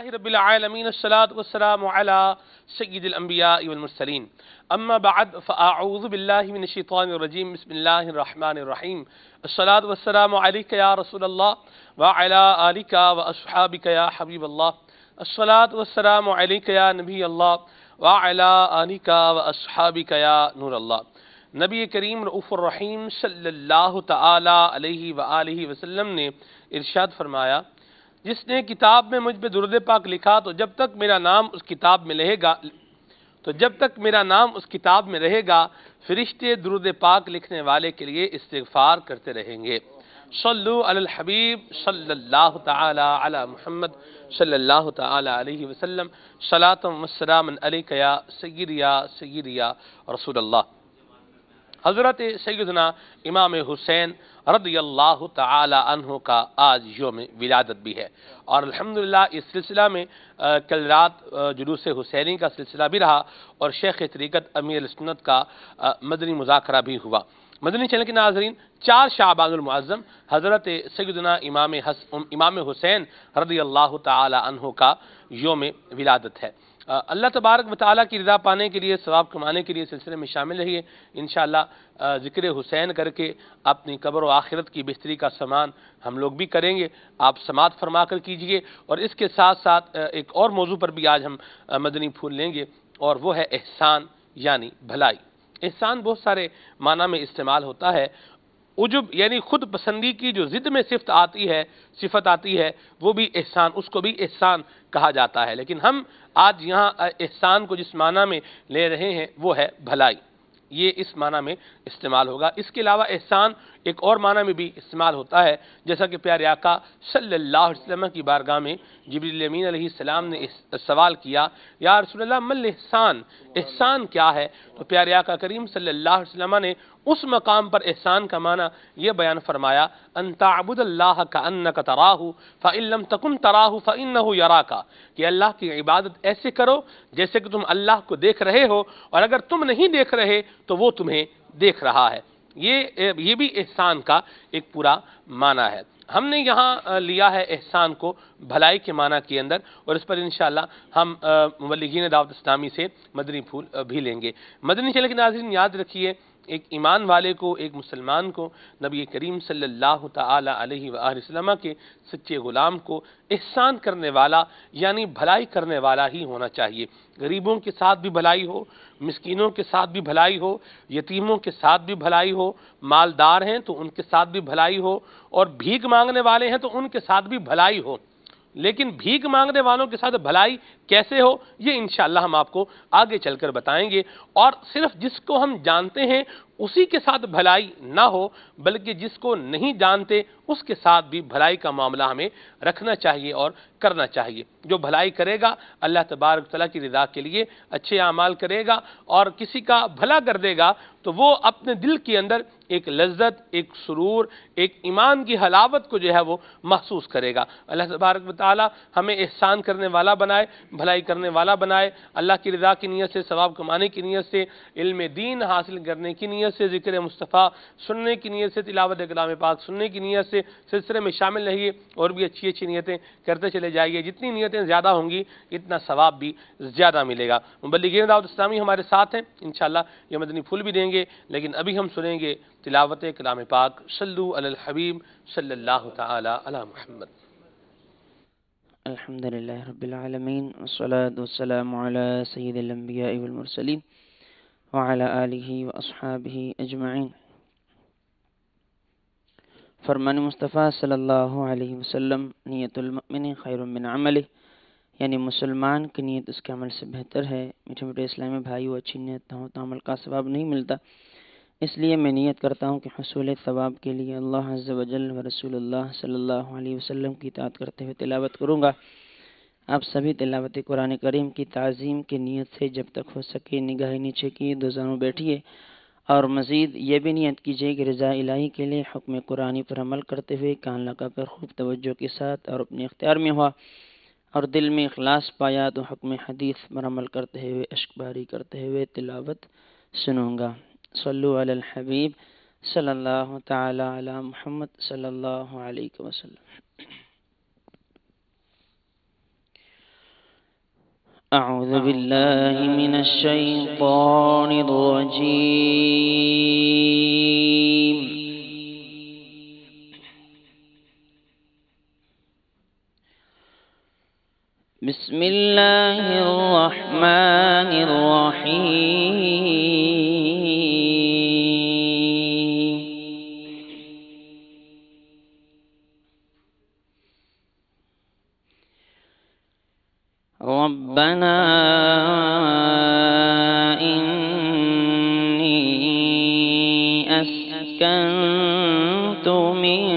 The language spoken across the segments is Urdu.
لله رب العالمين الصلاة والسلام على سيد الأنبياء والمرسلين أما بعد فأعوذ بالله من الشيطان الرجيم بسم الله الرحمن الرحيم الصلاة والسلام عليك يا رسول الله وعلى آلك وأصحابك يا حبيب الله الصلاة والسلام عليك يا نبي الله وعلى آلك وأصحابك يا نور الله. نبی کریم رؤوف الرحیم صلی اللہ تعالی علیہ وآلہ وسلم نے ارشاد فرمایا، جس نے کتاب میں مجھ پہ درود پاک لکھا تو جب تک میرا نام اس کتاب میں رہے گا فرشتے درود پاک لکھنے والے کے لیے استغفار کرتے رہیں گے. صلو علی الحبیب صلی اللہ تعالی علی محمد صلی اللہ تعالی علیہ وسلم صلاۃ و سلام علیک یا سیدی یا رسول اللہ. حضرت سیدنا امام حسین رضی اللہ تعالی عنہ کا آج یوم ولادت بھی ہے، اور الحمدللہ اس سلسلہ میں کل رات جلوس حسینی کا سلسلہ بھی رہا اور شیخ طریقت امیر السنت کا مدنی مذاکرہ بھی ہوا. مدنی چینل کے ناظرین، 4 شعبان المعظم حضرت سیدنا امام حسین رضی اللہ تعالی عنہ کا یوم ولادت ہے. اللہ تبارک و تعالیٰ کی رضا پانے کے لیے، ثواب کمانے کے لیے سلسلے میں شامل رہیے. انشاءاللہ ذکر حسین کر کے اپنی قبر و آخرت کی بہتری کا سامان ہم لوگ بھی کریں گے. آپ سماعت فرما کر کیجئے. اور اس کے ساتھ ساتھ ایک اور موضوع پر بھی آج ہم مدنی پھول لیں گے، اور وہ ہے احسان یعنی بھلائی. احسان بہت سارے معنی میں استعمال ہوتا ہے. عجب یعنی خود پسندی کی جو ضد میں صفت آتی ہے وہ بھی احسان، اس کو بھی احسان کہا جاتا ہے. لیکن ہم آج یہاں احسان کو جس معنی میں لے رہے ہیں وہ ہے بھلائی، یہ اس معنی میں استعمال ہوگا. اس کے علاوہ احسان ایک اور معنی میں بھی استعمال ہوتا ہے، جیسا کہ پیارے آقا صلی اللہ علیہ وسلم کی بارگاہ میں جبریل امین علیہ السلام نے سوال کیا، یا رسول اللہ مل احسان، احسان کیا ہے؟ تو پیارے آقا کریم صلی اللہ علیہ وسلم نے اس مقام پر احسان کا معنی یہ بیان فرمایا، ان تعبد اللہ کأنک تراہ فإن لم تکن تراہ فإنہ یراک، کہ اللہ کی عبادت ایسے کرو جیسے کہ تم اللہ کو دیکھ رہے ہو، اور اگر تم نہیں دیکھ رہے تو وہ تمہیں دیکھ رہا ہے. یہ بھی احسان کا ایک پورا معنی ہے. ہم نے یہاں لیا ہے احسان کو بھلائی کے معنی کے اندر، اور اس پر انشاءاللہ ہم مبلغین دعوت اسلامی سے مدنی پھول بھی لیں گے. مدنی چینل کے ناظرین یاد رکھیے، ایک ایمان والے کو، ایک مسلمان کو نبی کریم صلی اللہ تعالی علیہ وآلہ وسلم کے سچے غلام کو احسان کرنے والا یعنی بھلائی کرنے والا ہی ہونا چاہیے. غریبوں کے ساتھ بھی بھلائی ہو، مسکینوں کے ساتھ بھی بھلائی ہو، یتیموں کے ساتھ بھی بھلائی ہو، مالدار ہیں تو ان کے ساتھ بھی بھلائی ہو، اور بھیک مانگنے والے ہیں تو ان کے ساتھ بھی بھلائی ہو. لیکن بھیک مانگنے والوں کے ساتھ بھلائی کیسے ہو، یہ انشاءاللہ ہم آپ کو آگے چل کر بتائیں گے. اور صرف جس کو ہم جانتے ہیں اسی کے ساتھ بھلائی نہ ہو، بلکہ جس کو نہیں جانتے اس کے ساتھ بھی بھلائی کا معاملہ ہمیں رکھنا چاہیے اور کرنا چاہیے. جو بھلائی کرے گا اللہ تبارک تعالیٰ کی رضا کے لیے اچھے اعمال کرے گا، اور کسی کا بھلا کر دے گا تو وہ اپنے دل کے اندر ایک لذت، ایک سرور، ایک ایمان کی حلاوت کو جو ہے وہ محسوس کرے گا. اللہ تبارک و تعالی ہمیں احسان کرنے والا بنائے، بھلائی کرنے والا بنائے. اللہ کی رضا کی نیت سے، ثواب کمانے کی نیت سے، علم دین حاصل کرنے کی نیت سے، ذکر مصطفیٰ سننے کی نیت سے، تلاوت کلام پاک سننے کی نیت سے سلسلے میں شامل رہیے، اور بھی اچھی اچھی نیتیں کرتے چلے جائیے. جتنی نیتیں زیادہ ہوں گی اتنا ثواب بھی زیادہ ملے گا. مبلغین دعوت اسلامی ہمارے ساتھ ہیں، انشاءاللہ یہ مدنی پھول بھی دیں گے. لیکن ابھی ہم سنیں گے تلاوت کلام پاک. صلو علی الحبیب صلی اللہ تعالی علی محمد. الحمدللہ رب العالمین، والصلاة والسلام علی سید الانبیاء والمرسلین وعلی آلہ واصحابہ اجمعین. فرمان مصطفیٰ صلی اللہ علیہ وسلم، نیت المؤمن خیر من عملہ، یعنی مسلمان کی نیت اس کے عمل سے بہتر ہے. میٹھے میٹھے اسلامی بھائیو، اچھی نیت نہ ہو تو عمل کا ثواب نہیں ملتا. اس لیے میں نیت کرتا ہوں کہ حصول ثواب کے لیے اللہ عز و جل و رسول اللہ صلی اللہ علیہ وسلم کی اطاعت کرتے ہوئے تلاوت کروں گا. آپ سبھی تلاوت قرآن کریم کی تعظیم کی نیت سے جب تک ہو سکے نگاہ نیچے کی دو زانوں بیٹھیے، اور مزید یہ بھی نیت کیجیے کہ رضا الہی کے لیے حکم قرآنی پر عمل کرتے ہوئے کان لگا کر خوب توجہ کے ساتھ اور اپنے اختیار میں ہوا اور دل میں اخلاص پایا تو حکم حدیث پر عمل کرتے ہوئے اشک باری کرتے ہوئے تلاوت سنوں گا. صلو علی الحبیب صلی اللہ تعالی علی محمد صلی اللہ علیہ وسلم. أعوذ بالله من الشيطان الرجيم. بسم الله الرحمن الرحيم. ربنا إني أسكنت من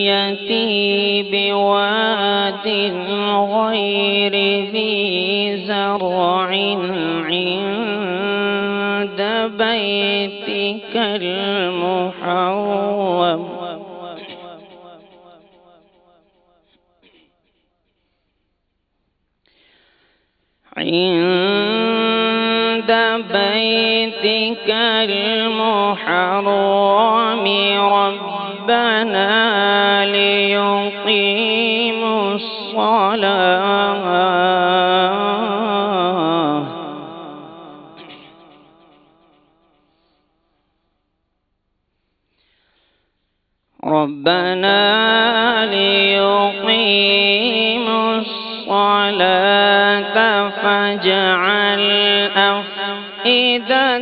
ذريتي بواد غير ذي زرع عند بيتك المحرم ربنا ليقيموا الصلاة فاجعل أفئدة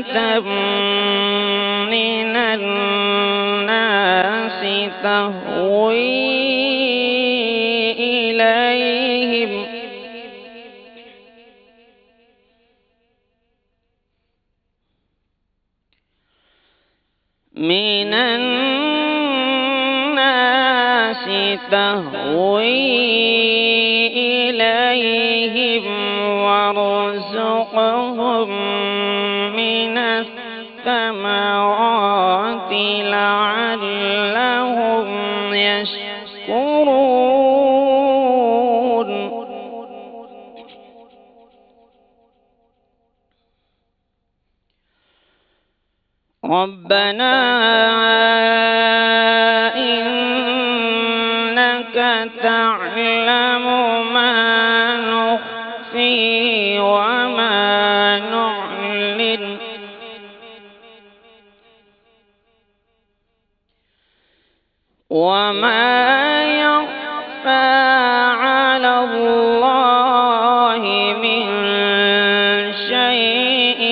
من الناس تهوي إليهم وارزقهم من الثمرات لعلهم يشكرون ربنا إنك تعلم ما نخفي وما نعلن وما يخفى على الله من شيء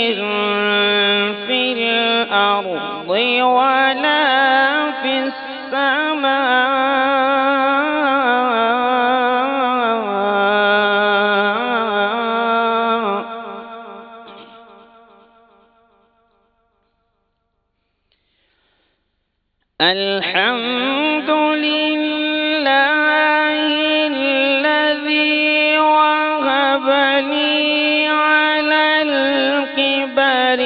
في الأرض ولا في السماء الحمد لله الذي وهب لي على الكبر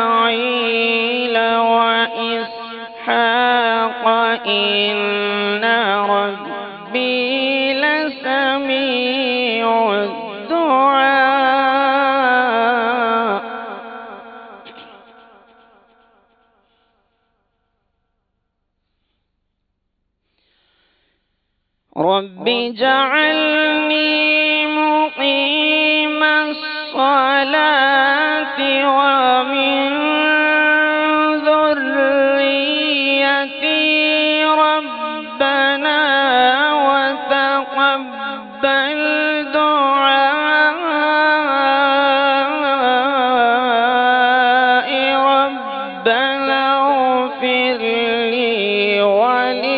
إسماعيل وإسحاق إن ربي لسميع الدعاء رب اجعلني مقيم الصلاة ومن ذريتي ربنا وتقبل دعائي ربنا اغفر لي ولوالدي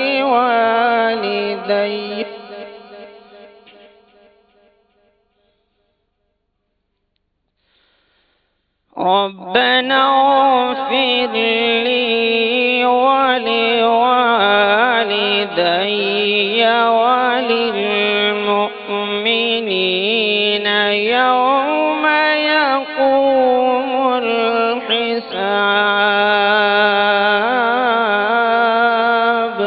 ربنا اغفر لي ولوالدي وللمؤمنين يوم يقوم الحساب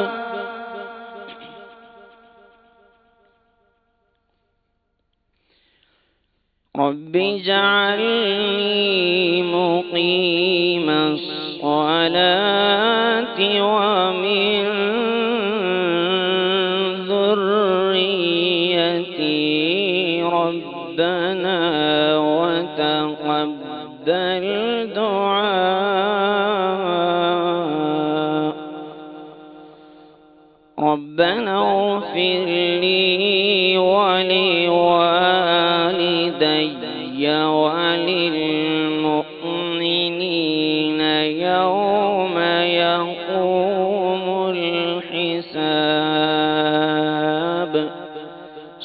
رب اجعلني مقيم الصلاة ومن ذريتي ربنا وتقبل دعاء ربنا اغفر لي ولوالدي وللمؤمنين يوم يقوم الحساب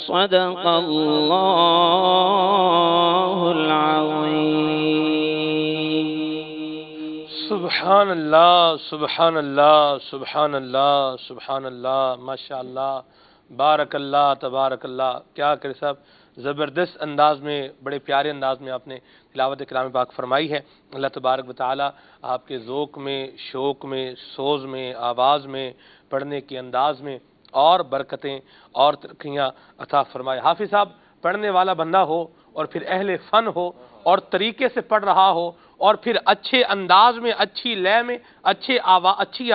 صدق الله العظيم. سبحان اللہ سبحان اللہ سبحان اللہ سبحان اللہ، ماشاء اللہ، بارک اللہ تبارک اللہ. کیا کرے صاحب، زبردست انداز میں، بڑے پیارے انداز میں آپ نے تلاوت کلام پاک فرمائی ہے. اللہ تبارک و تعالی آپ کے ذوق میں، شوق میں، سوز میں، آواز میں، پڑھنے کے انداز میں اور برکتیں اور ترقیاں عطا فرمائے. حافظ صاحب پڑھنے والا بندہ ہو اور پھر اہل فن ہو اور طریقے سے پڑھ رہا ہو اور پھر اچھے انداز میں، اچھی لے میں، اچھی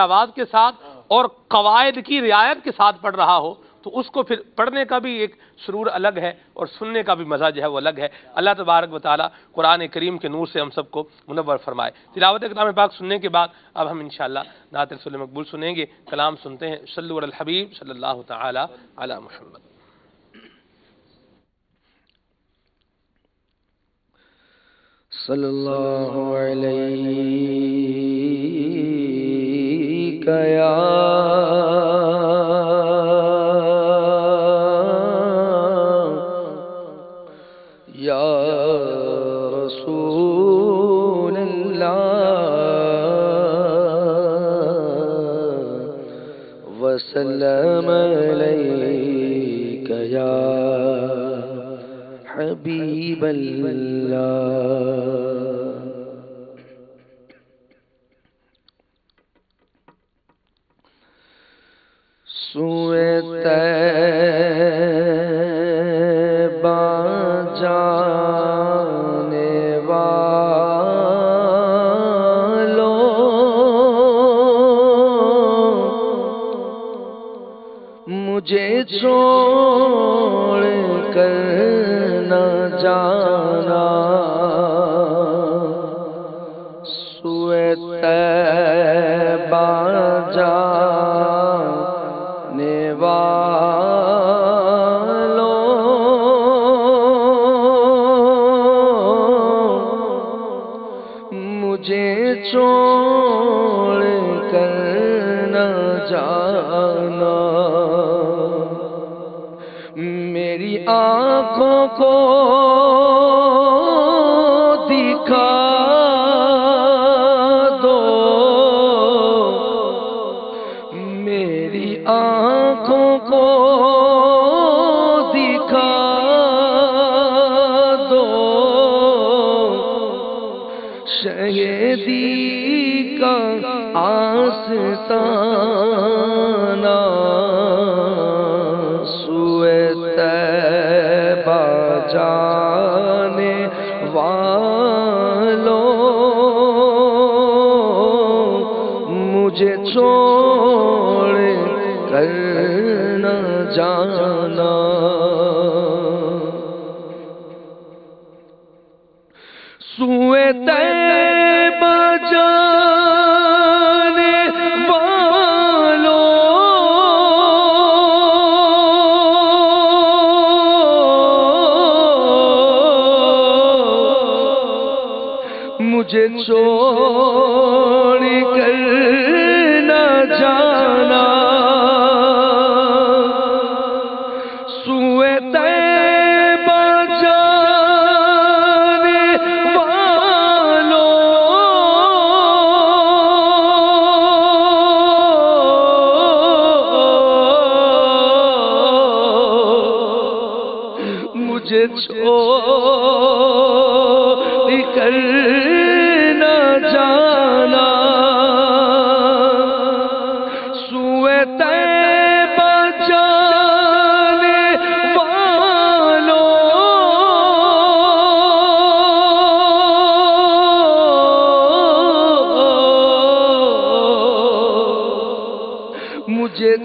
آواز کے ساتھ اور قواعد کی رعایت کے ساتھ پڑھ رہا ہو تو اس کو پھر پڑھنے کا بھی ایک سرور الگ ہے اور سننے کا بھی مزہ جو ہے وہ الگ ہے. اللہ تبارک و تعالی قرآن کریم کے نور سے ہم سب کو منور فرمائے. تلاوت کلام پاک سننے کے بعد اب ہم انشاءاللہ نعت رسول مقبول سنیں گے. کلام سنتے ہیں. صلو علی الحبیب صلی اللہ تعالی علی محمد. صلی اللہ علیہ یا رسول اللہ وسلم علیک یا حبیب اللہ. سوئے طیبہ جانے والوں مجھے چھوڑ کر نہ جانا. سوئے طیبہ جانے والوں مجھے چھوڑ کر نہ جانا. میری آنکھوں کو دکھا دو، میری آنکھوں کو دکھا دو، شہیدی کا آستانہ سوئے طیبہ جانے والوں مجھے چھوڑ کر نہ جانا. سوئے طیبہ جانے والوں مجھے چھوڑ کر نہ جانا. سوئے طیبہ جانے والوں مجھے چھوڑ کر نہ جانا. سوئے طیبہ جانے والوں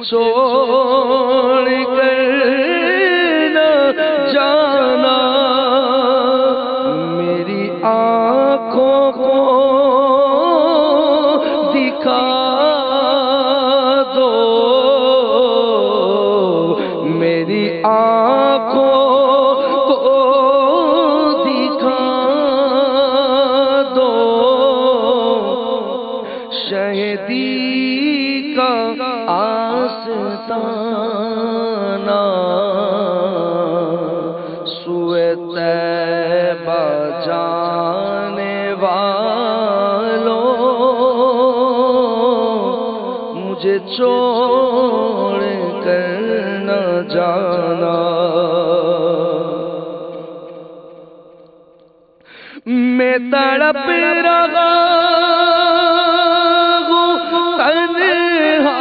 چھوڑ کر نہ جانا، میری آنکھوں کو دکھا دو، میری آنکھوں کو دکھا دو، شہدی کا آستانہ سوئے طیبہ جانے والوں، مجھے چھوڑ کر نہ جانا، میں تڑپ رہا ہوں تنہا،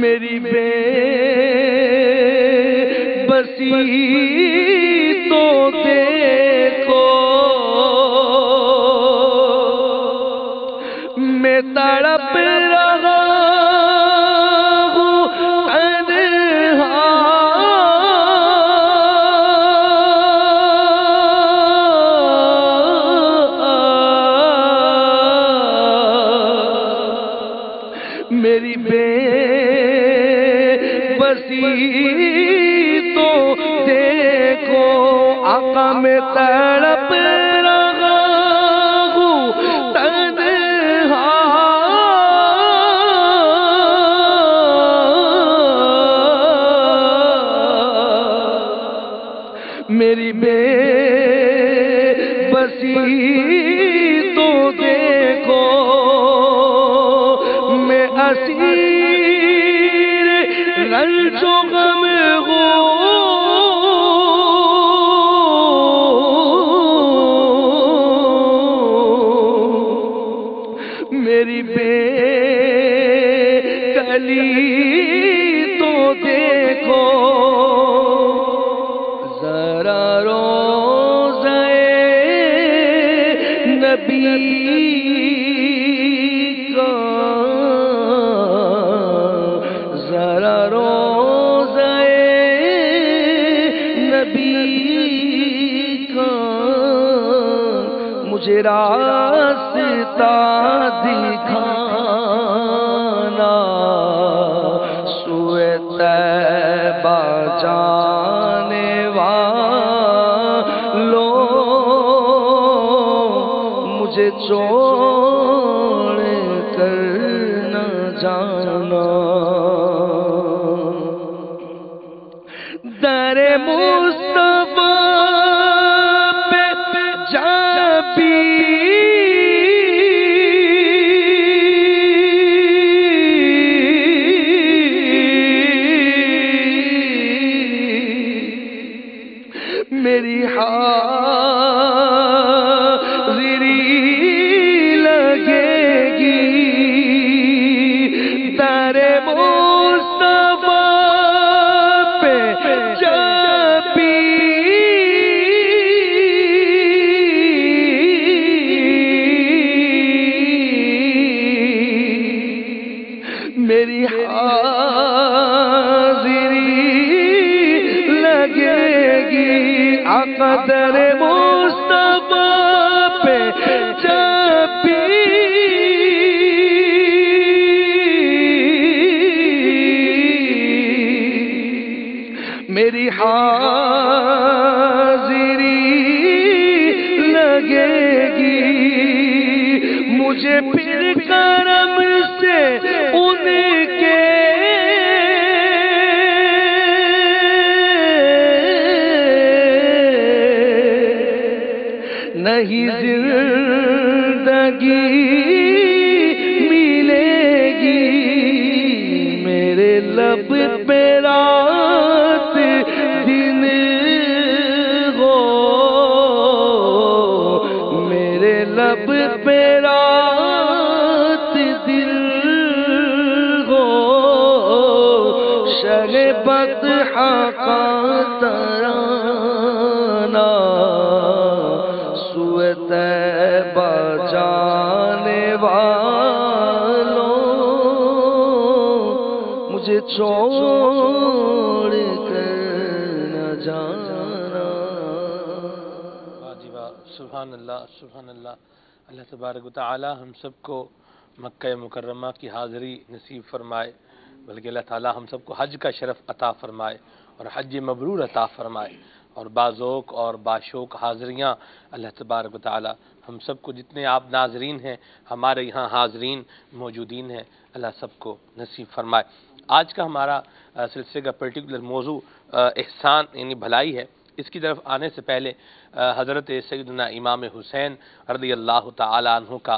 میری بے بسی تو دیکھو، میں تڑپ رہا ہوں تنہا، میری بے بسی تو دیکھو، آقا میں تڑپ رہا ہوں تنہا، میری بے بسی تو دیکھو، میں اسیر رنج و غم ہوں، میری بے کلی تو دیکھو، ذرا روضہ نبی کا، ذرا روضہ نبی کا، مجھے راستہ دکھانا، سوئے طیبہ جانے والوں، مجھے چھوڑ کر نہ جانا، در مصطفیٰ پہ جا بھی میری حاضری لگے گی، در مصطفیٰ پہ جب بھی میری حاضری لگے گی، آقا در مصطفیٰ پہ جب بھی میری حاضری لگے گی، مجھے پھر کرم سے ان کے نہیں زندگی ملے گی، میرے لب پہ رات دن ہو، میرے لب پہ رات دن ہو، شہ بطحہ کا طرح والوں مجھے چھوڑ کر نہ جانا۔ واہ جی واہ، سبحان اللہ سبحان اللہ۔ اللہ تبارک و تعالی ہم سب کو مکہ مکرمہ کی حاضری نصیب فرمائے، بلکہ اللہ تعالی ہم سب کو حج کا شرف عطا فرمائے اور حج مبرور عطا فرمائے، اور باذوق اور باشوق حاضریاں اللہ تبارک و تعالی ہم سب کو، جتنے آپ ناظرین ہیں ہمارے یہاں حاضرین موجودین ہیں، اللہ سب کو نصیب فرمائے۔ آج کا ہمارا سلسلے کا پرٹیکولر موضوع احسان یعنی بھلائی ہے۔ اس کی طرف آنے سے پہلے حضرت سیدنا امام حسین رضی اللہ تعالی عنہ کا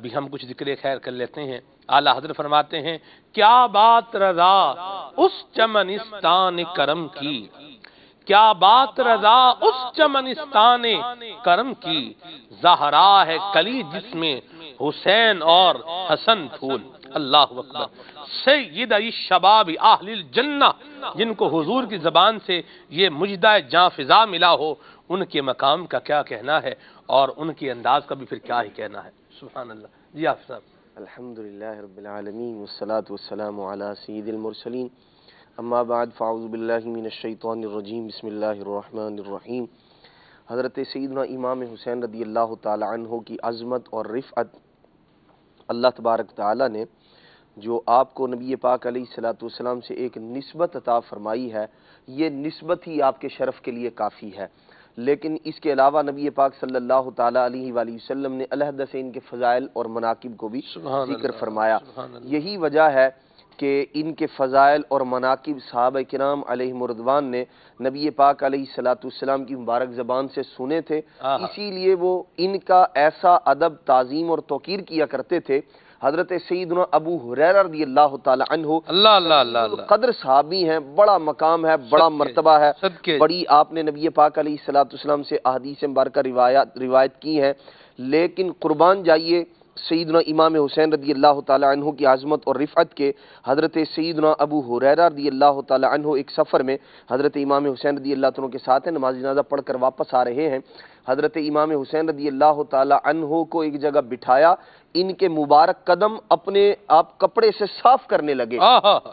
بھی ہم کچھ ذکر خیر کر لیتے ہیں۔ اعلیٰ حضرت فرماتے ہیں، کیا بات رضا اس چمنستان کرم کی، کیا بات رضا اس چمنستان کرم کی، زہرا ہے کلی جس میں حسین اور حسن پھول۔ اللہ اکبر۔ سید الشباب اہل الجنہ، جن کو حضور کی زبان سے یہ مجدہ جاں فضا ملا ہو، ان کے مقام کا کیا کہنا ہے اور ان کے انداز کا بھی پھر کیا ہی کہنا ہے۔ سبحان اللہ۔ جی آپ صاحب۔ الحمدللہ رب العالمین والصلاة والسلام علی سید المرسلین، اما بعد فاعوذ باللہ من الشیطان الرجیم، بسم اللہ الرحمن الرحیم۔ حضرت سیدنا امام حسین رضی اللہ تعالی عنہ کی عظمت اور رفعت اللہ تبارک تعالی نے جو آپ کو نبی پاک علیہ الصلوۃ والسلام سے ایک نسبت عطا فرمائی ہے، یہ نسبت ہی آپ کے شرف کے لیے کافی ہے، لیکن اس کے علاوہ نبی پاک صلی اللہ تعالی علیہ وآلہ وسلم نے علیحدہ سے ان کے فضائل اور مناقب کو بھی ذکر فرمایا۔ یہی وجہ ہے کہ ان کے فضائل اور مناقب صحابہ کرام علیہم رضوان نے نبی پاک علیہ الصلوۃ والسلام کی مبارک زبان سے سنے تھے، اسی لیے وہ ان کا ایسا ادب، تعظیم اور توقیر کیا کرتے تھے۔ حضرت سیدنا ابو ہریرہ رضی اللہ تعالی عنہ قدر صحابی ہیں، بڑا مقام ہے، بڑا مرتبہ ہے، بڑی آپ نے نبی پاک علیہ الصلوۃ والسلام سے احادیث مبارکہ روایت کی ہیں، لیکن قربان جائیے سیدنا امام حسین رضی اللہ تعالی عنہ کی عظمت اور رفعت کے۔ حضرت سیدنا ابو ہریرہ رضی اللہ تعالی عنہ ایک سفر میں حضرت امام حسین رضی اللہ عنہ کے ساتھ ہیں، نماز جنازہ پڑھ کر واپس آ رہے ہیں۔ حضرت امام حسین رضی اللہ تعالی عنہ کو ایک جگہ بٹھایا، ان کے مبارک قدم اپنے آپ کپڑے سے صاف کرنے لگے۔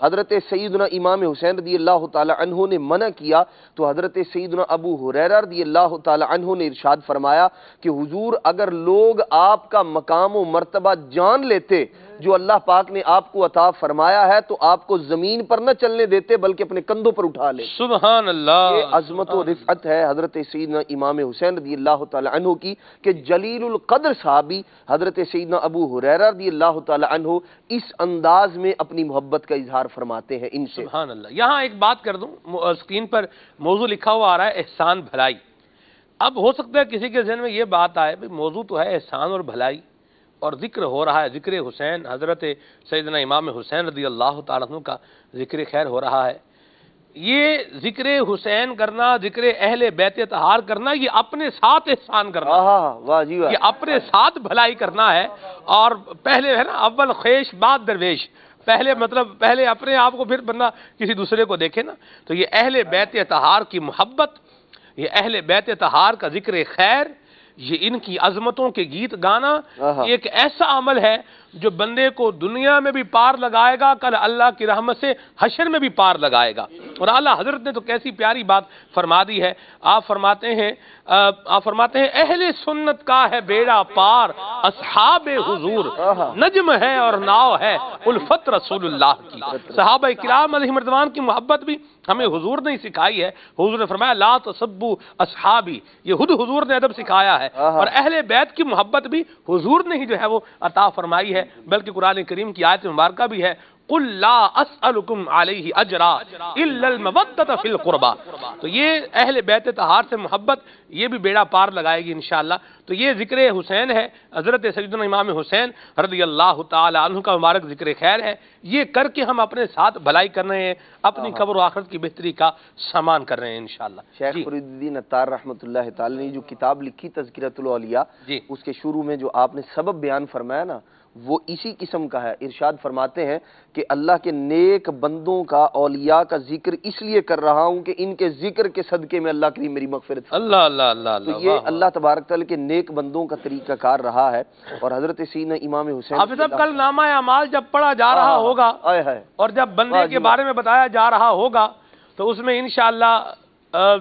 حضرت سیدنا امام حسین رضی اللہ تعالی عنہ نے منع کیا تو حضرت سیدنا ابو ہریرہ رضی اللہ تعالی عنہ نے ارشاد فرمایا کہ حضور، اگر لوگ آپ کا مقام و مرتبہ جان لیتے جو اللہ پاک نے آپ کو عطا فرمایا ہے تو آپ کو زمین پر نہ چلنے دیتے بلکہ اپنے کندھوں پر اٹھا لے۔ سبحان اللہ۔ یہ عظمت و رفعت ہے حضرت سیدنا امام حسین رضی اللہ تعالی عنہ کی کہ جلیل القدر صحابی حضرت سیدنا ابو ہریرہ رضی اللہ تعالی عنہ اس انداز میں اپنی محبت کا اظہار فرماتے ہیں ان سے۔ سبحان اللہ۔ یہاں ایک بات کر دوں، اسکرین پر موضوع لکھا ہوا آ رہا ہے احسان بھلائی۔ اب ہو سکتا ہے کسی کے ذہن میں یہ بات آئے، موضوع تو ہے احسان اور بھلائی، اور ذکر ہو رہا ہے، ذکر حسین، حضرت سیدنا امام حسین رضی اللہ تعالیٰ عنہ کا ذکر خیر ہو رہا ہے۔ یہ ذکر حسین کرنا، ذکر اہل بیت طہار کرنا، یہ اپنے ساتھ احسان کرنا، واہ جی واہ، یہ اپنے ساتھ بھلائی کرنا ہے۔ اور پہلے ہے نا، اول خیش بعد درویش، پہلے اپنے آپ کو پھر بندہ کسی دوسرے کو دیکھے نا۔ تو یہ اہل بیت طہار کی محبت، یہ اہل بیت طہار کا ذکر خیر، یہ ان کی عظمتوں کے گیت گانا، یہ ایک ایسا عمل ہے جو بندے کو دنیا میں بھی پار لگائے گا، کل اللہ کی رحمت سے حشر میں بھی پار لگائے گا۔ اور اعلیٰ حضرت نے تو کیسی پیاری بات فرما دی ہے۔ آپ فرماتے ہیں اہل سنت کا ہے بیڑا پار، اصحاب حضور نجم ہے اور ناؤ ہے الفت رسول اللہ کی۔ صحابہ کرام علیہم رضوان کی محبت بھی ہمیں حضور نے سکھائی ہے۔ حضور نے فرمایا لا تسبوا اصحابی، یہ خود حضور نے ادب سکھایا ہے۔ اور اہل بیت کی محبت بھی حضور نے ہی جو ہے وہ عطا فرمائی ہے، بلکہ قرآن کریم کی آیت مبارکہ بھی ہے قُلْ لَا أَسْأَلُكُمْ عَلَيْهِ أَجْرًا إِلَّا الْمَوَدَّةَ فِي الْقُرْبَى۔ تو یہ اہل بیت طہار سے محبت، یہ بھی بیڑا پار لگائے گی انشاءاللہ۔ تو یہ ذکر حسین ہے، حضرت سیدنا امام حسین رضی اللہ تعالی عنہ کا مبارک ذکر خیر ہے۔ یہ کر کے ہم اپنے ساتھ بھلائی کر رہے ہیں، اپنی قبر و آخرت کی بہتری کا سامان کر رہے ہیں انشاءاللہ۔ شیخ فرید الدین عطار رحمۃ اللہ تعالی نے جو کتاب لکھی تذکرۃ الاولیاء، اس کے شروع میں جو آپ نے سبب بیان فرمایا نا، وہ اسی قسم کا ہے۔ ارشاد فرماتے ہیں کہ اللہ کے نیک بندوں کا، اولیاء کا ذکر اس لیے کر رہا ہوں کہ ان کے ذکر کے صدقے میں اللہ کریم میری مغفرت فرمائے۔ اللہ اللہ اللہ تو اللہ، یہ اللہ تبارک تعالیٰ کے نیک بندوں کا طریقہ کار رہا ہے۔ اور حضرت سیدنا امام حسین حافظ صاحب کل نامہ اعمال جب پڑھا جا رہا ہوگا آئے ہے اور جب بندے کے بارے میں بتایا جا رہا ہوگا تو اس میں انشاءاللہ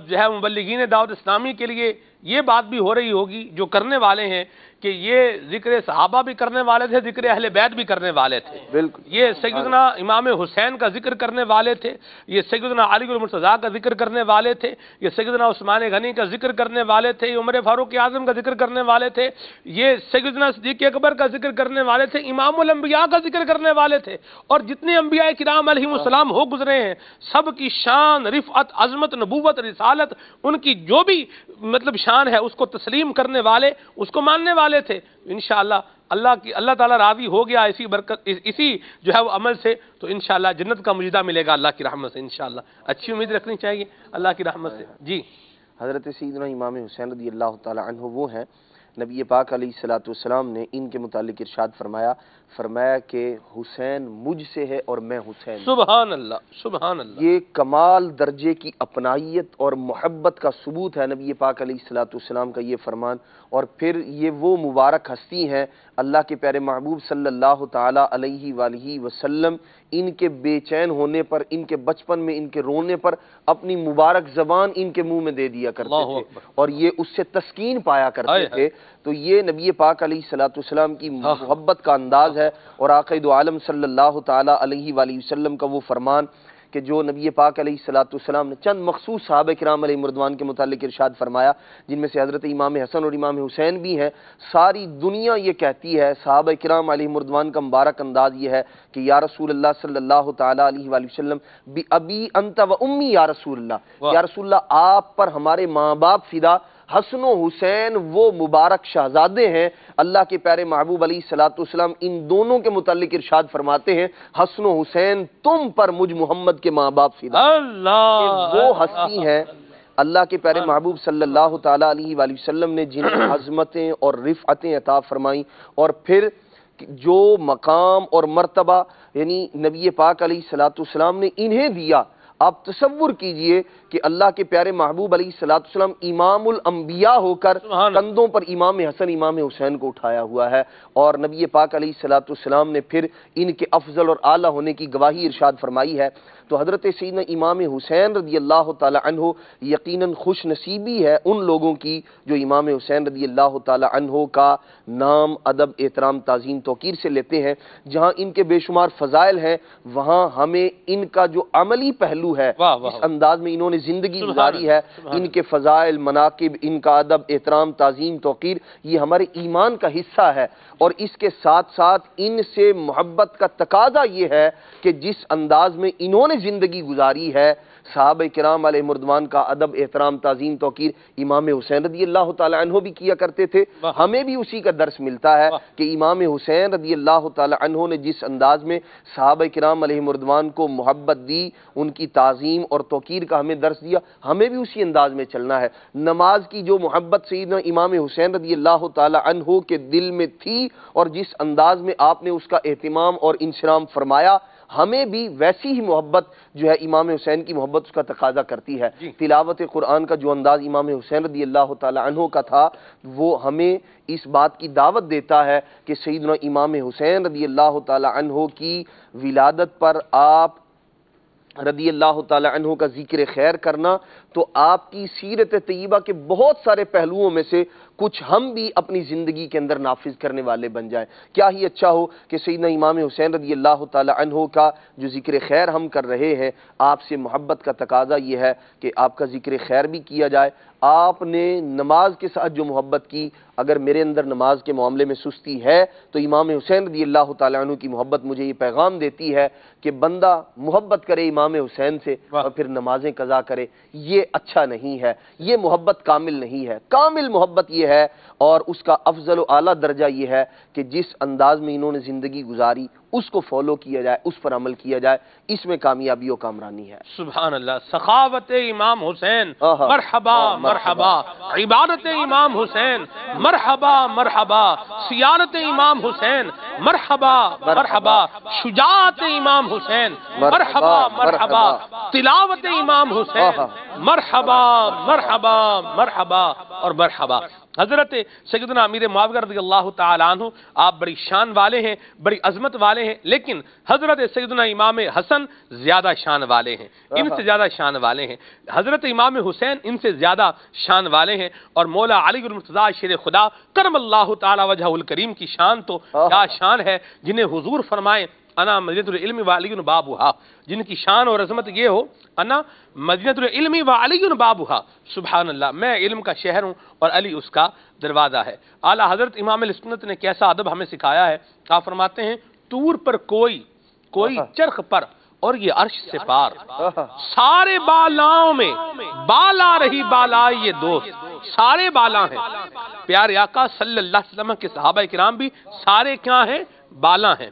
جو ہے مبلغین دعوت اسلامی کے لیے یہ بات بھی ہو رہی ہوگی جو کرنے والے ہیں کہ یہ ذکر صحابہ بھی کرنے والے تھے، ذکر اہل بیت بھی کرنے والے تھے، بالکل یہ سیدنا امام حسین کا ذکر کرنے والے تھے، یہ سیدنا علی المرتضیٰ کا ذکر کرنے والے تھے، یہ سیدنا عثمان غنی کا ذکر کرنے والے تھے، یہ عمر فاروق اعظم کا ذکر کرنے والے تھے، یہ سیدنا صدیق اکبر کا ذکر کرنے والے تھے، امام الانبیاء کا ذکر کرنے والے تھے، اور جتنے انبیاء کرام علیہم السلام ہو گزرے ہیں سب کی شان، رفعت، عظمت، نبوت، رسالت، ان کی جو بھی مطلب شان ہے اس کو تسلیم کرنے والے، اس کو ماننے والے تھے۔ انشاءاللہ اللہ تعالیٰ راضی ہو گیا اسی برکت، اسی جو ہے وہ عمل سے، تو انشاءاللہ جنت کا مجدہ ملے گا اللہ کی رحمت سے انشاءاللہ۔ اچھی امید رکھنی چاہیے اللہ کی رحمت سے۔ جی حضرت سیدنا امام حسین رضی اللہ تعالی عنہ وہ ہیں، نبی پاک علیہ الصلوۃ والسلام نے ان کے متعلق ارشاد فرمایا کہ حسین مجھ سے ہے اور میں حسین ہوں۔ سبحان اللہ سبحان اللہ۔ یہ کمال درجے کی اپنائیت اور محبت کا ثبوت ہے نبی پاک علیہ الصلوۃ والسلام کا یہ فرمان۔ اور پھر یہ وہ مبارک ہستی ہیں اللہ کے پیارے محبوب صلی اللہ تعالی علیہ وآلہ وسلم ان کے بے چین ہونے پر، ان کے بچپن میں ان کے رونے پر اپنی مبارک زبان ان کے منہ میں دے دیا کرتے تھے اور یہ اس سے تسکین پایا کرتے تھے۔ تو یہ نبی پاک علیہ الصلوۃ والسلام کی محبت کا انداز ہے، اور آقا دو عالم صلی اللہ تعالی علیہ وآلہ وسلم کا وہ فرمان کہ جو نبی پاک علیہ الصلوۃ والسلام نے چند مخصوص صحابہ کرام علیہ مردوان کے متعلق ارشاد فرمایا، جن میں سے حضرت امام حسن اور امام حسین بھی ہیں۔ ساری دنیا یہ کہتی ہے، صحابہ کرام علیہ مردوان کا مبارک انداز یہ ہے کہ یا رسول اللہ صلی اللہ تعالی علیہ وآلہ وسلم بی ابی انت و امی یا رسول اللہ، یا رسول اللہ آپ پر ہمارے ماں باپ فدا۔ حسن و حسین وہ مبارک شہزادے ہیں، اللہ کے پیارے محبوب علیہ الصلوۃ والسلام ان دونوں کے متعلق ارشاد فرماتے ہیں حسن و حسین تم پر مجھ محمد کے ماں باپ فدا۔ اللہ وہ ہستی ہیں اللہ کے پیارے محبوب صلی اللہ تعالی علیہ وآلہ وسلم نے جنہیں عظمتیں اور رفعتیں عطا فرمائیں، اور پھر جو مقام اور مرتبہ یعنی نبی پاک علیہ الصلوۃ والسلام نے انہیں دیا۔ آپ تصور کیجئے کہ اللہ کے پیارے محبوب علیہ الصلوۃ والسلام امام الانبیاء ہو کر کندھوں پر امام حسن امام حسین کو اٹھایا ہوا ہے، اور نبی پاک علیہ الصلوۃ والسلام نے پھر ان کے افضل اور اعلیٰ ہونے کی گواہی ارشاد فرمائی ہے۔ تو حضرت سیدنا امام حسین رضی اللہ تعالی عنہ یقیناً خوش نصیبی ہے ان لوگوں کی جو امام حسین رضی اللہ تعالی عنہ کا نام ادب احترام تعظیم توقیر سے لیتے ہیں۔ جہاں ان کے بے شمار فضائل ہیں وہاں ہمیں ان کا جو عملی پہلو ہے، اس انداز میں انہوں نے زندگی گزاری ہے، ان کے فضائل، مناقب، ان کا ادب احترام تعظیم توقیر یہ ہمارے ایمان کا حصہ ہے۔ اور اس کے ساتھ ساتھ ان سے محبت کا تقاضا یہ ہے کہ جس انداز میں انہوں نے زندگی گزاری ہے، صحابہ کرام علیہ مردوان کا ادب احترام تعظیم توقیر امام حسین رضی اللہ تعالی عنہ بھی کیا کرتے تھے۔ ہمیں بھی اسی کا درس ملتا ہے کہ امام حسین رضی اللہ تعالی عنہ نے جس انداز میں صحابہ کرام علیہ مردوان کو محبت دی، ان کی تعظیم اور توقیر کا ہمیں درس دیا، ہمیں بھی اسی انداز میں چلنا ہے۔ نماز کی جو محبت سیدنا امام حسین رضی اللہ تعالی عنہ کے دل میں تھی اور جس انداز میں آپ نے اس کا اہتمام اور انصرام فرمایا، ہمیں بھی ویسی ہی محبت جو ہے امام حسین کی محبت اس کا تقاضا کرتی ہے۔ تلاوت قرآن کا جو انداز امام حسین رضی اللہ تعالی عنہ کا تھا وہ ہمیں اس بات کی دعوت دیتا ہے کہ سیدنا امام حسین رضی اللہ تعالی عنہ کی ولادت پر آپ رضی اللہ تعالی عنہ کا ذکر خیر کرنا تو آپ کی سیرت طیبہ کے بہت سارے پہلوؤں میں سے کچھ ہم بھی اپنی زندگی کے اندر نافذ کرنے والے بن جائیں۔ کیا ہی اچھا ہو کہ سیدنا امام حسین رضی اللہ تعالی عنہ کا جو ذکر خیر ہم کر رہے ہیں، آپ سے محبت کا تقاضا یہ ہے کہ آپ کا ذکر خیر بھی کیا جائے۔ آپ نے نماز کے ساتھ جو محبت کی، اگر میرے اندر نماز کے معاملے میں سستی ہے تو امام حسین رضی اللہ تعالی عنہ کی محبت مجھے یہ پیغام دیتی ہے کہ بندہ محبت کرے امام حسین سے اور پھر نمازیں قضا کرے، یہ اچھا نہیں ہے، یہ محبت کامل نہیں ہے۔ کامل محبت یہ ہے اور اس کا افضل و اعلیٰ درجہ یہ ہے کہ جس انداز میں انہوں نے زندگی گزاری اس کو فالو کیا جائے، اس پر عمل کیا جائے، اس میں کامیابی و کامرانی ہے۔ سبحان اللہ، سخاوت امام حسین مرحبا مرحبا، عبادت امام حسین مرحبا مرحبا، سیارت امام حسین مرحبا مرحبا، شجاعت امام حسین مرحبا مرحبا، تلاوت امام حسین مرحبا مرحبا مرحبا اور مرحبا۔ حضرت سیدنا امیر معاویہ رضی اللہ تعالیٰ عنہ آپ بڑی شان والے ہیں، بڑی عظمت والے ہیں، لیکن حضرت سیدنا امام حسن زیادہ شان والے ہیں، ان سے زیادہ شان والے ہیں۔ حضرت امام حسین ان سے زیادہ شان والے ہیں، اور مولا علی المرتضیٰ شیر خدا کرم اللہ تعالیٰ وجہہ الکریم کی شان تو کیا شان ہے، جنہیں حضور فرمائیں انا مدینۃ العلم وعلی بابھا، جن کی شان اور عظمت یہ ہو انا مدینۃ العلم وعلی بابھا، سبحان اللہ، میں علم کا شہر ہوں اور علی اس کا دروازہ ہے۔ اعلیٰ حضرت امام علیہ سنت نے کیسا ادب ہمیں سکھایا ہے، آپ فرماتے ہیں طور پر کوئی چرخ پر اور یہ عرش سے پار، سارے بالاؤں میں بالا رہی بالا یہ دوست، سارے بالا ہیں، پیارے آقا صلی اللہ علیہ وسلم کے صحابہ کرام بھی سارے کیا ہیں، بالا ہیں،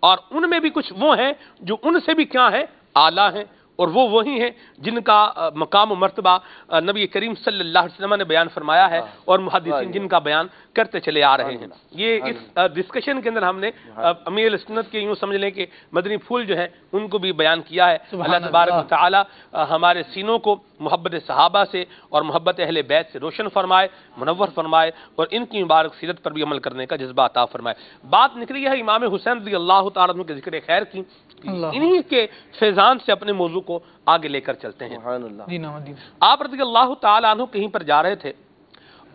اور ان میں بھی کچھ وہ ہیں جو ان سے بھی کیا ہیں، اعلیٰ ہیں، اور وہ وہی ہیں جن کا مقام و مرتبہ نبی کریم صلی اللہ علیہ وسلم نے بیان فرمایا ہے، اور محدثین جن کا بیان کرتے چلے آ رہے ہیں۔ یہ اس ڈسکشن کے اندر ہم نے امیر اہل سنت کے یوں سمجھ لیں کہ مدنی پھول جو ہیں ان کو بھی بیان کیا ہے۔ اللہ تبارک و تعالی ہمارے سینوں کو محبت صحابہ سے اور محبت اہل بیت سے روشن فرمائے، منور فرمائے، اور ان کی مبارک سیرت پر بھی عمل کرنے کا جذبہ عطا فرمائے۔ بات نکلی ہے امام حسین رضی اللہ تعالیٰ عنہ کے ذکر خیر کی، انہی کے فیضان سے اپنے موضوع کو آگے لے کر چلتے ہیں۔ آپ رضی اللہ تعالیٰ عنہ کہیں پر جا رہے تھے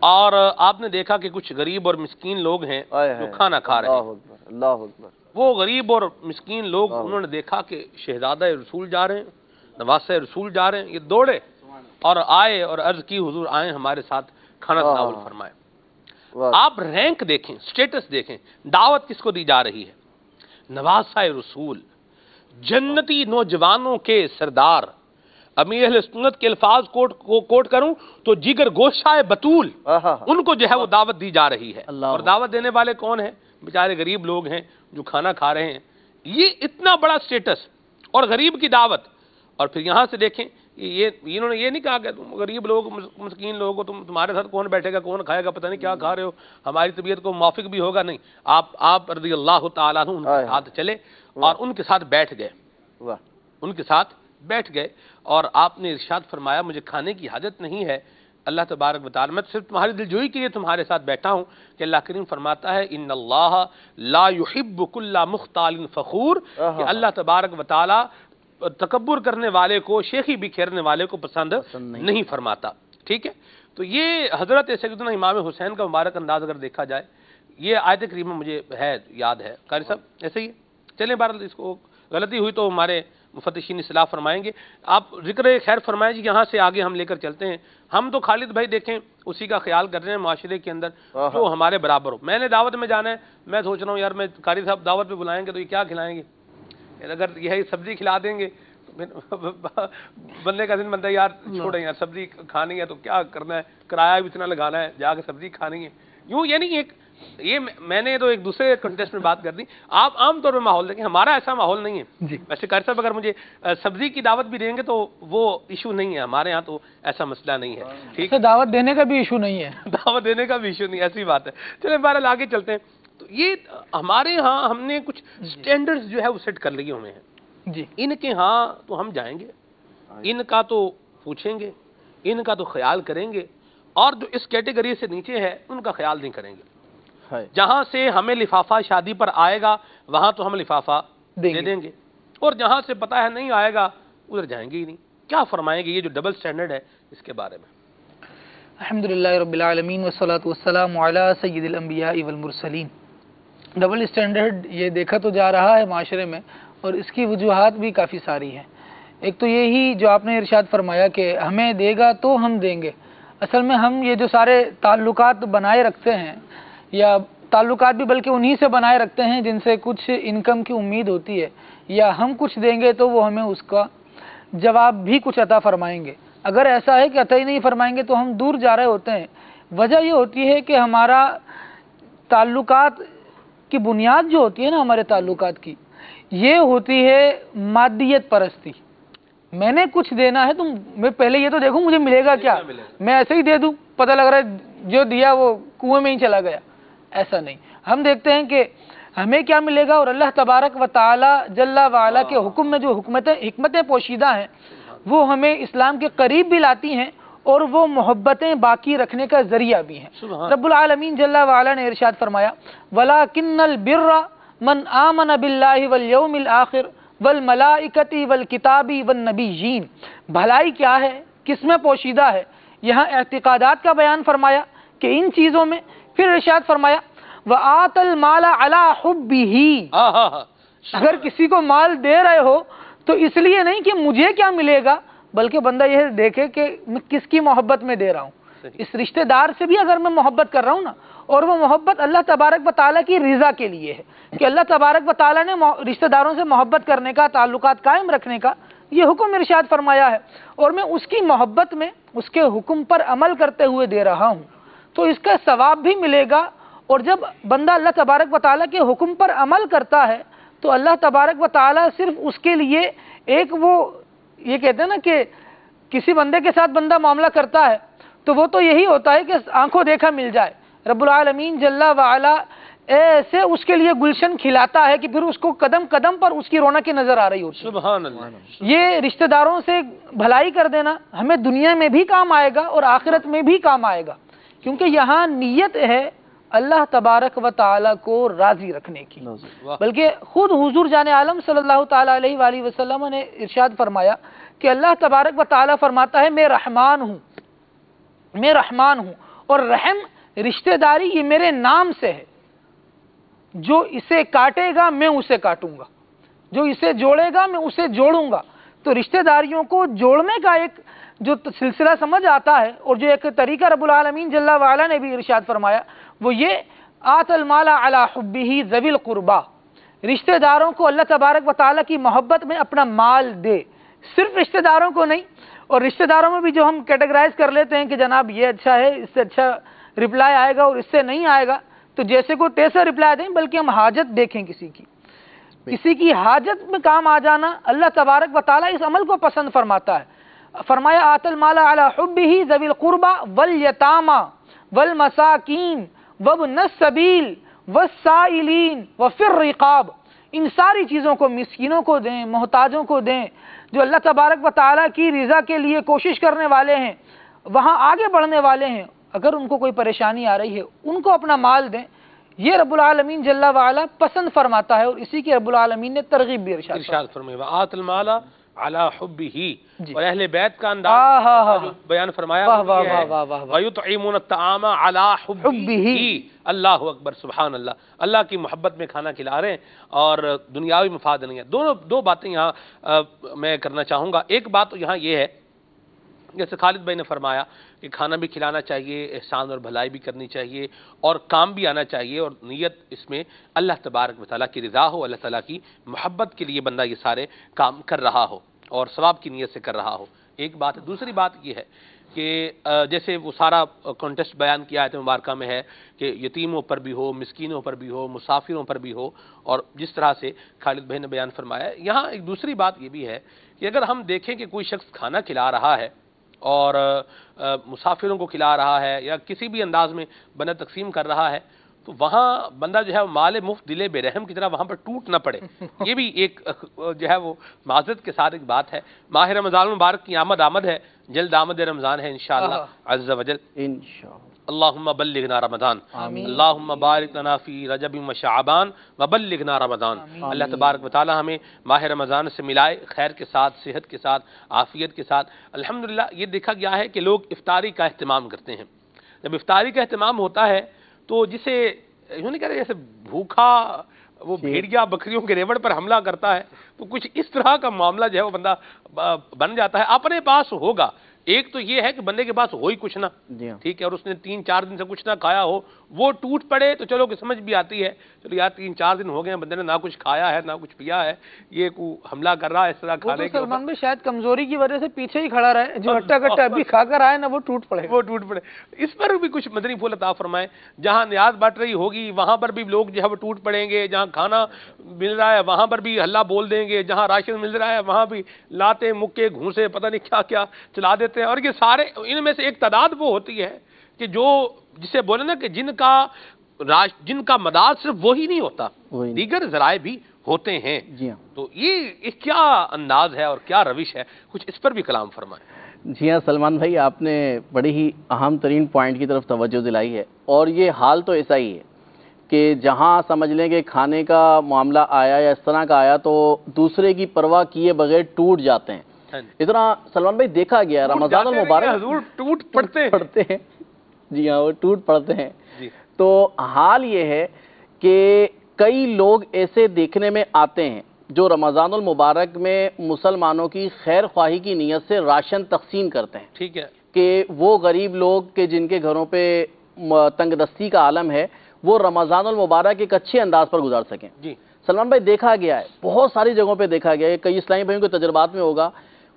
اور آپ نے دیکھا کہ کچھ غریب اور مسکین لوگ ہیں جو کھانا کھا رہے ہیں۔ اللہ اکبر۔ وہ غریب اور مسکین لوگ انہوں نے دیکھا کہ شہزادہ رسول جا رہے ہیں، نواسہ رسول جا رہے ہیں، یہ دوڑے اور آئے اور عرض کی حضور آئیں ہمارے ساتھ کھانا تناول فرمائے۔ آپ رینک دیکھیں، سٹیٹس دیکھیں، دعوت کس کو دی جا رہی ہے، نواسہ رسول، جنتی نوجوانوں کے سردار، امیر اہل سنت کے الفاظ کوٹ کروں تو جگر گوشہ بطول، ان کو جو ہے وہ دعوت دی جا رہی ہے۔ اور دعوت دینے والے کون ہیں؟ بیچارے غریب لوگ ہیں جو کھانا کھا رہے ہیں۔ یہ اتنا بڑا سٹیٹس اور غریب کی دعوت، اور پھر یہاں سے دیکھیں انہوں نے یہ نہیں کہا کہ تم غریب لوگ مسکین لوگ ہو، تمہارے ساتھ کون بیٹھے گا، کون کھائے گا، پتہ نہیں کیا کھا رہے ہو، ہماری طبیعت کو موافق بھی ہوگا نہیں۔ آپ رضی اللہ تعالیٰ عنہ ان کے ساتھ چلے اور ان کے ساتھ بیٹھ گئے، ان کے ساتھ بیٹھ گئے، اور آپ نے ارشاد فرمایا مجھے کھانے کی حاجت نہیں ہے اللہ تبارک و تعالی، میں صرف تمہاری دلجوئی کے لیے تمہارے ساتھ بیٹھا ہوں کہ اللہ کریم فرماتا ہے ان اللہ لا يحب كل مختال فخور، کہ اللہ تبارک و تعالی تکبر کرنے والے کو، شیخی بکھیرنے والے کو پسند نہیں فرماتا۔ ٹھیک ہے، تو یہ حضرت سیدنا امام حسین کا مبارک انداز اگر دیکھا جائے، یہ آیت کریمہ مجھے یاد ہے، قاری صاحب ایسے ہی چلیں، بہرحال اس کو غلطی ہوئی تو ہمارے مفتشین اصلاح فرمائیں گے۔ آپ ذکر خیر فرمائیں جی، یہاں سے آگے ہم لے کر چلتے ہیں۔ ہم تو خالد بھائی دیکھیں اسی کا خیال کر رہے ہیں معاشرے کے اندر جو ہمارے برابر ہو۔ میں نے دعوت میں جانا ہے، میں سوچ رہا ہوں یار میں قاری صاحب دعوت پہ بلائیں گے تو یہ کیا کھلائیں گے، اگر یہی سبزی کھلا دیں گے بندے کا دن بنتا ہے یار چھوڑیں یار سبزی کھانی ہے تو کیا کرنا ہے، کرایہ بھی اتنا لگانا ہے، جا کے سبزی کھانی ہے، یوں یعنی یہ میں نے تو ایک دوسرے کنٹیسٹ میں بات کر دی۔ آپ عام طور پہ ماحول دیکھیں، ہمارا ایسا ماحول نہیں ہے جی۔ ویسے قاری صاحب اگر مجھے سبزی کی دعوت بھی دیں گے تو وہ ایشو نہیں ہے، ہمارے ہاں تو ایسا مسئلہ نہیں ہے۔ ٹھیک ہے، دعوت دینے کا بھی ایشو نہیں ہے، دعوت دینے کا بھی ایشو نہیں، ایسی بات ہے۔ چلیں بہرحال آگے چلتے ہیں۔ تو یہ ہمارے ہاں ہم نے کچھ سٹینڈرڈز جو ہے وہ سیٹ کر لیے ہوئے ہیں جی۔ ان کے ہاں تو ہم جائیں گے، ان کا تو پوچھیں گے، ان کا تو خیال کریں گے، اور جو اس کیٹیگری سے نیچے ہے ان کا خیال نہیں کریں گے۔ جہاں سے ہمیں لفافہ شادی پر آئے گا وہاں تو ہم لفافہ دے دیں گے، اور جہاں سے پتہ ہے نہیں آئے گا ادھر جائیں گے ہی نہیں۔ کیا فرمائیں گے یہ جو ڈبل سٹینڈرڈ ہے اس کے بارے میں؟ الحمدللہ رب العالمین والصلاة والسلام علی سید الانبیاء والمرسلین۔ ڈبل سٹینڈرڈ یہ دیکھا تو جا رہا ہے معاشرے میں، اور اس کی وجوہات بھی کافی ساری ہیں۔ ایک تو یہی جو آپ نے ارشاد فرمایا کہ ہمیں دے گا تو ہم دیں گے۔ اصل میں ہم یہ جو سارے تعلقات بنائے رکھتے ہیں، یا تعلقات بھی بلکہ انہی سے بنائے رکھتے ہیں جن سے کچھ انکم کی امید ہوتی ہے، یا ہم کچھ دیں گے تو وہ ہمیں اس کا جواب بھی کچھ عطا فرمائیں گے۔ اگر ایسا ہے کہ عطا ہی نہیں فرمائیں گے تو ہم دور جا رہے ہوتے ہیں۔ وجہ یہ ہوتی ہے کہ ہمارا تعلقات کی بنیاد جو ہوتی ہے نا ہمارے تعلقات کی، یہ ہوتی ہے مادیت پرستی. میں نے کچھ دینا ہے تو میں پہلے یہ تو دیکھوں مجھے ملے گا کیا. میں ایسے ہی دے دوں, پتہ لگ رہا ہے جو دیا وہ کنویں میں ہی چلا گیا. ایسا نہیں. ہم دیکھتے ہیں کہ ہمیں کیا ملے گا, اور اللہ تبارک و تعالی جل وعلا کے حکم میں جو حکمتیں پوشیدہ ہیں وہ ہمیں اسلام کے قریب بھی لاتی ہیں اور وہ محبتیں باقی رکھنے کا ذریعہ بھی ہیں. رب العالمین جل وعلا نے ارشاد فرمایا وَلَكِنَّ الْبِرَّ مَنْ آمَنَ بِاللَّهِ وَالْيَوْمِ الْآخِرِ وَالْمَلَائِكَةِ وَالْكِتَابِ وَالنَّبِيِّينَ. بھلائی کیا ہے, کس میں پوشیدہ ہے؟ یہاں اعتقادات کا بیان فرمایا کہ ان چیزوں میں. پھر ارشاد فرمایا وَآتَ الْمَالَ عَلَى حُبِّهِ. اگر کسی کو مال دے رہے ہو تو اس لیے نہیں کہ مجھے کیا ملے گا, بلکہ بندہ یہ دیکھے کہ میں کس کی محبت میں دے رہا ہوں. اس رشتہ دار سے بھی اگر میں محبت کر رہا ہوں نا, اور وہ محبت اللہ تبارک و تعالیٰ کی رضا کے لیے ہے, کہ اللہ تبارک و تعالیٰ نے رشتہ داروں سے محبت کرنے کا, تعلقات قائم رکھنے کا یہ حکم ارشاد فرمایا ہے, اور میں اس کی محبت میں اس کے حکم پر عمل کرتے ہوئے دے رہا ہوں, تو اس کا ثواب بھی ملے گا. اور جب بندہ اللہ تبارک و تعالیٰ کے حکم پر عمل کرتا ہے تو اللہ تبارک و تعالیٰ صرف اس کے لیے ایک وہ یہ کہتے ہیں نا کہ کسی بندے کے ساتھ بندہ معاملہ کرتا ہے تو وہ تو یہی ہوتا ہے کہ آنکھوں دیکھا مل جائے. رب العالمین جل وعلا ایسے اس کے لیے گلشن کھلاتا ہے کہ پھر اس کو قدم قدم پر اس کی رونقیں نظر آ رہی ہوتی. سبحان اللہ. یہ رشتہ داروں سے بھلائی کر دینا ہمیں دنیا میں بھی کام آئے گا اور آخرت میں بھی کام آئے گا, کیونکہ یہاں نیت ہے اللہ تبارک و تعالیٰ کو راضی رکھنے کی. بلکہ خود حضور جان عالم صلی اللہ تعالیٰ علیہ وآلہ وسلم نے ارشاد فرمایا کہ اللہ تبارک و تعالیٰ فرماتا ہے میں رحمان ہوں, میں رحمان ہوں, اور رحم رشتہ داری یہ میرے نام سے ہے. جو اسے کاٹے گا میں اسے کاٹوں گا, جو اسے جوڑے گا میں اسے جوڑوں گا. تو رشتہ داریوں کو جوڑنے کا ایک جو سلسلہ سمجھ آتا ہے اور جو ایک طریقہ رب العالمین جل وعلا نے بھی ارشاد فرمایا وہ یہ آت المال علی حبہ ذوی القربا. رشتہ داروں کو اللہ تبارک و تعالیٰ کی محبت میں اپنا مال دے, صرف رشتہ داروں کو نہیں. اور رشتہ داروں میں بھی جو ہم کیٹیگرائز کر لیتے ہیں کہ جناب یہ اچھا ہے, اس سے اچھا رپلائی آئے گا اور اس سے نہیں آئے گا, تو جیسے کوئی تیسرا رپلائی دیں, بلکہ ہم حاجت دیکھیں کسی کی حاجت میں کام آ جانا اللہ تبارک و تعالیٰ اس عمل کو پسند فرماتا ہے. فرمایا آت المال علی حبہ ذوی القربى والیتامى والمساکین وابن السبیل والسائلین وفی الرقاب. ان ساری چیزوں کو مسکینوں کو دیں, محتاجوں کو دیں, جو اللہ تبارک و تعالیٰ کی رضا کے لیے کوشش کرنے والے ہیں, وہاں آگے بڑھنے والے ہیں. اگر ان کو کوئی پریشانی آ رہی ہے ان کو اپنا مال دیں. یہ رب العالمین جل وعلا پسند فرماتا ہے, اور اسی کی رب العالمین نے ترغیب بھی ارشاد فرمایا آت المال علی حبہ. اور اہل بیت کا انداز جو بیان فرمایا وَيُطْعِمُونَ الطَّعَامَ عَلَى حُبِّهِ. اللہ اکبر, سبحان اللہ. اللہ کی محبت میں کھانا کھلا رہے ہیں اور دنیاوی مفاد نہیں ہے. دو باتیں یہاں میں کرنا چاہوں گا. ایک بات یہاں یہ ہے جیسے خالد بھائی نے فرمایا کہ کھانا بھی کھلانا چاہیے, احسان اور بھلائی بھی کرنی چاہیے, اور کام بھی آنا چاہیے, اور نیت اس میں اللہ تبارک و تعالیٰ کی رضا ہو, اللہ تعالیٰ کی محبت کے لیے بندہ یہ سارے کام کر رہا ہو اور ثواب کی نیت سے کر رہا ہو. ایک بات ہے. دوسری بات یہ ہے کہ جیسے وہ سارا کانٹیسٹ بیان کیا آیت مبارکہ میں ہے کہ یتیموں پر بھی ہو, مسکینوں پر بھی ہو, مسافروں پر بھی ہو, اور جس طرح سے خالد بھائی نے بیان فرمایا. یہاں ایک دوسری بات یہ بھی ہے کہ اگر ہم دیکھیں کہ کوئی شخص کھانا کھلا رہا ہے اور مسافروں کو کھلا رہا ہے یا کسی بھی انداز میں بندہ تقسیم کر رہا ہے, تو وہاں بندہ جو ہے مال مفت دل بے رحم کی طرح وہاں پر ٹوٹ نہ پڑے. یہ بھی ایک جو ہے وہ معذرت کے ساتھ ایک بات ہے. ماہ رمضان مبارک کی آمد ہے, جلد آمد رمضان ہے انشاءاللہ عز وجل. انشاءاللہ اللہم بلغنا رمضان, اللہم بارک لنا فی رجب و شعبان وبلغنا رمضان. اللہ تبارک و تعالی ہمیں ماہ رمضان سے ملائے خیر کے ساتھ, صحت کے ساتھ, عافیت کے ساتھ. الحمدللہ یہ دیکھا گیا ہے کہ لوگ افطاری کا اہتمام کرتے ہیں. جب افطاری کا اہتمام ہوتا ہے تو جسے یوں نہیں کہہ رہے جیسے بھوکا وہ بھیڑیا بکریوں کے ریوڑ پر حملہ کرتا ہے, تو کچھ اس طرح کا معاملہ جو ہے وہ بندہ بن جاتا ہے. اپنے پاس ہوگا ایک تو یہ ہے کہ بندے کے پاس ہو ہی کچھ نہ، جی ہاں ٹھیک ہے، اور اس نے 3-4 دن سے کچھ نہ کھایا ہو، وہ ٹوٹ پڑے تو چلو کہ سمجھ بھی آتی ہے، چلو یار 3-4 دن ہو گئے ہیں بندے نے نہ کچھ کھایا ہے نہ کچھ پیا ہے، یہ کو حملہ کر رہا ہے اس طرح وہ کھانے تو کے اوپر، سلمان بھائی شاید کمزوری کی وجہ سے پیچھے ہی کھڑا رہے، جو ہٹا کٹا ابھی کھا کر آئے نا وہ ٹوٹ پڑے گا۔ وہ ٹوٹ پڑے۔ اس پر بھی کچھ مدنی پھول عطا فرمائے، جہاں نیاز بٹ رہی ہوگی وہاں پر بھی لوگ جو ہے وہ ٹوٹ پڑیں گے، جہاں کھانا مل رہا ہے وہاں پر بھی ہلہ بول دیں گے، جہاں راشن مل رہا ہے وہاں بھی لاتے مکے گھونسے پتہ نہیں کیا کیا چلا دیتے ہیں، اور یہ سارے ان میں سے ایک تعداد وہ ہوتی ہے کہ جو جسے بولے نا کہ جن کا مداد صرف وہی نہیں ہوتا، وہی نہیں۔ دیگر ذرائع بھی ہوتے ہیں۔ جی ہاں تو یہ کیا انداز ہے اور کیا روش ہے، کچھ اس پر بھی کلام فرمائیں۔ جی ہاں سلمان بھائی، آپ نے بڑی ہی اہم ترین پوائنٹ کی طرف توجہ دلائی ہے، اور یہ حال تو ایسا ہی ہے کہ جہاں سمجھ لیں کہ کھانے کا معاملہ آیا یا اس طرح کا آیا تو دوسرے کی پرواہ کیے بغیر ٹوٹ جاتے ہیں۔ اتنا سلمان بھائی دیکھا گیا ہے رمضان المبارک حضور ٹوٹ پڑتے پڑتے ہیں، جی ہاں وہ ٹوٹ پڑتے ہیں۔ جی تو حال یہ ہے کہ کئی لوگ ایسے دیکھنے میں آتے ہیں جو رمضان المبارک میں مسلمانوں کی خیر خواہی کی نیت سے راشن تقسیم کرتے ہیں، ٹھیک ہے، کہ وہ غریب لوگ کہ جن کے گھروں پہ تنگ دستی کا عالم ہے وہ رمضان المبارک ایک اچھے انداز پر گزار سکیں۔ جی سلمان بھائی دیکھا گیا ہے، بہت ساری جگہوں پہ دیکھا گیا ہے، کئی اسلامی بھائیوں کے تجربات میں ہوگا،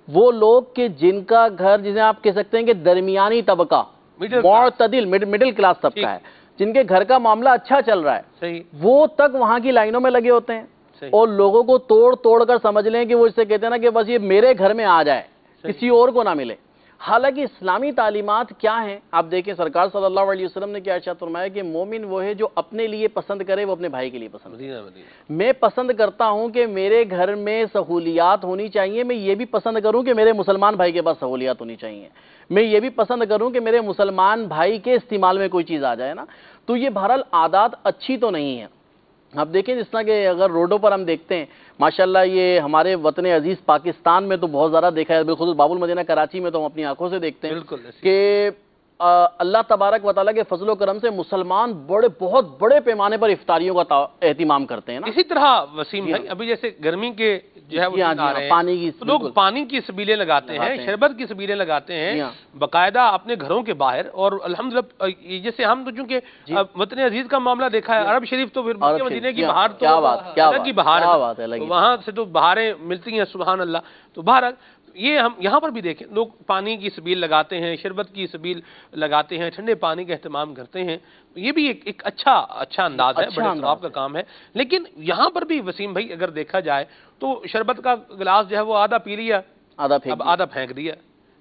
وہ لوگ کہ جن کا گھر جسے آپ کہہ سکتے ہیں کہ درمیانی طبقہ، معتدل مڈل کلاس طبقہ ہے، جن کے گھر کا معاملہ اچھا چل رہا ہے، صحیح، وہ تک وہاں کی لائنوں میں لگے ہوتے ہیں، صحیح، اور لوگوں کو توڑ توڑ کر سمجھ لیں کہ وہ اس سے کہتے ہیں نا کہ بس یہ میرے گھر میں آ جائے، کسی اور کو نہ ملے۔ حالانکہ اسلامی تعلیمات کیا ہیں آپ دیکھیں، سرکار صلی اللہ علیہ وسلم نے کیا ارشاد فرمایا کہ مومن وہ ہے جو اپنے لیے پسند کرے وہ اپنے بھائی کے لیے پسند کرے۔ مدینہ میں پسند کرتا ہوں کہ میرے گھر میں سہولیات ہونی چاہیے، میں یہ بھی پسند کروں کہ میرے مسلمان بھائی کے پاس سہولیات ہونی چاہیے، میں یہ بھی پسند کروں کہ میرے مسلمان بھائی کے استعمال میں کوئی چیز آ جائے نا۔ تو یہ بہرحال عادات اچھی تو نہیں ہے۔ آپ دیکھیں جس طرح کہ اگر روڈوں پر ہم دیکھتے ہیں ماشاءاللہ، یہ ہمارے وطن عزیز پاکستان میں تو بہت زیادہ دیکھا ہے، بالخصوص باب المدینہ کراچی میں تو ہم اپنی آنکھوں سے دیکھتے ہیں بالکل کہ اللہ تبارک و تعالیٰ کے فضل و کرم سے مسلمان بہت بڑے پیمانے پر افطاریوں کا اہتمام کرتے ہیں نا۔ اسی طرح وسیم بھائی ابھی جیسے گرمی کے جو ہے وہ جی ہاں، دن آ رہے ہیں، پانی کی تو لوگ پانی کی سبیلیں لگاتے ہیں، شربت کی سبیلیں لگاتے جی ہیں ہاں۔ باقاعدہ اپنے گھروں کے باہر، اور الحمدللہ جیسے ہم تو چونکہ وطن عزیز کا معاملہ دیکھا ہے، عرب شریف تو پھر مکہ مدینے کی بہار تو الگ ہی بہار ہے، وہاں سے تو بہاریں ملتی ہیں سبحان اللہ۔ تو بہرحال یہ ہم یہاں پر بھی دیکھیں، لوگ پانی کی سبیل لگاتے ہیں، شربت کی سبیل لگاتے ہیں، ٹھنڈے پانی کا اہتمام کرتے ہیں، یہ بھی ایک اچھا انداز ہے، بڑے ثواب کا کام ہے۔ لیکن یہاں پر بھی وسیم بھائی اگر دیکھا جائے تو شربت کا گلاس جو ہے وہ آدھا پی لیا، اب آدھا پھینک دیا،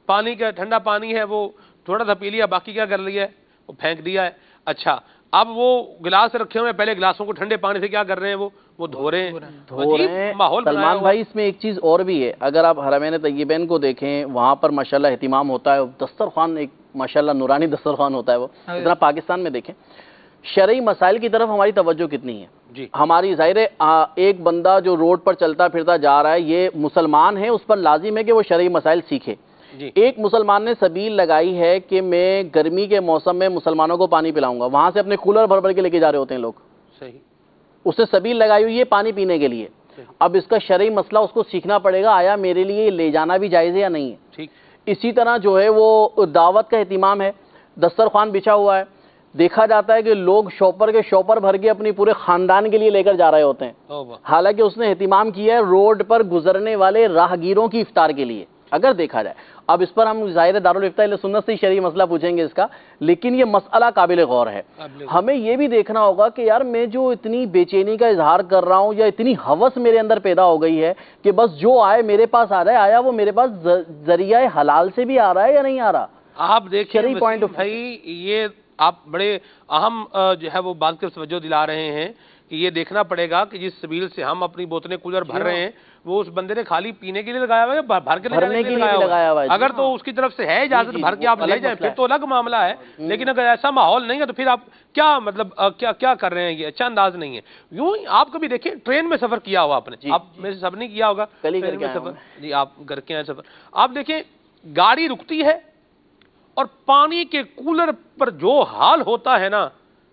پانی کا ٹھنڈا پانی ہے وہ تھوڑا سا پی لیا، باقی کیا کر لیا ہے وہ پھینک دیا ہے۔ اچھا اب وہ گلاس رکھے ہوئے، پہلے گلاسوں کو ٹھنڈے پانی سے کیا کر رہے ہیں، وہ دھو رہے ہیں، ماحول سلمان بھائی اس میں ایک چیز اور بھی ہے، اگر آپ حرمین طیبین کو دیکھیں وہاں پر ماشاءاللہ اہتمام ہوتا ہے، دسترخوان ایک ماشاءاللہ نورانی دسترخوان ہوتا ہے، وہ اتنا پاکستان میں دیکھیں شرعی مسائل کی طرف ہماری توجہ کتنی ہے۔ ہماری ظاہر ہے ایک بندہ جو روڈ پر چلتا پھرتا جا رہا ہے یہ مسلمان ہے، اس پر لازم ہے کہ وہ شرعی مسائل سیکھے۔ ایک مسلمان نے سبیل لگائی ہے کہ میں گرمی کے موسم میں مسلمانوں کو پانی پلاؤں گا، وہاں سے اپنے کولر بھر بھر کے لے کے جا رہے ہوتے ہیں لوگ، اس نے سبیل لگائی ہوئی ہے پانی پینے کے لیے۔ اب اس کا شرعی مسئلہ اس کو سیکھنا پڑے گا، آیا میرے لیے لے جانا بھی جائز ہے یا نہیں ہے۔ اسی طرح جو ہے وہ دعوت کا اہتمام ہے، دسترخوان بچھا ہوا ہے، دیکھا جاتا ہے کہ لوگ شوپر کے شوپر بھر کے اپنی پورے خاندان کے لیے لے کر جا رہے ہوتے ہیں، حالانکہ اس نے اہتمام کیا ہے روڈ پر گزرنے والے راہگیروں کی افطار کے لیے۔ اگر دیکھا جائے اب اس پر ہم ظاہر دارالفتاء اہل سنت سے شرعی مسئلہ پوچھیں گے اس کا، لیکن یہ مسئلہ قابل غور ہے۔ ہمیں یہ بھی دیکھنا ہوگا کہ یار میں جو اتنی بے چینی کا اظہار کر رہا ہوں یا اتنی ہوس میرے اندر پیدا ہو گئی ہے کہ بس جو آئے میرے پاس آ رہا ہے، آیا وہ میرے پاس ذریعہ حلال سے بھی آ رہا ہے یا نہیں آ رہا۔ آپ دیکھیں بھائی یہ آپ بڑے اہم جو ہے وہ بات کی توجہ دلا رہے ہیں کہ یہ دیکھنا پڑے گا کہ جس سبیل سے ہم اپنی بوتلیں کولر بھر رہے ہیں وہ اس بندے نے خالی پینے کے لیے لگایا ہوا ہے یا بھر کے لگایا ہوا ہے۔ اگر تو اس کی طرف سے ہے اجازت بھر کے آپ لے جائیں پھر تو الگ معاملہ ہے، لیکن اگر ایسا ماحول نہیں ہے تو پھر آپ کیا مطلب کیا کر رہے ہیں، یہ اچھا انداز نہیں ہے۔ یوں آپ کبھی دیکھیں ٹرین میں سفر کیا ہوا آپ نے، آپ میں سے سب نے کیا ہوگا ٹرین میں سفر، جی آپ کر کے آئے سفر، آپ دیکھیں گاڑی رکتی ہے اور پانی کے کولر پر جو حال ہوتا ہے نا،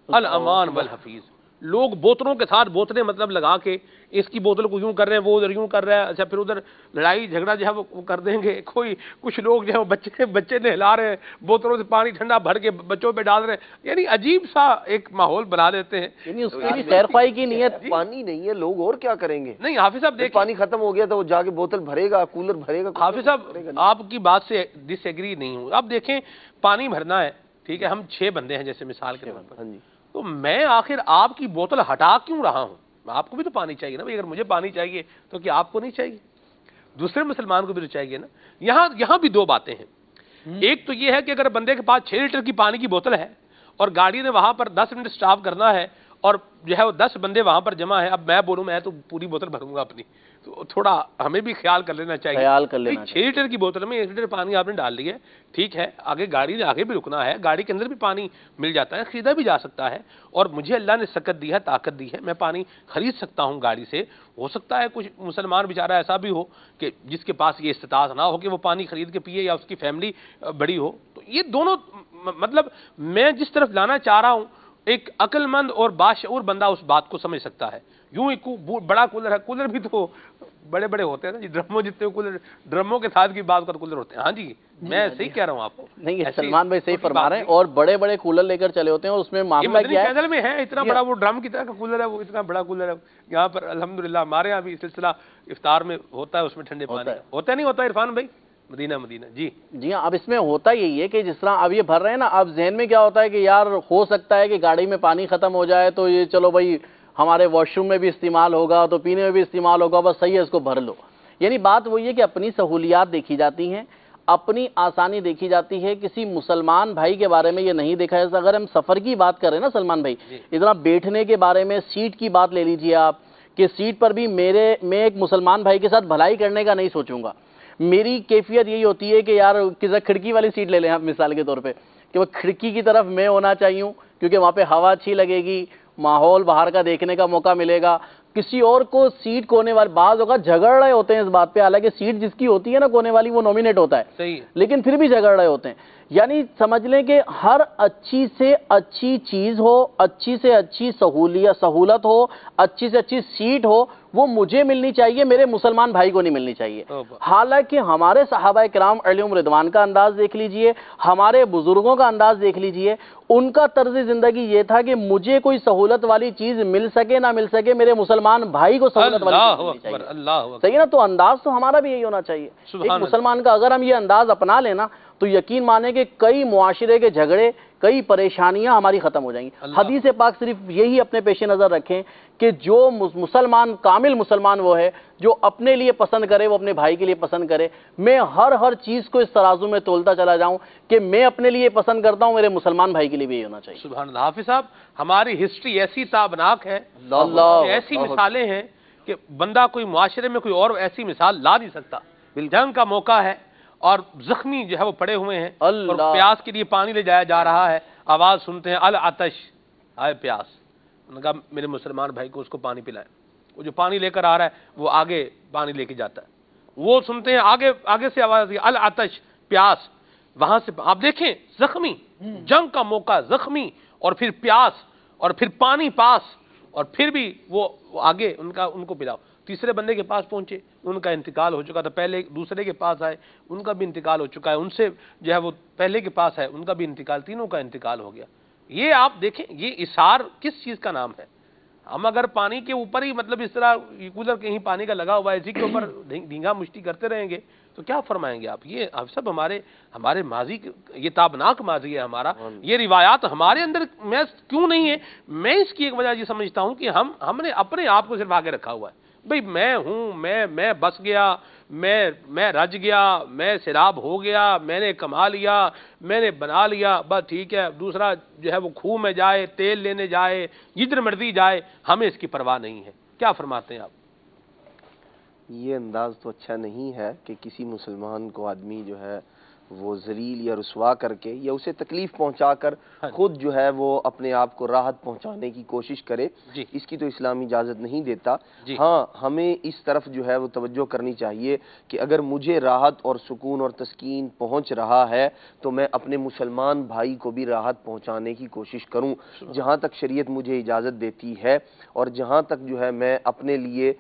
الامان والحفیظ، لوگ بوتلوں کے ساتھ بوتلیں مطلب لگا کے اس کی بوتل کو یوں کر رہے ہیں، وہ ادھر یوں کر رہا ہے، اچھا پھر ادھر لڑائی جھگڑا جو ہے وہ کر دیں گے. کچھ لوگ جو ہے وہ بچے نہلا رہے ہیں، بوتلوں سے پانی ٹھنڈا بھر کے بچوں پہ ڈال رہے ہیں، یعنی عجیب سا ایک ماحول بنا لیتے ہیں. یعنی اس کی خیر خواہی کی نیت پانی نہیں ہے، لوگ اور کیا کریں گے؟ نہیں حافظ صاحب دیکھیں، پانی ختم ہو گیا تو وہ جا کے بوتل بھرے گا، کولر بھرے گا. حافظ صاحب آپ کی بات سے ڈس ایگری نہیں ہوں. اب دیکھیں پانی بھرنا ہے، ٹھیک ہے، ہم 6 بندے ہیں جیسے مثال کے طور پر، ہاں جی. تو میں آخر آپ کی بوتل ہٹا کیوں رہا ہوں؟ آپ کو بھی تو پانی چاہیے نا بھائی. اگر مجھے پانی چاہیے تو کیا آپ کو نہیں چاہیے؟ دوسرے مسلمان کو بھی تو چاہیے نا. یہاں بھی 2 باتیں ہیں. ایک تو یہ ہے کہ اگر بندے کے پاس 6 لیٹر کی پانی کی بوتل ہے اور گاڑی نے وہاں پر 10 منٹ سٹاپ کرنا ہے اور جو ہے وہ 10 بندے وہاں پر جمع ہیں، اب میں بولوں میں تو پوری بوتل بھروں گا اپنی، تو تھوڑا ہمیں بھی خیال کر لینا چاہیے. خیال کر لینا 6 لیٹر کی بوتل میں 1 لیٹر پانی آپ نے ڈال دیا، ٹھیک ہے، آگے گاڑی نے آگے بھی رکنا ہے، گاڑی کے اندر بھی پانی مل جاتا ہے، خریدا بھی جا سکتا ہے، اور مجھے اللہ نے سکت دی ہے، طاقت دی ہے، میں پانی خرید سکتا ہوں گاڑی سے. ہو سکتا ہے کچھ مسلمان بیچارہ ایسا بھی ہو کہ جس کے پاس یہ استطاعت نہ ہو کہ وہ پانی خرید کے پیے، یا اس کی فیملی بڑی ہو. تو یہ دونوں مطلب میں جس طرف لانا چاہ رہا ہوں، ایک عقل مند اور باشعور بندہ اس بات کو سمجھ سکتا ہے. یوں ہی بڑا کولر ہے، کولر بھی تو بڑے بڑے ہوتے ہیں نا جی، ڈرموں جتنے کولر، ڈرموں کے ساتھ کی بات کر کولر ہوتے ہیں. ہاں جی میں صحیح کہہ رہا ہوں آپ کو. نہیں یہ سلمان بھائی صحیح فرما رہے ہیں، اور بڑے بڑے کولر لے کر چلے ہوتے ہیں، اور اس میں یہ معاملہ مدنی کیا ہے؟ فیصل میں ہے اتنا بڑا وہ ڈرم کی طرح کا کولر ہے، وہ اتنا بڑا کولر ہے یہاں پر الحمدللہ. ہمارے یہاں بھی سلسلہ افطار میں ہوتا ہے، اس میں ٹھنڈے پانی ہوتا نہیں ہوتا عرفان بھائی؟ مدینہ جی جی ہاں. اب اس میں ہوتا یہی ہے کہ جس طرح اب یہ بھر رہے ہیں نا، اب ذہن میں کیا ہوتا ہے کہ یار ہو سکتا ہے کہ گاڑی میں پانی ختم ہو جائے تو یہ چلو بھائی ہمارے واش روم میں بھی استعمال ہوگا، تو پینے میں بھی استعمال ہوگا، بس صحیح ہے اس کو بھر لو. یعنی بات وہی ہے کہ اپنی سہولیات دیکھی جاتی ہیں، اپنی آسانی دیکھی جاتی ہے. کسی مسلمان بھائی کے بارے میں یہ نہیں دیکھا ہے. اگر ہم سفر کی بات کر رہے ہیں نا سلمان بھائی، اتنا بیٹھنے کے بارے میں سیٹ کی بات لے لیجئے آپ، کہ سیٹ پر بھی میں ایک مسلمان بھائی کے ساتھ بھلائی کرنے کا نہیں سوچوں گا. میری کیفیت یہی ہوتی ہے کہ یار کسی کھڑکی والی سیٹ لے لیں آپ مثال کے طور پہ، کہ وہ کھڑکی کی طرف میں ہونا چاہیے، کیونکہ وہاں پہ ہوا اچھی لگے گی، ماحول باہر کا دیکھنے کا موقع ملے گا. کسی اور کو سیٹ کونے والے بعض اوقات جھگڑ رہے ہوتے ہیں اس بات پہ، حالانکہ سیٹ جس کی ہوتی ہے نا کونے والی وہ نومینیٹ ہوتا ہے، صحیح، لیکن پھر بھی جھگڑ رہے ہوتے ہیں. یعنی سمجھ لیں کہ ہر اچھی سے اچھی چیز ہو، اچھی سے اچھی سہولت ہو، اچھی سے اچھی سیٹ ہو، وہ مجھے ملنی چاہیے، میرے مسلمان بھائی کو نہیں ملنی چاہیے. حالانکہ ہمارے صحابہ کرام علیہم رضوان کا انداز دیکھ لیجئے، ہمارے بزرگوں کا انداز دیکھ لیجئے، ان کا طرز زندگی یہ تھا کہ مجھے کوئی سہولت والی چیز مل سکے نہ مل سکے، میرے مسلمان بھائی کو سہولت والی چیز ملنی چاہیے. اللہ صحیح نا؟ تو انداز تو ہمارا بھی یہی ہونا چاہیے ایک مسلمان کا. اگر ہم یہ انداز اپنا لینا تو یقین مانیں کہ کئی معاشرے کے جھگڑے، کئی پریشانیاں ہماری ختم ہو جائیں گی. حدیث پاک صرف یہی اپنے پیش نظر رکھیں کہ جو مسلمان، کامل مسلمان وہ ہے جو اپنے لیے پسند کرے، وہ اپنے بھائی کے لیے پسند کرے. میں ہر چیز کو اس ترازو میں تولتا چلا جاؤں کہ میں اپنے لیے پسند کرتا ہوں، میرے مسلمان بھائی کے لیے بھی یہ ہونا چاہیے. سبحان اللہ. حافظ صاحب ہماری ہسٹری ایسی تابناک ہے، ایسی مثالیں ہیں کہ بندہ کوئی معاشرے میں کوئی اور ایسی مثال لا نہیں سکتا. جنگ کا موقع ہے اور زخمی جو ہے وہ پڑے ہوئے ہیں، اور پیاس کے لیے پانی لے جایا جا رہا ہے، آواز سنتے ہیں العطش، آئے پیاس. انہوں نے کہا میرے مسلمان بھائی کو اس کو پانی پلائیں. وہ جو پانی لے کر آ رہا ہے وہ آگے پانی لے کے جاتا ہے. وہ سنتے ہیں آگے سے آواز آتی ہے العطش، پیاس. وہاں سے آپ دیکھیں زخمی، جنگ کا موقع، زخمی، اور پھر پیاس، اور پھر پانی پاس، اور پھر بھی وہ آگے ان کو پلاؤ. تیسرے بندے کے پاس پہنچے، ان کا انتقال ہو چکا تھا. پہلے دوسرے کے پاس آئے، ان کا بھی انتقال ہو چکا ہے. ان سے جو ہے وہ پہلے کے پاس ہے، ان کا بھی انتقال، تینوں کا انتقال ہو گیا. یہ آپ دیکھیں یہ اثار کس چیز کا نام ہے. ہم اگر پانی کے اوپر ہی مطلب اس طرح کولر کہیں پانی کا لگا ہوا ہے اسی کے اوپر ڈھینگا مشتی کرتے رہیں گے تو کیا فرمائیں گے آپ. یہ سب ہمارے ماضی، یہ تابناک ماضی ہے ہمارا. یہ روایات ہمارے اندر میں کیوں نہیں ہے؟ میں اس کی ایک وجہ یہ سمجھتا ہوں کہ ہم نے اپنے آپ کو صرف آگے رکھا ہوا ہے. بھئی میں ہوں، میں بس گیا، میں رج گیا، میں سیراب ہو گیا، میں نے کما لیا، میں نے بنا لیا، بس ٹھیک ہے. دوسرا جو ہے وہ کھوہ میں جائے، تیل لینے جائے، جدھر مرضی جائے، ہمیں اس کی پرواہ نہیں ہے. کیا فرماتے ہیں آپ؟ یہ انداز تو اچھا نہیں ہے کہ کسی مسلمان کو آدمی جو ہے وہ ذلیل یا رسوا کر کے یا اسے تکلیف پہنچا کر خود جو ہے وہ اپنے آپ کو راحت پہنچانے کی کوشش کرے، اس کی تو اسلام اجازت نہیں دیتا۔ ہاں ہمیں اس طرف جو ہے وہ توجہ کرنی چاہیے کہ اگر مجھے راحت اور سکون اور تسکین پہنچ رہا ہے تو میں اپنے مسلمان بھائی کو بھی راحت پہنچانے کی کوشش کروں، جہاں تک شریعت مجھے اجازت دیتی ہے، اور جہاں تک جو ہے میں اپنے لیے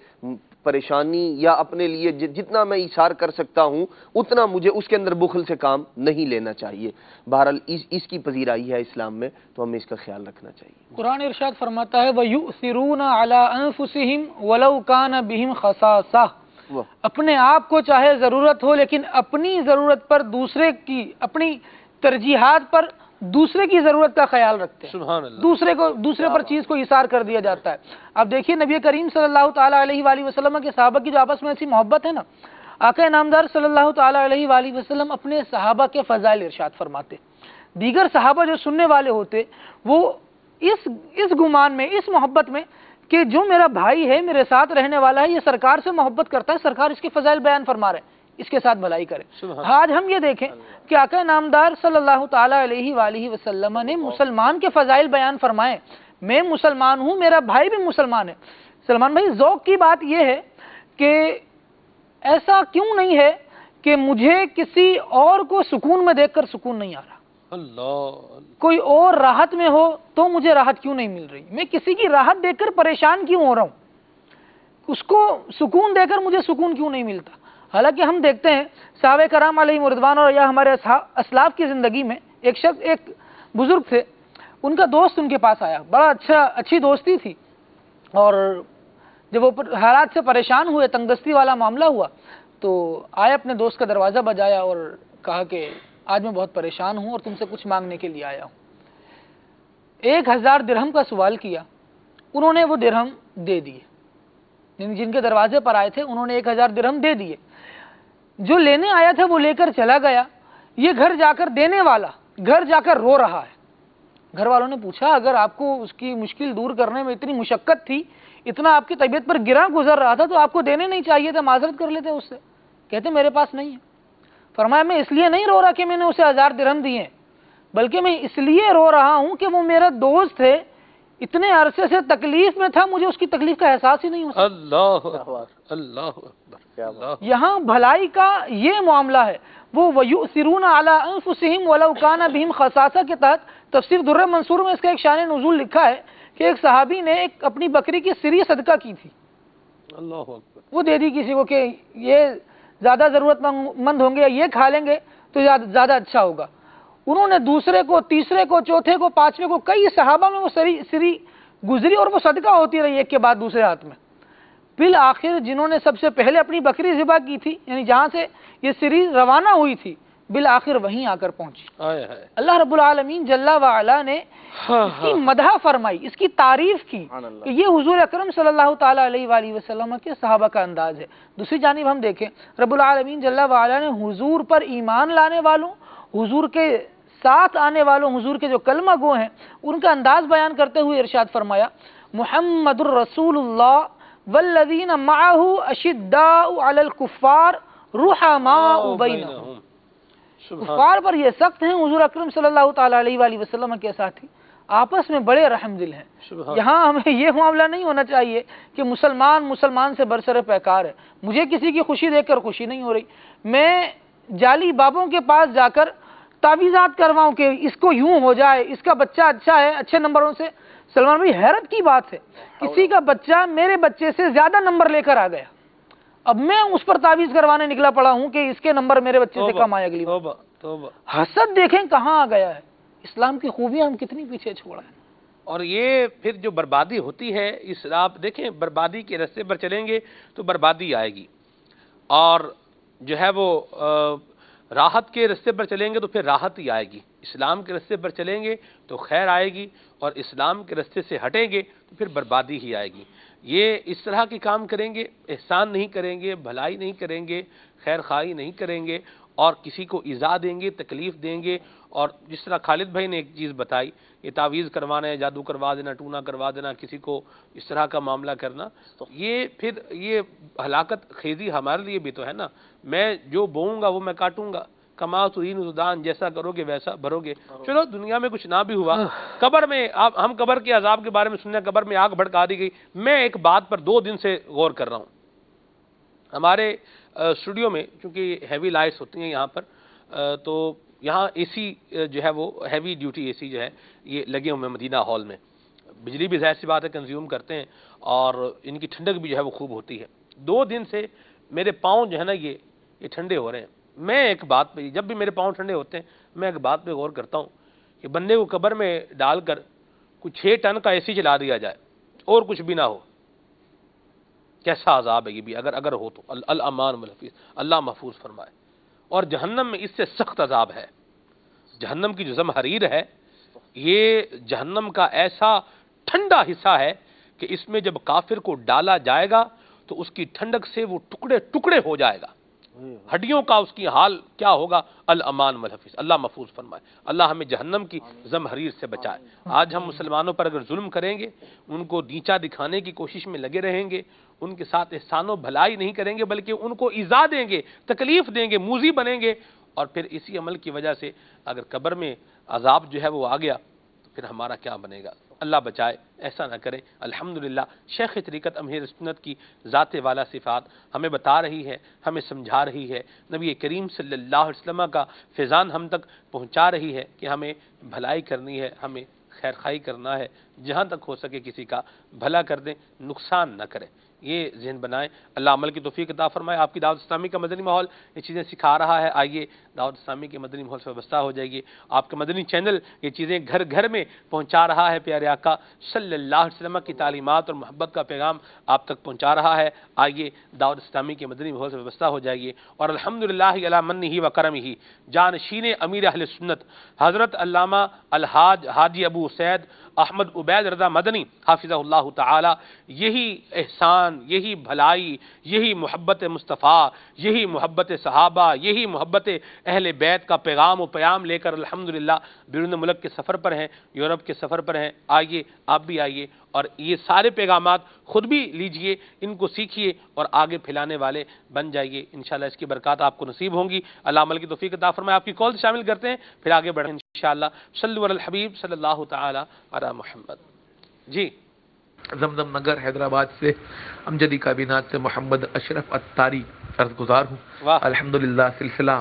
پریشانی یا اپنے لیے جتنا میں ایثار کر سکتا ہوں اتنا مجھے اس کے اندر بخل سے کام نہیں لینا چاہیے۔ بہرحال اس کی پذیرائی ہے اسلام میں، تو ہمیں اس کا خیال رکھنا چاہیے۔ قرآن ارشاد فرماتا ہے وَيُؤْثِرُونَ عَلَىٰ أَنفُسِهِمْ وَلَوْ كَانَ بِهِمْ خَصَاصَةٌ، اپنے آپ کو چاہے ضرورت ہو لیکن اپنی ضرورت پر دوسرے کی، اپنی ترجیحات پر دوسرے کی ضرورت کا خیال رکھتے ہیں، سبحان اللہ، دوسرے پر چیز کو اثار کر دیا جاتا ہے۔ اب دیکھیے نبی کریم صلی اللہ تعالیٰ علیہ وآلہ وسلم کے صحابہ کی جو آپس میں ایسی محبت ہے نا، آقا نامدار صلی اللہ تعالیٰ علیہ وآلہ وسلم اپنے صحابہ کے فضائل ارشاد فرماتے، دیگر صحابہ جو سننے والے ہوتے وہ اس گمان میں، اس محبت میں کہ جو میرا بھائی ہے، میرے ساتھ رہنے والا ہے، یہ سرکار سے محبت کرتا ہے، سرکار اس کے فضائل بیان فرما رہے ہیں، اس کے ساتھ بھلائی کرے۔ آج ہم یہ دیکھیں کہ آقا نامدار صلی اللہ تعالیٰ علیہ وآلہ وسلم نے مسلمان کے فضائل بیان فرمائے، میں مسلمان ہوں، میرا بھائی بھی مسلمان ہے۔ سلمان بھائی، ذوق کی بات یہ ہے کہ ایسا کیوں نہیں ہے کہ مجھے کسی اور کو سکون میں دیکھ کر سکون نہیں آ رہا، اللہ، کوئی اور راحت میں ہو تو مجھے راحت کیوں نہیں مل رہی، میں کسی کی راحت دیکھ کر پریشان کیوں ہو رہا ہوں، اس کو سکون دے کر مجھے سکون کیوں نہیں ملتا۔ حالانکہ ہم دیکھتے ہیں صحابہ کرام علیہ رضوان اور یا ہمارے اسلاف کی زندگی میں ایک بزرگ تھے، ان کا دوست ان کے پاس آیا، بڑا اچھی دوستی تھی، اور جب وہ حالات سے پریشان ہوئے، تنگ دستی والا معاملہ ہوا، تو آئے اپنے دوست کا دروازہ بجایا اور کہا کہ آج میں بہت پریشان ہوں اور تم سے کچھ مانگنے کے لیے آیا ہوں۔ 1000 درہم کا سوال کیا، انہوں نے وہ درہم دے دیے، جن کے دروازے پر آئے تھے انہوں نے 1000 درہم دے دیے۔ جو لینے آیا تھا وہ لے کر چلا گیا، یہ گھر جا کر دینے والا گھر جا کر رو رہا ہے۔ گھر والوں نے پوچھا اگر آپ کو اس کی مشکل دور کرنے میں اتنی مشقت تھی، اتنا آپ کی طبیعت پر گراں گزر رہا تھا، تو آپ کو دینے نہیں چاہیے تھا، معذرت کر لیتے اس سے۔ کہتے میرے پاس نہیں ہے۔ فرمایا میں اس لیے نہیں رو رہا کہ میں نے اسے 1000 درہم دیے، بلکہ میں اس لیے رو رہا ہوں کہ وہ میرا دوست ہے، اتنے عرصے سے تکلیف میں تھا، مجھے اس کی تکلیف کا احساس ہی نہیں ہوا۔ اللہ اکبر، اللہ اکبر۔ یہاں بھلائی کا یہ معاملہ ہے، وہ وَيُؤْثِرُونَ عَلَىٰ أَنفُسِهِمْ وَلَوْ كَانَ بِهِمْ خَصَاصَةٌ کے تحت تفسیر در منصور میں اس کا ایک شان نزول لکھا ہے کہ ایک صحابی نے اپنی بکری کی سری صدقہ کی تھی، اللہ اکبر، وہ دے دی کسی کو کہ یہ زیادہ ضرورت مند ہوں گے یا یہ کھا لیں گے تو زیادہ اچھا ہوگا۔ انہوں نے دوسرے کو، تیسرے کو، چوتھے کو، پانچویں کو، کئی صحابہ میں وہ سری گزری اور وہ صدقہ ہوتی رہی ایک کے بعد دوسرے ہاتھ میں۔ بالآخر جنہوں نے سب سے پہلے اپنی بکری ذبح کی تھی، یعنی جہاں سے یہ سری روانہ ہوئی تھی، بالآخر وہیں آ کر پہنچی۔ اللہ رب العالمین جل وعلا نے اس کی مدح فرمائی، اس کی تعریف کی کہ یہ حضور اکرم صلی اللہ تعالیٰ علیہ وآلہ وسلم کے صحابہ کا انداز ہے۔ دوسری جانب ہم دیکھیں رب العالمین جل وعلا نے حضور پر ایمان لانے والوں، حضور کے ساتھ آنے والوں، حضور کے جو کلمہ گو ہیں، ان کا انداز بیان کرتے ہوئے ارشاد فرمایا محمد الرسول اللہ والذین معہ اشداء علی الکفار رحماء بینہم، کفار پر یہ سخت ہیں، حضور اکرم صلی اللہ تعالیٰ علیہ وآلہ وسلم کے ساتھی آپس میں بڑے رحم دل ہیں۔ یہاں ہمیں یہ معاملہ نہیں ہونا چاہیے کہ مسلمان سے برسر پیکار ہے، مجھے کسی کی خوشی دیکھ کر خوشی نہیں ہو رہی، میں جعلی بابوں کے پاس جا کر تعویذات کرواؤں کہ اس کو یوں ہو جائے، اس کا بچہ اچھا ہے، اچھے نمبروں سے۔ سلمان بھائی حیرت کی بات ہے، کسی کا بچہ میرے بچے سے زیادہ نمبر لے کر آ گیا، اب میں اس پر تعویذ کروانے نکلا پڑا ہوں کہ اس کے نمبر میرے بچے سے کم آئے اگلی بار۔ حسد دیکھیں کہاں آ گیا ہے، اسلام کی خوبیاں ہم کتنی پیچھے چھوڑا ہے۔ اور یہ پھر جو بربادی ہوتی ہے، اس آپ دیکھیں بربادی کے راستے پر چلیں گے تو بربادی آئے گی، اور جو ہے وہ راحت کے راستے پر چلیں گے تو پھر راحت ہی آئے گی، اسلام کے راستے پر چلیں گے تو خیر آئے گی، اور اسلام کے راستے سے ہٹیں گے تو پھر بربادی ہی آئے گی۔ یہ اس طرح کے کام کریں گے، احسان نہیں کریں گے، بھلائی نہیں کریں گے، خیر خواہی نہیں کریں گے، اور کسی کو ایذا دیں گے، تکلیف دیں گے، اور جس طرح خالد بھائی نے ایک چیز بتائی، یہ تعویذ کروانا ہے، جادو کروا دینا، ٹونا کروا دینا، کسی کو اس طرح کا معاملہ کرنا، یہ پھر یہ ہلاکت خیزی ہمارے لیے بھی تو ہے نا۔ میں جو بوؤں گا وہ میں کاٹوں گا، کما ترین زدان، جیسا کرو گے ویسا بھرو گے۔ چلو دنیا میں کچھ نہ بھی ہوا، قبر میں ہم قبر کے عذاب کے بارے میں سننے، قبر میں آگ بھڑکا دی گئی۔ میں ایک بات پر 2 دن سے غور کر رہا ہوں۔ ہمارے اسٹوڈیو میں چونکہ ہیوی لائٹس ہوتی ہیں یہاں پر، تو یہاں اے سی جو ہے وہ ہیوی ڈیوٹی اے سی جو ہے یہ لگے ہوئے ہیں مدینہ ہال میں۔ بجلی بھی ظاہر سی بات ہے کنزیوم کرتے ہیں، اور ان کی ٹھنڈک بھی جو ہے وہ خوب ہوتی ہے۔ 2 دن سے میرے پاؤں جو ہے نا یہ ٹھنڈے ہو رہے ہیں۔ میں ایک بات پہ، جب بھی میرے پاؤں ٹھنڈے ہوتے ہیں میں ایک بات پہ غور کرتا ہوں کہ بندے کو قبر میں ڈال کر کچھ 6 ٹن کا اے سی چلا دیا جائے اور کچھ بھی نہ ہو، کیسا عذاب ہے یہ بھی، اگر ہو تو الامان والحفیظ، اللہ محفوظ فرمائے۔ اور جہنم میں اس سے سخت عذاب ہے۔ جہنم کی جو زمہریر ہے، یہ جہنم کا ایسا ٹھنڈا حصہ ہے کہ اس میں جب کافر کو ڈالا جائے گا تو اس کی ٹھنڈک سے وہ ٹکڑے ٹکڑے ہو جائے گا، ہڈیوں کا اس کی حال کیا ہوگا، الامان والحفیظ، اللہ محفوظ فرمائے۔ اللہ ہمیں جہنم کی زمہریر سے بچائے۔ آج ہم مسلمانوں پر اگر ظلم کریں گے، ان کو نیچا دکھانے کی کوشش میں لگے رہیں گے، ان کے ساتھ احسان و بھلائی نہیں کریں گے بلکہ ان کو ایذا دیں گے، تکلیف دیں گے، موذی بنیں گے، اور پھر اسی عمل کی وجہ سے اگر قبر میں عذاب جو ہے وہ آ گیا تو پھر ہمارا کیا بنے گا، اللہ بچائے، ایسا نہ کریں۔ الحمدللہ شیخ طریقت امیر سنت کی ذات والا صفات ہمیں بتا رہی ہے، ہمیں سمجھا رہی ہے، نبی کریم صلی اللہ علیہ وسلم کا فیضان ہم تک پہنچا رہی ہے کہ ہمیں بھلائی کرنی ہے، ہمیں خیر خواہی کرنا ہے، جہاں تک ہو سکے کسی کا بھلا کر دیں، نقصان نہ کریں، یہ ذہن بنائیں۔ اللہ عمل کی توفیق عطا فرمائے۔ آپ کی دعوت اسلامی کا مدنی ماحول یہ چیزیں سکھا رہا ہے، آئیے دعوت اسلامی کے مدنی ماحول سے وابستہ ہو جائیے۔ آپ کا مدنی چینل یہ چیزیں گھر گھر میں پہنچا رہا ہے، پیارے آقا صلی اللہ علیہ وسلم کی تعلیمات اور محبت کا پیغام آپ تک پہنچا رہا ہے۔ آئیے دعوت اسلامی کے مدنی ماحول سے وابستہ ہو جائیے، اور الحمدللہ علی منہ و کرمہ جانشین امیر اہل سنت حضرت علامہ الحاج حاجی ابو سید احمد عبید رضا مدنی حافظہ اللہ تعالی، یہی احسان، یہی بھلائی، یہی محبت مصطفیٰ، یہی محبت صحابہ، یہی محبت اہل بیت کا پیغام و پیام لے کر الحمدللہ بیرون ملک کے سفر پر ہیں، یورپ کے سفر پر ہیں۔ آئیے آپ بھی آئیے اور یہ سارے پیغامات خود بھی لیجئے، ان کو سیکھیے اور آگے پھیلانے والے بن جائیے۔ انشاءاللہ اس کی برکات آپ کو نصیب ہوں گی۔ اللہ عمل کی توفیق عطا فرمائے۔ آپ کی کال شامل کرتے ہیں، پھر آگے بڑھیں انشاءاللہ۔ صلو علی الحبیب صلی اللہ تعالی علی محمد۔ جی زمزم نگر حیدرآباد سے امجدی کابینات سے محمد اشرف اتاری عرض گزار ہوں۔ واہ، الحمدللہ سلسلہ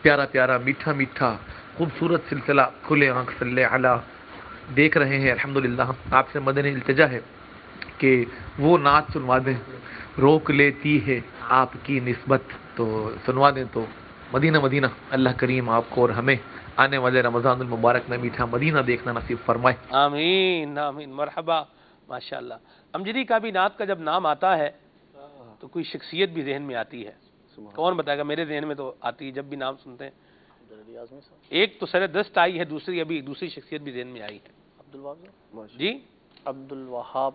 پیارا پیارا میٹھا میٹھا خوبصورت سلسلہ کھلے آنکھ صلی علی دیکھ رہے ہیں۔ الحمدللہ آپ سے مدنی التجا ہے کہ وہ نعت سنوا دیں، روک لیتی ہے آپ کی نسبت، تو سنوا دیں تو مدینہ مدینہ اللہ کریم آپ کو اور ہمیں آنے والے رمضان المبارک میں میٹھا مدینہ دیکھنا نصیب فرمائے۔ آمین آمین، مرحبا، ماشاءاللہ۔ امجدی کابینات کا جب نام آتا ہے تو کوئی شخصیت بھی ذہن میں آتی ہے، کون بتائے گا؟ میرے ذہن میں تو آتی ہے جب بھی نام سنتے ہیں۔ ایک تو سر دست آئی ہے، دوسری ابھی دوسری شخصیت بھی ذہن میں آئی ہے۔ جی عبد الوہاب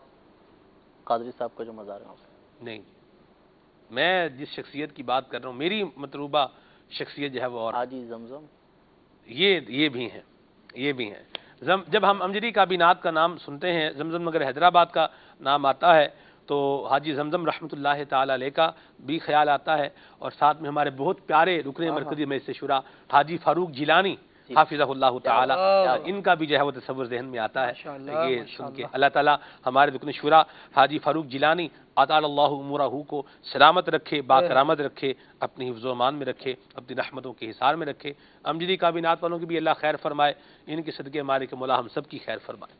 قادری صاحب کا جو مزار ہے نہیں، میں جس شخصیت کی بات کر رہا ہوں، میری مطلوبہ شخصیت جو ہے وہ اور حاجی زمزم، یہ بھی ہیں، یہ بھی ہیں۔ جب ہم امجدی کابینات کا نام سنتے ہیں، زمزم نگر حیدرآباد کا نام آتا ہے تو حاجی زمزم رحمۃ اللہ تعالی علیہ کا بھی خیال آتا ہے، اور ساتھ میں ہمارے بہت پیارے رکن مرکزی مجلس شورا حاجی فاروق جیلانی حافظہ اللہ تعالی، ان کا بھی جو ہے وہ تصور ذہن میں آتا ہے۔ یہ سن کے اللہ تعالیٰ ہمارے رکن شورا حاجی فاروق جیلانی اطال اللہ امورہ کو سلامت رکھے، باکرامت رکھے، اپنی حفظ و امان میں رکھے، اپنی رحمتوں کے حصار میں رکھے۔ امجدی کابینات والوں کی بھی اللہ خیر فرمائے، ان کے صدقے مالک مولا ہم سب کی خیر فرمائے۔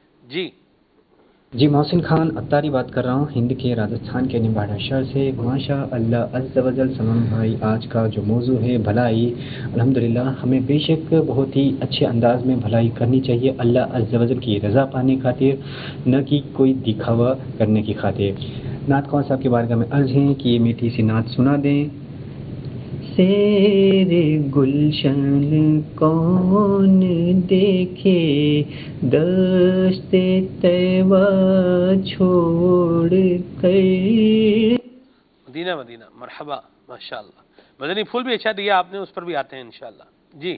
جی محسن خان اتاری بات کر رہا ہوں، ہند کے راجستھان کے نمباڑا شہر سے۔ ماشاء اللہ عز و جل سلمان بھائی، آج کا جو موضوع ہے بھلائی، الحمدللہ ہمیں بے شک بہت ہی اچھے انداز میں بھلائی کرنی چاہیے، اللہ عز و جل کی رضا پانے خاطر، نہ کہ کوئی دکھاوا کرنے کی خاطر۔ نعت خواں صاحب کی بارگاہ میں عرض ہے کہ یہ میٹھی سی نعت سنا دیں۔ سیر گلشن کون دیکھے دشت طیبہ چھوڑ کر۔ مدینہ مدینہ، مرحبا، ماشاءاللہ۔ مدنی پھول بھی اچھا دیا آپ نے، اس پر بھی آتے ہیں انشاءاللہ۔ جی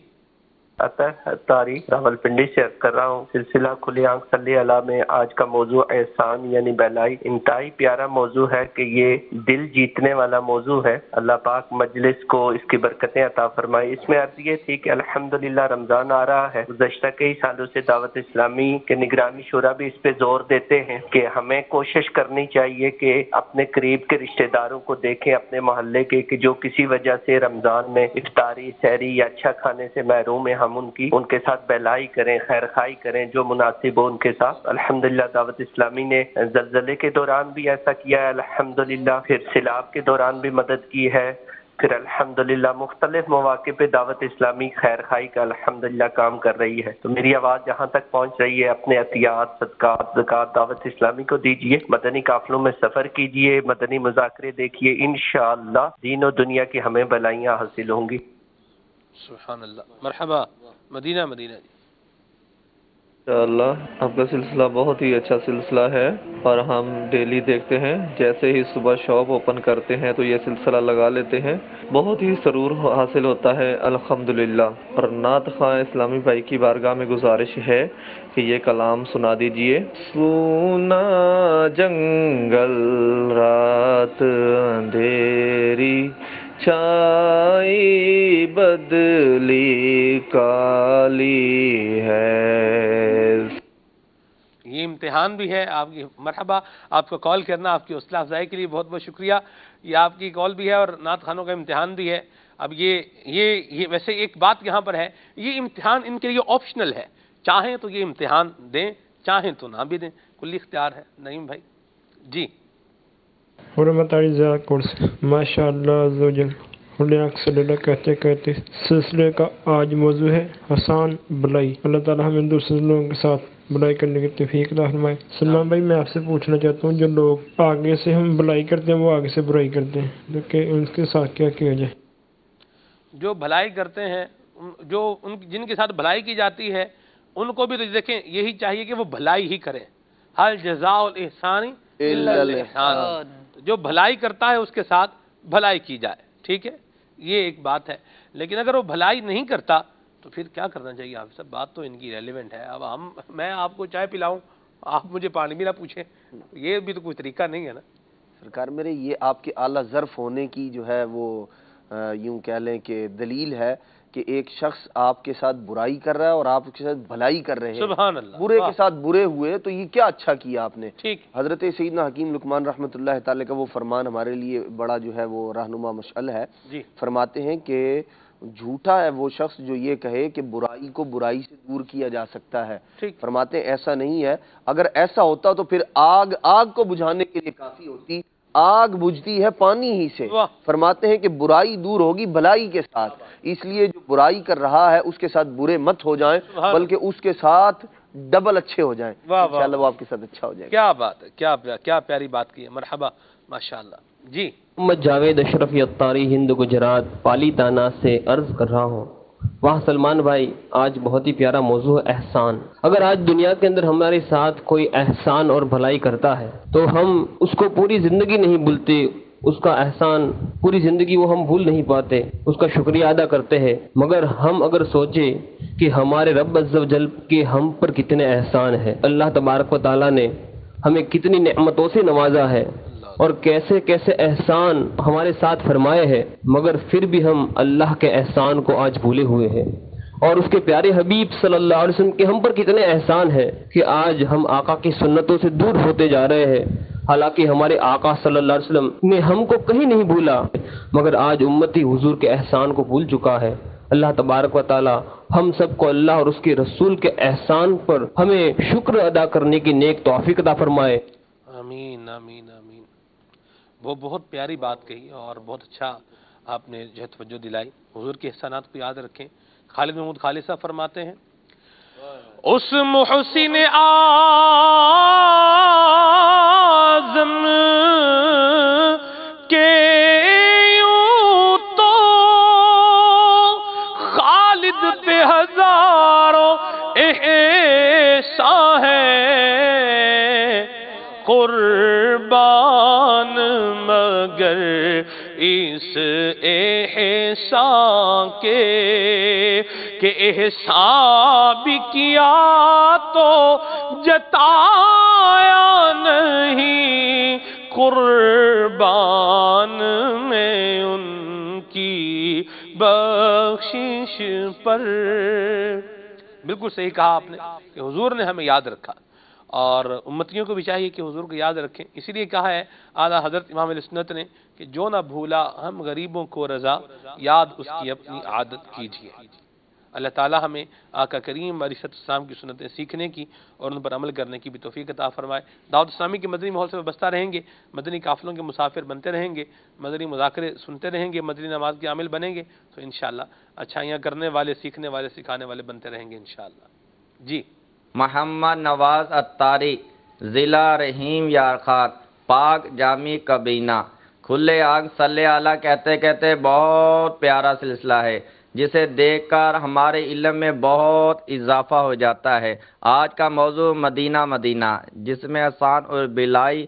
اتاری راولپنڈی سے عرض کر رہا ہوں، سلسلہ کھلی آنکھ صلی اللہ میں آج کا موضوع احسان یعنی بھلائی انتہائی پیارا موضوع ہے کہ یہ دل جیتنے والا موضوع ہے۔ اللہ پاک مجلس کو اس کی برکتیں عطا فرمائے۔ اس میں عرض یہ تھی کہ الحمدللہ رمضان آ رہا ہے، گزشتہ کئی سالوں سے دعوت اسلامی کے نگرانی شورا بھی اس پہ زور دیتے ہیں کہ ہمیں کوشش کرنی چاہیے کہ اپنے قریب کے رشتہ داروں کو دیکھیں، اپنے محلے کے کہ جو کسی وجہ سے رمضان میں افطاری سحری یا اچھا کھانے سے محروم ہیں، ہم ان کے ساتھ بھلائی کریں، خیر خائی کریں جو مناسب ہو ان کے ساتھ۔ الحمدللہ دعوت اسلامی نے زلزلے کے دوران بھی ایسا کیا ہے الحمدللہ، پھر سیلاب کے دوران بھی مدد کی ہے، پھر الحمدللہ مختلف مواقع پہ دعوت اسلامی خیر خائی کا الحمدللہ کام کر رہی ہے۔ تو میری آواز جہاں تک پہنچ رہی ہے، اپنے عطیات صدقات زکوٰۃ دعوت اسلامی کو دیجیے، مدنی قافلوں میں سفر کیجیے، مدنی مذاکرے دیکھیے، انشاءاللہ دین و دنیا کی ہمیں بھلائیاں حاصل ہوں گی۔ سبحان اللہ، مرحبا مدینہ جی۔ انشاءاللہ آپ کا سلسلہ بہت ہی اچھا سلسلہ ہے اور ہم ڈیلی دیکھتے ہیں، جیسے ہی صبح شاپ اوپن کرتے ہیں تو یہ سلسلہ لگا لیتے ہیں، بہت ہی سرور حاصل ہوتا ہے الحمدللہ۔ اور نعت خواہ اسلامی بھائی کی بارگاہ میں گزارش ہے کہ یہ کلام سنا دیجئے۔ سونا جنگل رات اندھیری چھائی بدلی کالی ہے۔ یہ امتحان بھی ہے آپ کی۔ مرحبا، آپ کو کال کرنا، آپ کی حوصلہ افزائی کے لیے بہت بہت شکریہ۔ یہ آپ کی کال بھی ہے اور نعت خوانوں کا امتحان بھی ہے۔ اب یہ ویسے ایک بات یہاں پر ہے، یہ امتحان ان کے لیے آپشنل ہے، چاہیں تو یہ امتحان دیں، چاہیں تو نہ بھی دیں، کلی اختیار ہے۔ نعیم بھائی جی۔ حرمت عریضہ کورس ماشاء اللہ عز و جل کھلے آنکھ صلی اللہ کہتے کہتے سلسلے کا آج موضوع ہے آسان بھلائی۔ اللہ تعالیٰ ہمیں دوسرے لوگوں کے ساتھ بھلائی کرنے کی توفیق عطا فرمائے۔ سلمان بھائی میں آپ سے پوچھنا چاہتا ہوں، جو لوگ آگے سے ہم بھلائی کرتے ہیں وہ آگے سے برائی کرتے ہیں، کہ ان کے ساتھ کیا کیا جائے؟ جو بھلائی کرتے ہیں، جن کے ساتھ بھلائی کی جاتی ہے، ان کو بھی تو دیکھیں یہی چاہیے کہ وہ بھلائی ہی کریں۔ حل جزاء الاحسان الا الاحسان، جو بھلائی کرتا ہے اس کے ساتھ بھلائی کی جائے، ٹھیک ہے، یہ ایک بات ہے۔ لیکن اگر وہ بھلائی نہیں کرتا تو پھر کیا کرنا چاہیے؟ آپ سب بات تو ان کی ریلیونٹ ہے۔ اب میں آپ کو چائے پلاؤں، آپ مجھے پانی بھی نہ پوچھیں، یہ بھی تو کوئی طریقہ نہیں ہے نا۔ سرکار میرے یہ آپ کے اعلیٰ ظرف ہونے کی جو ہے وہ یوں کہہ لیں کہ دلیل ہے کہ ایک شخص آپ کے ساتھ برائی کر رہا ہے اور آپ کے ساتھ بھلائی کر رہے ہیں۔ سبحان اللہ، برے کے ساتھ برے ہوئے تو یہ کیا اچھا کیا آپ نے۔ ٹھیک۔ حضرت سیدنا حکیم لقمان رحمۃ اللہ تعالی کا وہ فرمان ہمارے لیے بڑا جو ہے وہ رہنما مشعل ہے۔ جی۔ فرماتے ہیں کہ جھوٹا ہے وہ شخص جو یہ کہے کہ برائی کو برائی سے دور کیا جا سکتا ہے۔ فرماتے ہیں ایسا نہیں ہے، اگر ایسا ہوتا تو پھر آگ کو بجھانے کے لیے کافی ہوتی، آگ بجھتی ہے پانی ہی سے۔ فرماتے ہیں کہ برائی دور ہوگی بھلائی کے ساتھ، اس لیے جو برائی کر رہا ہے اس کے ساتھ برے مت ہو جائیں، بلکہ اس کے ساتھ ڈبل اچھے ہو جائیں، انشاءاللہ وہ آپ کے ساتھ اچھا ہو جائے گا۔ کیا بات ہے، کیا پیاری بات کی ہے، مرحبا ماشاءاللہ جی۔ محمد جاوید اشرفی اتاری ہند گجرات پالی تانا سے عرض کر رہا ہوں۔ واہ سلمان بھائی، آج بہت ہی پیارا موضوع ہے احسان۔ اگر آج دنیا کے اندر ہمارے ساتھ کوئی احسان اور بھلائی کرتا ہے تو ہم اس کو پوری زندگی نہیں بھولتے، اس کا احسان پوری زندگی وہ ہم بھول نہیں پاتے، اس کا شکریہ ادا کرتے ہیں۔ مگر ہم اگر سوچیں کہ ہمارے رب عز و جل کے ہم پر کتنے احسان ہے، اللہ تبارک و تعالیٰ نے ہمیں کتنی نعمتوں سے نوازا ہے اور کیسے کیسے احسان ہمارے ساتھ فرمائے ہیں، مگر پھر بھی ہم اللہ کے احسان کو آج بھولے ہوئے ہیں۔ اور اس کے پیارے حبیب صلی اللہ علیہ وسلم کے ہم پر کتنے احسان ہے کہ آج ہم آقا کی سنتوں سے دور ہوتے جا رہے ہیں، حالانکہ ہمارے آقا صلی اللہ علیہ وسلم نے ہم کو کہیں نہیں بھولا، مگر آج امتی حضور کے احسان کو بھول چکا ہے۔ اللہ تبارک و تعالی ہم سب کو اللہ اور اس کے رسول کے احسان پر ہمیں شکر ادا کرنے کی نیک توفیق عطا فرمائے۔ آمین آمین آمین۔ وہ بہت پیاری بات کہی اور بہت اچھا آپ نے جو توجہ دلائی۔ حضور کے احسانات کو یاد رکھیں۔ خالد محمود خالد صاحب فرماتے ہیں، اس محسن اعظم کے یوں تو خالد پہ ہزاروں احسان ہے، قربان مگر اس احسان کے کہ احسان بھی کیا تو جتایا نہیں، قربان میں ان کی بخشش پر۔ بالکل صحیح کہا آپ نے کہ حضور نے ہمیں یاد رکھا، اور امتیوں کو بھی چاہیے کہ حضور کو یاد رکھیں۔ اسی لیے کہا ہے اعلیٰ حضرت امام علیہ سنت نے کہ جو نہ بھولا ہم غریبوں کو رضا، یاد اس کی اپنی عادت کیجیے۔ اللہ تعالی ہمیں آقا کریم علیہ السلام کی سنتیں سیکھنے کی اور ان پر عمل کرنے کی بھی توفیق عطا فرمائے۔ دعوت اسلامی کے مدنی ماحول سے وابستہ رہیں گے، مدنی قافلوں کے مسافر بنتے رہیں گے، مدنی مذاکرے سنتے رہیں گے، مدنی نماز کے عامل بنیں گے تو انشاءاللہ اچھائیاں کرنے والے، سیکھنے والے، سکھانے والے بنتے رہیں گے انشاءاللہ۔ جی محمد نواز اتاری، ضلع رحیم یارخان، پاک جامی کبینہ۔ کھلے آنکھ صلی اللہ کہتے کہتے بہت پیارا سلسلہ ہے جسے دیکھ کر ہمارے علم میں بہت اضافہ ہو جاتا ہے۔ آج کا موضوع مدینہ مدینہ، جس میں احسان اور بلائی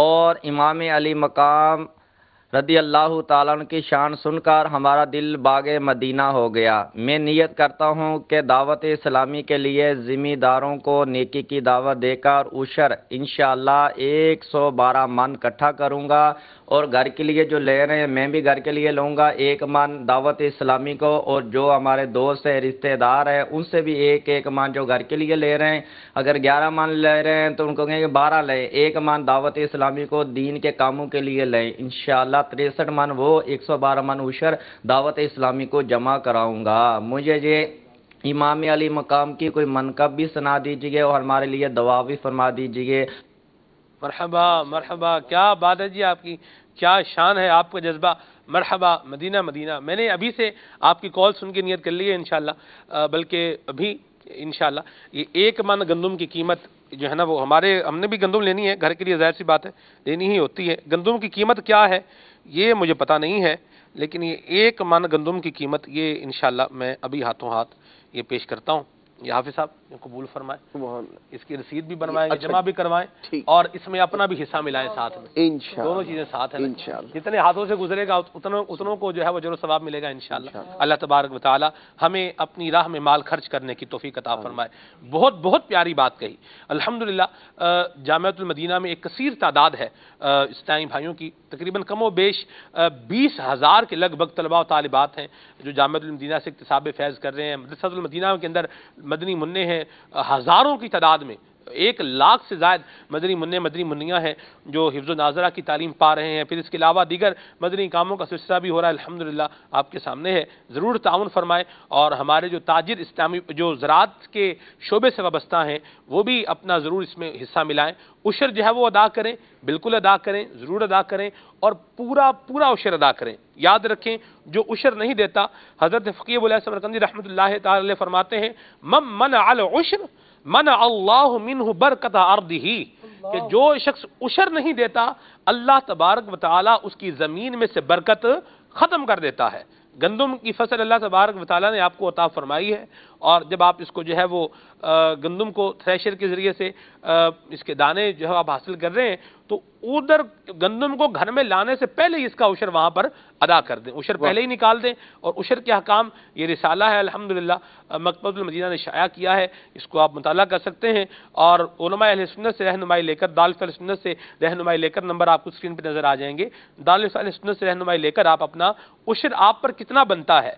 اور امام علی مقام رضی اللہ تعالیٰ عنہ کی شان سن کر ہمارا دل باغ مدینہ ہو گیا۔ میں نیت کرتا ہوں کہ دعوت اسلامی کے لیے ذمہ داروں کو نیکی کی دعوت دے کر عشر انشاءاللہ 112 من اکٹھا کروں گا، اور گھر کے لیے جو لے رہے ہیں میں بھی گھر کے لیے لوں گا 1 من دعوت اسلامی کو، اور جو ہمارے دوست ہیں، رشتہ دار ہیں، ان سے بھی 1 من جو گھر کے لیے لے رہے ہیں۔ اگر 11 من لے رہے ہیں تو ان کو کہیں کہ 12 لیں، 1 من دعوت اسلامی کو دین کے کاموں کے لیے لیں انشاءاللہ 63 من وہ 112 من عشر دعوت اسلامی کو جمع کراؤں گا۔ مجھے یہ امام علی مقام کی کوئی منقب بھی سنا دیجیے اور ہمارے لیے دعا بھی فرما دیجیے۔ مرحبا مرحبا، کیا بات ہے جی، آپ کی کیا شان ہے، آپ کا جذبہ۔ مرحبا مدینہ مدینہ، میں نے ابھی سے آپ کی کال سن کے نیت کر لی ہے انشاءاللہ، بلکہ ابھی انشاءاللہ یہ 1 من گندم کی قیمت جو ہے نا، وہ ہم نے بھی گندم لینی ہے گھر کے لیے، ظاہر سی بات ہے لینی ہی ہوتی ہے۔ گندم کی قیمت کیا ہے یہ مجھے پتہ نہیں ہے، لیکن یہ 1 من گندم کی قیمت یہ انشاءاللہ میں ابھی ہاتھوں ہاتھ یہ پیش کرتا ہوں۔ یہ حافظ صاحب قبول فرمائیں، اس کی رسید بھی بنوائیں، جمع بھی کروائیں، اور اس میں اپنا بھی حصہ ملائیں ساتھ میں، دونوں چیزیں ساتھ ہیں۔ جتنے ہاتھوں سے گزرے گا اتنوں کو جو ہے وہ اجر و ثواب ملے گا انشاءاللہ۔ اللہ تبارک و تعالی ہمیں اپنی راہ میں مال خرچ کرنے کی توفیق عطا فرمائے۔ بہت بہت پیاری بات کہی الحمدللہ۔ جامعۃ المدینہ میں ایک کثیر تعداد ہے اسلامی بھائیوں کی، تقریباً کم و بیش 20,000 کے لگ بھگ طلباء و طالبات ہیں جو جامعۃ المدینہ سے اکتساب فیض کر رہے ہیں۔ مدرسۃ المدینہ کے اندر مدنی منع ہیں ہزاروں کی تعداد میں، 1 لاکھ سے زائد مدنی منع مدنی منیاں ہیں جو حفظ و ناظرہ کی تعلیم پا رہے ہیں۔ پھر اس کے علاوہ دیگر مدنی کاموں کا سلسلہ بھی ہو رہا ہے الحمدللہ، آپ کے سامنے ہے۔ ضرور تعاون فرمائیں، اور ہمارے جو تاجر اسلامی جو زراعت کے شعبے سے وابستہ ہیں وہ بھی اپنا ضرور اس میں حصہ ملائیں۔ عشر جو ہے وہ ادا کریں، بالکل ادا کریں، ضرور ادا کریں، اور پورا عشر ادا کریں۔ یاد رکھیں جو عشر نہیں دیتا، حضرت فقیہ ابو الحسن سمرقندی رحمۃ اللہ تعالی علیہ فرماتے ہیں من منع العشر منع اللہ منہ برکت ارضہ، کہ جو شخص عشر نہیں دیتا اللہ تبارک و تعالی اس کی زمین میں سے برکت ختم کر دیتا ہے۔ گندم کی فصل اللہ تبارک و تعالی نے آپ کو عطا فرمائی ہے، اور جب آپ اس کو جو ہے وہ گندم کو تھریشر کے ذریعے سے اس کے دانے جو ہے آپ حاصل کر رہے ہیں، تو ادھر گندم کو گھر میں لانے سے پہلے ہی اس کا عشر وہاں پر ادا کر دیں، عشر پہلے ہی نکال دیں۔ اور عشر کے احکام یہ رسالہ ہے الحمدللہ مکتبۃ المدینہ نے شائع کیا ہے، اس کو آپ مطالعہ کر سکتے ہیں، اور علماء اہل سنت سے رہنمائی لے کر، دارالفضل اہل سنت سے رہنمائی لے کر، نمبر آپ کو اسکرین پہ نظر آ جائیں گے، دارالفضل اہل سنت سے رہنمائی لے کر آپ اپنا عشر آپ پر کتنا بنتا ہے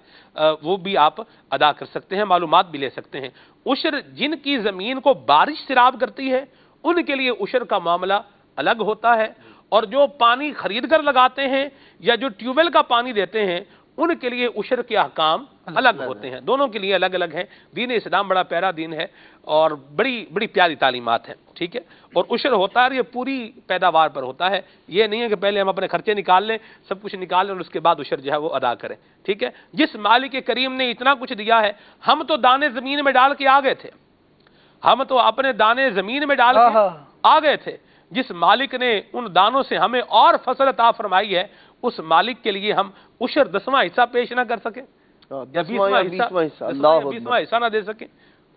وہ بھی آپ ادا کر سکتے ہیں، معلومات بھی لے سکتے ہیں۔ عشر جن کی زمین کو بارش سیراب کرتی ہے ان کے لیے عشر کا معاملہ الگ ہوتا ہے، اور جو پانی خرید کر لگاتے ہیں یا جو ٹیوب ویل کا پانی دیتے ہیں ان کے لیے عشر کے احکام الگ ہوتے ہیں، دونوں کے لیے الگ الگ ہیں۔ دین اسلام بڑا پیارا دین ہے اور بڑی پیاری تعلیمات ہیں، ٹھیک ہے۔ اور عشر ہوتا ہے یہ پوری پیداوار پر ہوتا ہے، یہ نہیں ہے کہ پہلے ہم اپنے خرچے نکال لیں، سب کچھ نکال لیں اور اس کے بعد عشر جو ہے وہ ادا کریں، ٹھیک ہے۔ جس مالک کریم نے اتنا کچھ دیا ہے، ہم تو دانے زمین میں ڈال کے آ گئے تھے، ہم تو اپنے دانے زمین میں ڈال کے آ گئے تھے۔ جس مالک نے ان دانوں سے ہمیں اور فصل عطا فرمائی ہے، اس مالک کے لیے ہم عشر 10واں حصہ پیش نہ کر سکیں، یا 20واں حصہ نہ دے سکیں،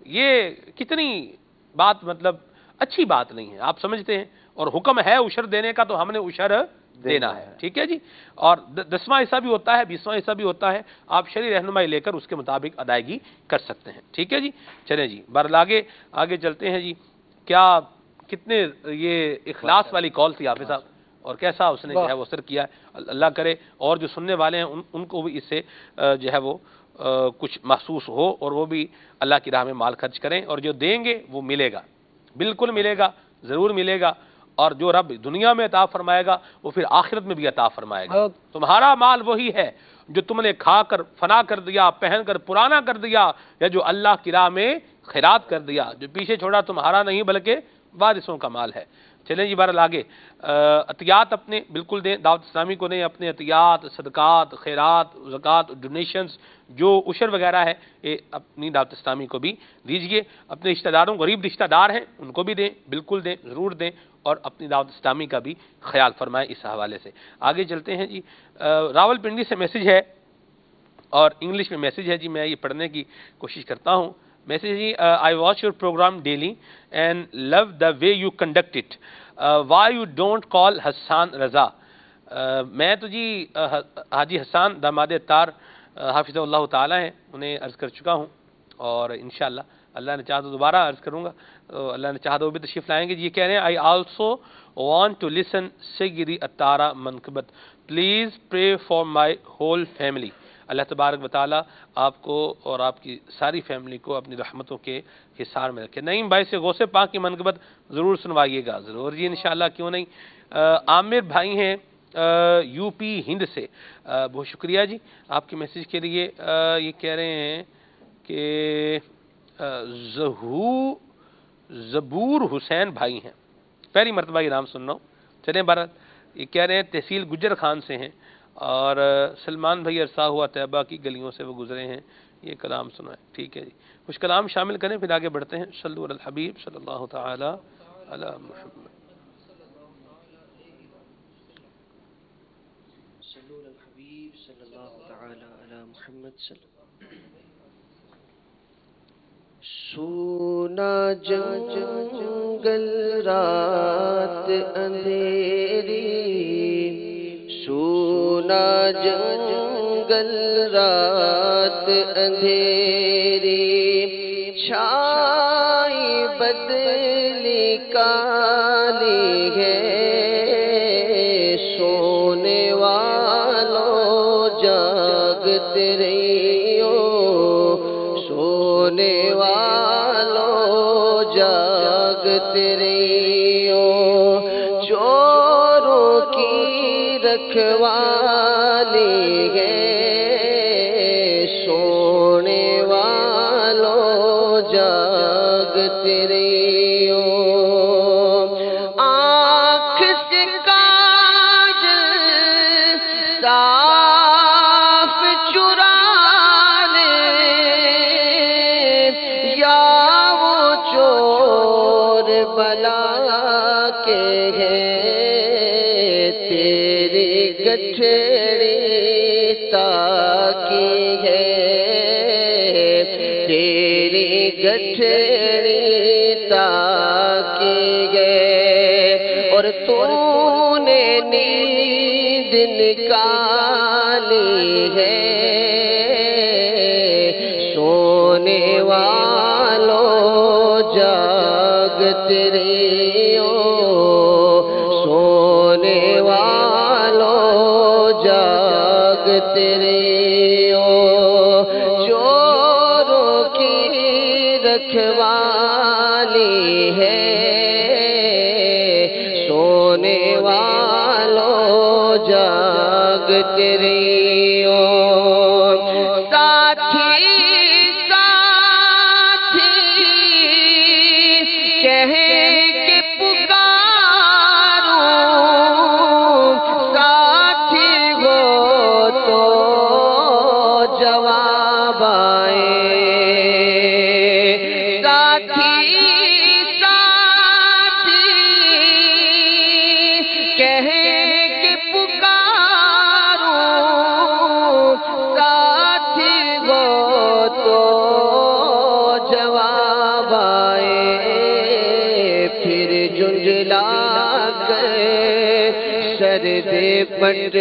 یہ کتنی بات مطلب اچھی بات نہیں ہے، آپ سمجھتے ہیں۔ اور حکم ہے عشر دینے کا تو ہم نے عشر دینا ہے، ٹھیک ہے جی. اور 10واں حصہ بھی ہوتا ہے، 20واں حصہ بھی ہوتا ہے. آپ شرعی رہنمائی لے کر اس کے مطابق ادائیگی کر سکتے ہیں، ٹھیک ہے جی. چلیں جی بہرحال آگے چلتے ہیں جی. کیا کتنے یہ اخلاص والی کال تھی حافظ صاحب، اور کیسا اس نے جو ہے وہ اثر کیا ہے. اللہ کرے اور جو سننے والے ہیں ان کو بھی اس سے جو ہے وہ کچھ محسوس ہو، اور وہ بھی اللہ کی راہ میں مال خرچ کریں، اور جو دیں گے وہ ملے گا، بالکل ملے گا، ضرور ملے گا. اور جو رب دنیا میں عطا فرمائے گا وہ پھر آخرت میں بھی عطا فرمائے گا. تمہارا مال وہی ہے جو تم نے کھا کر فنا کر دیا، پہن کر پرانا کر دیا، یا جو اللہ کی راہ میں خیرات کر دیا. جو پیچھے چھوڑا تمہارا نہیں بلکہ وارثوں کا مال ہے. چلیں جی بہرحال آگے. عطیات اپنے بالکل دیں، دعوت اسلامی کو دیں. اپنے عطیات، صدقات، خیرات، زکوٰۃ، ڈونیشنز، جو عشر وغیرہ ہے یہ اپنی دعوت اسلامی کو بھی دیجئے. اپنے رشتہ داروں، غریب رشتہ دار ہیں ان کو بھی دیں، بالکل دیں، ضرور دیں. اور اپنی دعوت اسلامی کا بھی خیال فرمائیں اس حوالے سے. آگے چلتے ہیں جی. راول پنڈی سے میسج ہے اور انگلش میں میسج ہے جی، میں یہ پڑھنے کی کوشش کرتا ہوں. Message ji, I watch your program daily and love the way you conduct it. Why you don't call Hassan Raza. میں تو جی حاجی حسان داماد اتار حافظ اللہ تعالی ہیں، انہیں عرض کر چکا ہوں، اور انشاءاللہ اللہ نے چاہا تو دوبارہ عرض کروں گا. اللہ نے چاہا تو وہ بھی تشریف لائیں گے. یہ کہہ رہے ہیں I also want to listen سیگری اتارا منقبت. Please pray for my whole family. اللہ تبارک و تعالیٰ آپ کو اور آپ کی ساری فیملی کو اپنی رحمتوں کے حصار میں رکھے. نعیم بھائی سے غوث پاک کی منقبت ضرور سنوائیے گا. ضرور جی انشاءاللہ، کیوں نہیں. عامر بھائی ہیں یو پی ہند سے، بہت شکریہ جی آپ کے میسیج کے لیے. یہ کہہ رہے ہیں کہ زبور حسین بھائی ہیں، پہلی مرتبہ یہ نام سن رہا ہوں. چلیں بہرحال یہ کہہ رہے ہیں تحصیل گجر خان سے ہیں، اور سلمان بھائی عرصہ ہوا طیبہ کی گلیوں سے وہ گزرے ہیں، یہ کلام سنا ہے. ٹھیک ہے جی، کچھ کلام شامل کریں پھر آگے بڑھتے ہیں. صلو علی الحبیب صلی اللہ تعالی علی محمد. صلو علی الحبیب صلی اللہ تعالی علی محمد. سونا جنگل رات اندھیری، سونا جنگل رات اندھیری، چھائی بدلی کالی ہے، سونے والوں جاگتے رہیو، سونے والوں جاگتے رہیو، چوروں کی رکھوالی ہے، سونے والوں جاگتے رہیو. آنکھ سے کاجل صاف چرا لے، یا وہ چور بلا کے ہیں، تیری گٹھڑی تاکی ہے، تیری گٹھڑی تاکی ہے، اور تو نے نیند نکالی ہے، سونے والوں جاگتے رہیو، سونے والوں جاگتے رہیو، چوروں کی رکھوالی ہے، سونے والوں جاگتے رہیو. ساتھی ساتھی کہے کہ پکاروں، ساتھی ہو تو جواب آئے، ساتھی ساتھی کہے کہ پکاروں، ساتھی ہو تو جواب آئے، پھر جھنجھلا کر سر دے پٹ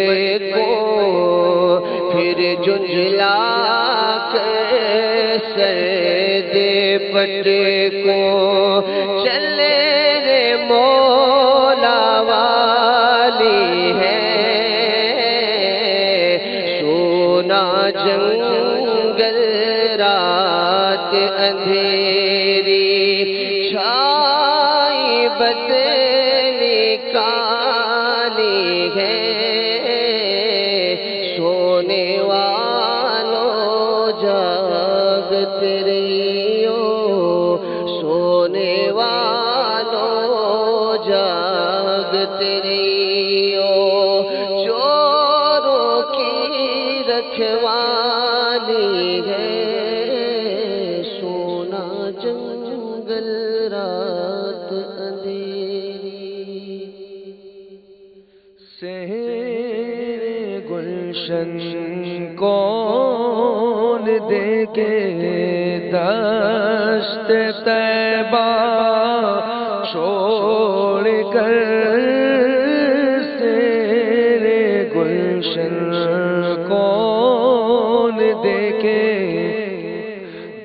کو پھر جھنجھلا کر سرد پٹ کو چلے رے مولا والی ہے سونا جنگل رات اندھیری چھائی بدلی کالی ہے سونے والوں جاگت رہیو سونے والوں جاگت رہیو چوروں کی رکھوالی ہے سونا جنگل رات اندھیری سحر گلشن کون دیکھے دشت طیبہ چھوڑ کر سحر گلشن کون دیکھے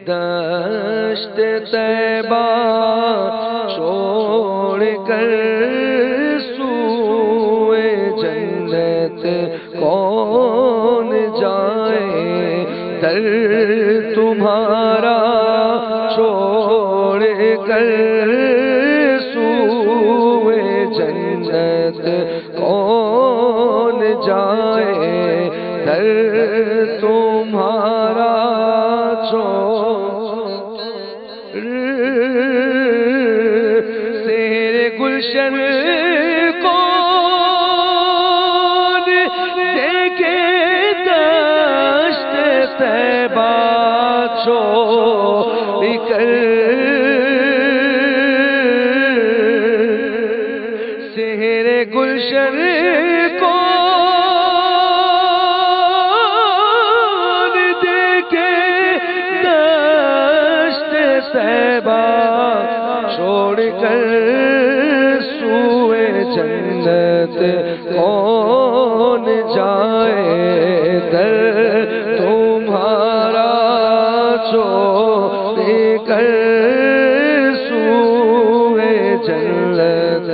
دشت طیبہ چھوڑ کر سوئے جنت کون جائے در تمہارا چھوڑ کر سوئے جنت کون جائے در تمہارا سیر گلشن کون دیکھے دشت طیبہ چھوڑ کر سیر گلشن کون دیکھے دشت طیبہ چھوڑ کر سوئے جنت کون جائے در تمہارا چھوڑ کر سوئے جنت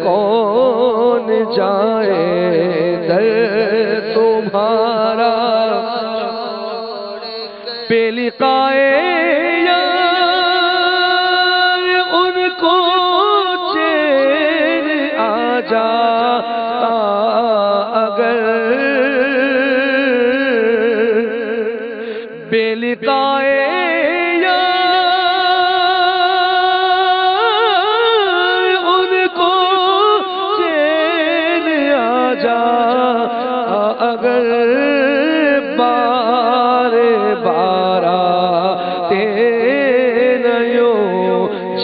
کون جائے در تمہارا بے لقائے اگر بے لقائے ان کو چین آ جا اگر بار بارا تیریو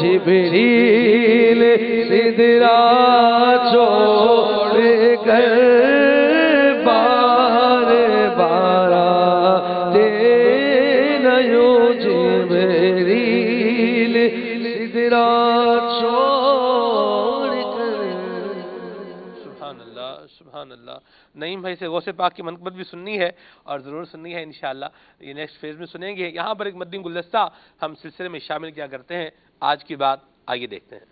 جبریل سدرا چھوڑ کر بار بارا تیریو جبریل سدرا چھوڑ کر سبحان اللہ سبحان اللہ. نعیم بھائی سے غوث پاک کی منقبت بھی سننی ہے اور ضرور سننی ہے انشاءاللہ. یہ نیکسٹ فیز میں سنیں گے. یہاں پر ایک مدنی گلدستہ ہم سلسلے میں شامل کیا کرتے ہیں. آج کی بات آئیے دیکھتے ہیں.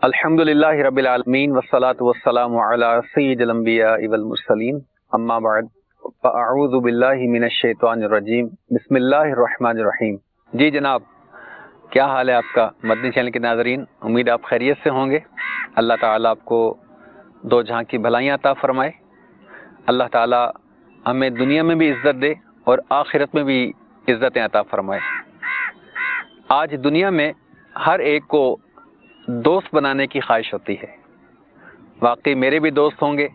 الحمدللہ رب العالمین والصلاة والسلام علی سید الانبیاء والمرسلین اما بعد فاعوذ باللہ من الشیطان الرجیم بسم اللہ الرحمن الرحیم. جی جناب، کیا حال ہے آپ کا مدنی چینل کے ناظرین؟ امید آپ خیریت سے ہوں گے. اللہ تعالیٰ آپ کو دو جہاں کی بھلائیاں عطا فرمائے. اللہ تعالیٰ ہمیں دنیا میں بھی عزت دے اور آخرت میں بھی عزتیں عطا فرمائے. آج دنیا میں ہر ایک کو دوست بنانے کی خواہش ہوتی ہے. واقعی میرے بھی دوست ہوں گے،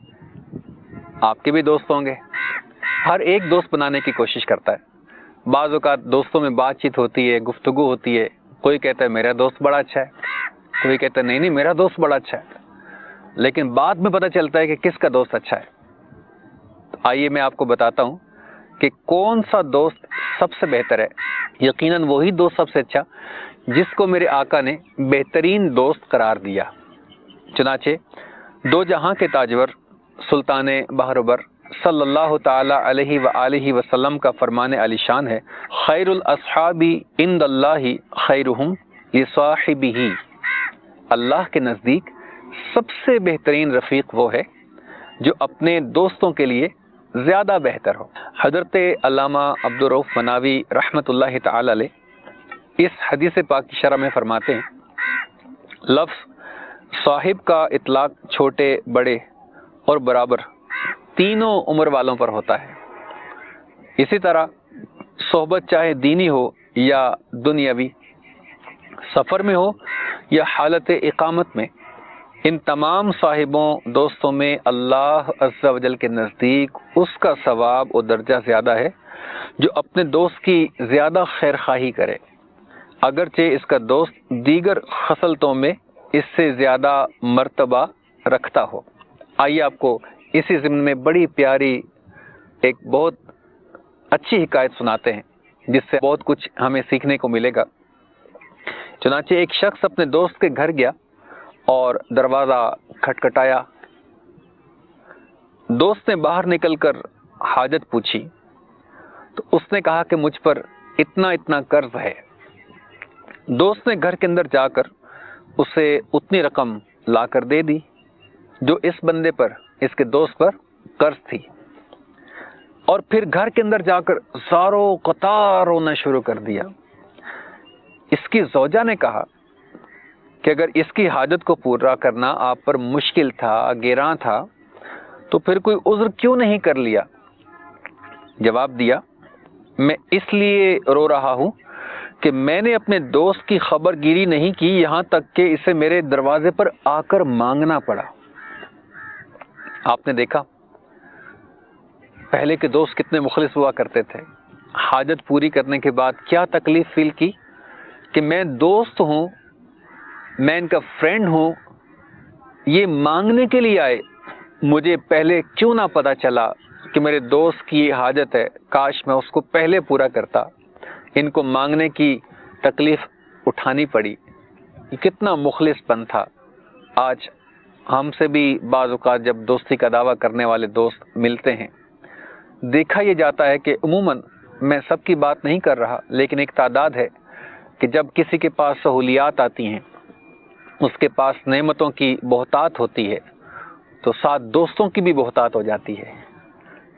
آپ کے بھی دوست ہوں گے. ہر ایک دوست بنانے کی کوشش کرتا ہے. بعض اوقات دوستوں میں بات چیت ہوتی ہے، گفتگو ہوتی ہے. کوئی کہتا ہے میرا دوست بڑا اچھا ہے، کوئی کہتا ہے نہیں میرا دوست بڑا اچھا ہے. لیکن بعد میں پتہ چلتا ہے کہ کس کا دوست اچھا ہے. تو آئیے میں آپ کو بتاتا ہوں کہ کون سا دوست سب سے بہتر ہے. یقیناً وہی دوست سب سے اچھا جس کو میرے آقا نے بہترین دوست قرار دیا۔ چنانچہ دو جہاں کے تاجور سلطان بحربر صلی اللہ تعالی علیہ وآلہ وسلم کا فرمان علی شان ہے، خیر الاصحاب عند اللہ خیرہم لصاحبہ، اللہ کے نزدیک سب سے بہترین رفیق وہ ہے جو اپنے دوستوں کے لیے زیادہ بہتر ہو۔ حضرت علامہ عبدالرؤف مناوی رحمۃ اللہ تعالی علیہ اس حدیث پاک کی شرح میں فرماتے ہیں، لفظ صاحب کا اطلاق چھوٹے بڑے اور برابر تینوں عمر والوں پر ہوتا ہے۔ اسی طرح صحبت چاہے دینی ہو یا دنیاوی، سفر میں ہو یا حالت اقامت میں، ان تمام صاحبوں دوستوں میں اللہ عز و جل کے نزدیک اس کا ثواب و درجہ زیادہ ہے جو اپنے دوست کی زیادہ خیر خواہی کرے، اگرچہ اس کا دوست دیگر خصلتوں میں اس سے زیادہ مرتبہ رکھتا ہو۔ آئیے آپ کو اسی ضمن میں بڑی پیاری ایک بہت اچھی حکایت سناتے ہیں جس سے بہت کچھ ہمیں سیکھنے کو ملے گا۔ چنانچہ ایک شخص اپنے دوست کے گھر گیا اور دروازہ کھٹکھٹایا۔ دوست نے باہر نکل کر حاجت پوچھی تو اس نے کہا کہ مجھ پر اتنا اتنا قرض ہے۔ دوست نے گھر کے اندر جا کر اسے اتنی رقم لا کر دے دی جو اس بندے پر، اس کے دوست پر قرض تھی، اور پھر گھر کے اندر جا کر زارو قطار رونا شروع کر دیا۔ اس کی زوجہ نے کہا کہ اگر اس کی حاجت کو پورا کرنا آپ پر مشکل تھا، گراں تھا، تو پھر کوئی عذر کیوں نہیں کر لیا؟ جواب دیا، میں اس لیے رو رہا ہوں کہ میں نے اپنے دوست کی خبر گیری نہیں کی، یہاں تک کہ اسے میرے دروازے پر آ کر مانگنا پڑا۔ آپ نے دیکھا پہلے کے دوست کتنے مخلص ہوا کرتے تھے، حاجت پوری کرنے کے بعد کیا تکلیف فیل کی کہ میں دوست ہوں، میں ان کا فرینڈ ہوں، یہ مانگنے کے لیے آئے، مجھے پہلے کیوں نہ پتا چلا کہ میرے دوست کی یہ حاجت ہے، کاش میں اس کو پہلے پورا کرتا، ان کو مانگنے کی تکلیف اٹھانی پڑی۔ یہ کتنا مخلص پن تھا۔ آج ہم سے بھی بعض اوقات جب دوستی کا دعویٰ کرنے والے دوست ملتے ہیں، دیکھا یہ جاتا ہے کہ عموماً، میں سب کی بات نہیں کر رہا، لیکن ایک تعداد ہے کہ جب کسی کے پاس سہولیات آتی ہیں، اس کے پاس نعمتوں کی بہتات ہوتی ہے، تو ساتھ دوستوں کی بھی بہتات ہو جاتی ہے۔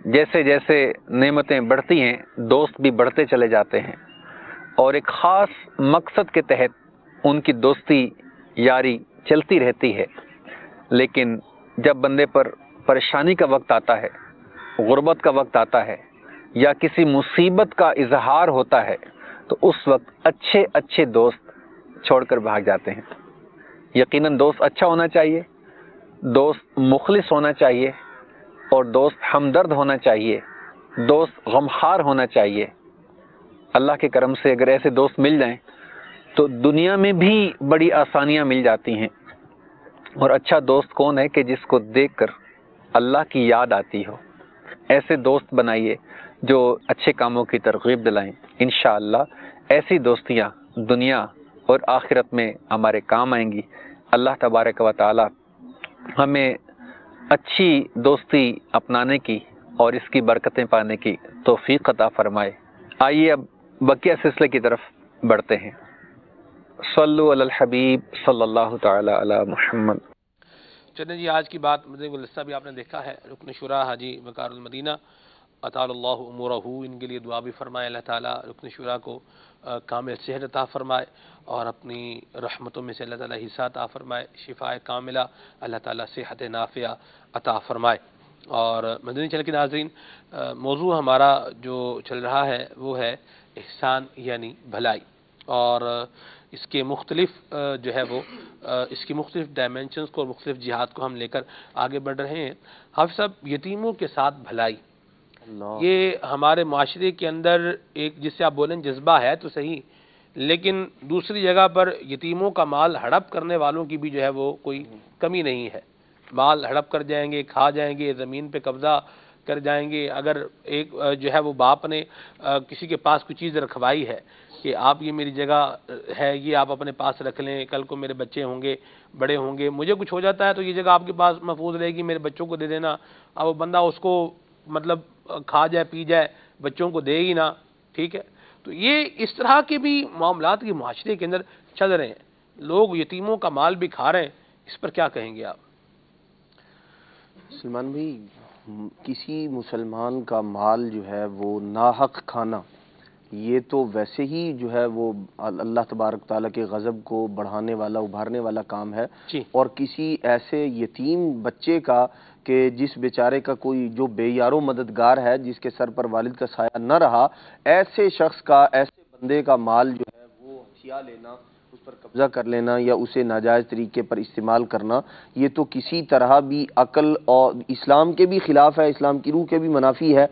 جیسے جیسے نعمتیں بڑھتی ہیں، دوست بھی بڑھتے چلے جاتے ہیں، اور ایک خاص مقصد کے تحت ان کی دوستی یاری چلتی رہتی ہے۔ لیکن جب بندے پر پریشانی کا وقت آتا ہے، غربت کا وقت آتا ہے، یا کسی مصیبت کا اظہار ہوتا ہے، تو اس وقت اچھے اچھے دوست چھوڑ کر بھاگ جاتے ہیں۔ یقیناً دوست اچھا ہونا چاہیے، دوست مخلص ہونا چاہیے، اور دوست ہمدرد ہونا چاہیے، دوست غمخوار ہونا چاہیے۔ اللہ کے کرم سے اگر ایسے دوست مل جائیں تو دنیا میں بھی بڑی آسانیاں مل جاتی ہیں۔ اور اچھا دوست کون ہے کہ جس کو دیکھ کر اللہ کی یاد آتی ہو؟ ایسے دوست بنائیے جو اچھے کاموں کی ترغیب دلائیں۔ انشاءاللہ ایسی دوستیاں دنیا اور آخرت میں ہمارے کام آئیں گی۔ اللہ تبارک و تعالی ہمیں اچھی دوستی اپنانے کی اور اس کی برکتیں پانے کی توفیق عطا فرمائے۔ آئیے اب بقیہ سلسلے کی طرف بڑھتے ہیں۔ صلو علی الحبیب صلی اللہ تعالی علی محمد۔ چلیں جی، آج کی بات مدنی گلدستہ بھی آپ نے دیکھا ہے، رکن شورا حاجی وقار المدینہ اطال اللہ امورہ، ان کے لیے دعا بھی فرمائے اللہ تعالیٰ رکن شورا کو کامل صحت عطا فرمائے، اور اپنی رحمتوں میں سے اللہ تعالیٰ حصہ عطا فرمائے، شفاء کاملہ اللہ تعالیٰ صحت نافعہ عطا فرمائے۔ اور مدنی چینل کے ناظرین، موضوع ہمارا جو چل رہا ہے وہ ہے احسان یعنی بھلائی، اور اس کے مختلف جو ہے وہ اس کی مختلف ڈائمینشنز کو اور مختلف جہات کو ہم لے کر آگے بڑھ رہے ہیں۔ حافظ صاحب، یتیموں کے ساتھ بھلائی، یہ ہمارے معاشرے کے اندر ایک، جس سے آپ بولیں جذبہ ہے تو صحیح، لیکن دوسری جگہ پر یتیموں کا مال ہڑپ کرنے والوں کی بھی جو ہے وہ کوئی کمی نہیں ہے۔ مال ہڑپ کر جائیں گے، کھا جائیں گے، زمین پہ قبضہ کر جائیں گے. اگر ایک جو ہے وہ باپ نے کسی کے پاس کوئی چیز رکھوائی ہے کہ آپ یہ میری جگہ ہے, یہ آپ اپنے پاس رکھ لیں, کل کو میرے بچے ہوں گے, بڑے ہوں گے, مجھے کچھ ہو جاتا ہے تو یہ جگہ آپ کے پاس محفوظ رہے گی, میرے بچوں کو دے دینا. اب وہ بندہ اس کو مطلب کھا جائے پی جائے, بچوں کو دے ہی نہ. ٹھیک ہے, تو یہ اس طرح کے بھی معاملات کے معاشرے کے اندر چل رہے ہیں. لوگ یتیموں کا مال بھی کھا رہے ہیں, اس پر کیا کہیں گے آپ؟ سلمان بھائی, کسی مسلمان کا مال جو ہے وہ ناحق کھانا, یہ تو ویسے ہی جو ہے وہ اللہ تبارک تعالیٰ کے غضب کو بڑھانے والا, ابھارنے والا کام ہے. اور کسی ایسے یتیم بچے کا کہ جس بیچارے کا کوئی جو بے یارو مددگار ہے, جس کے سر پر والد کا سایہ نہ رہا, ایسے شخص کا, ایسے بندے کا مال جو ہے وہ ہتھیا لینا, اس پر قبضہ کر لینا یا اسے ناجائز طریقے پر استعمال کرنا, یہ تو کسی طرح بھی عقل اور اسلام کے بھی خلاف ہے, اسلام کی روح کے بھی منافی ہے,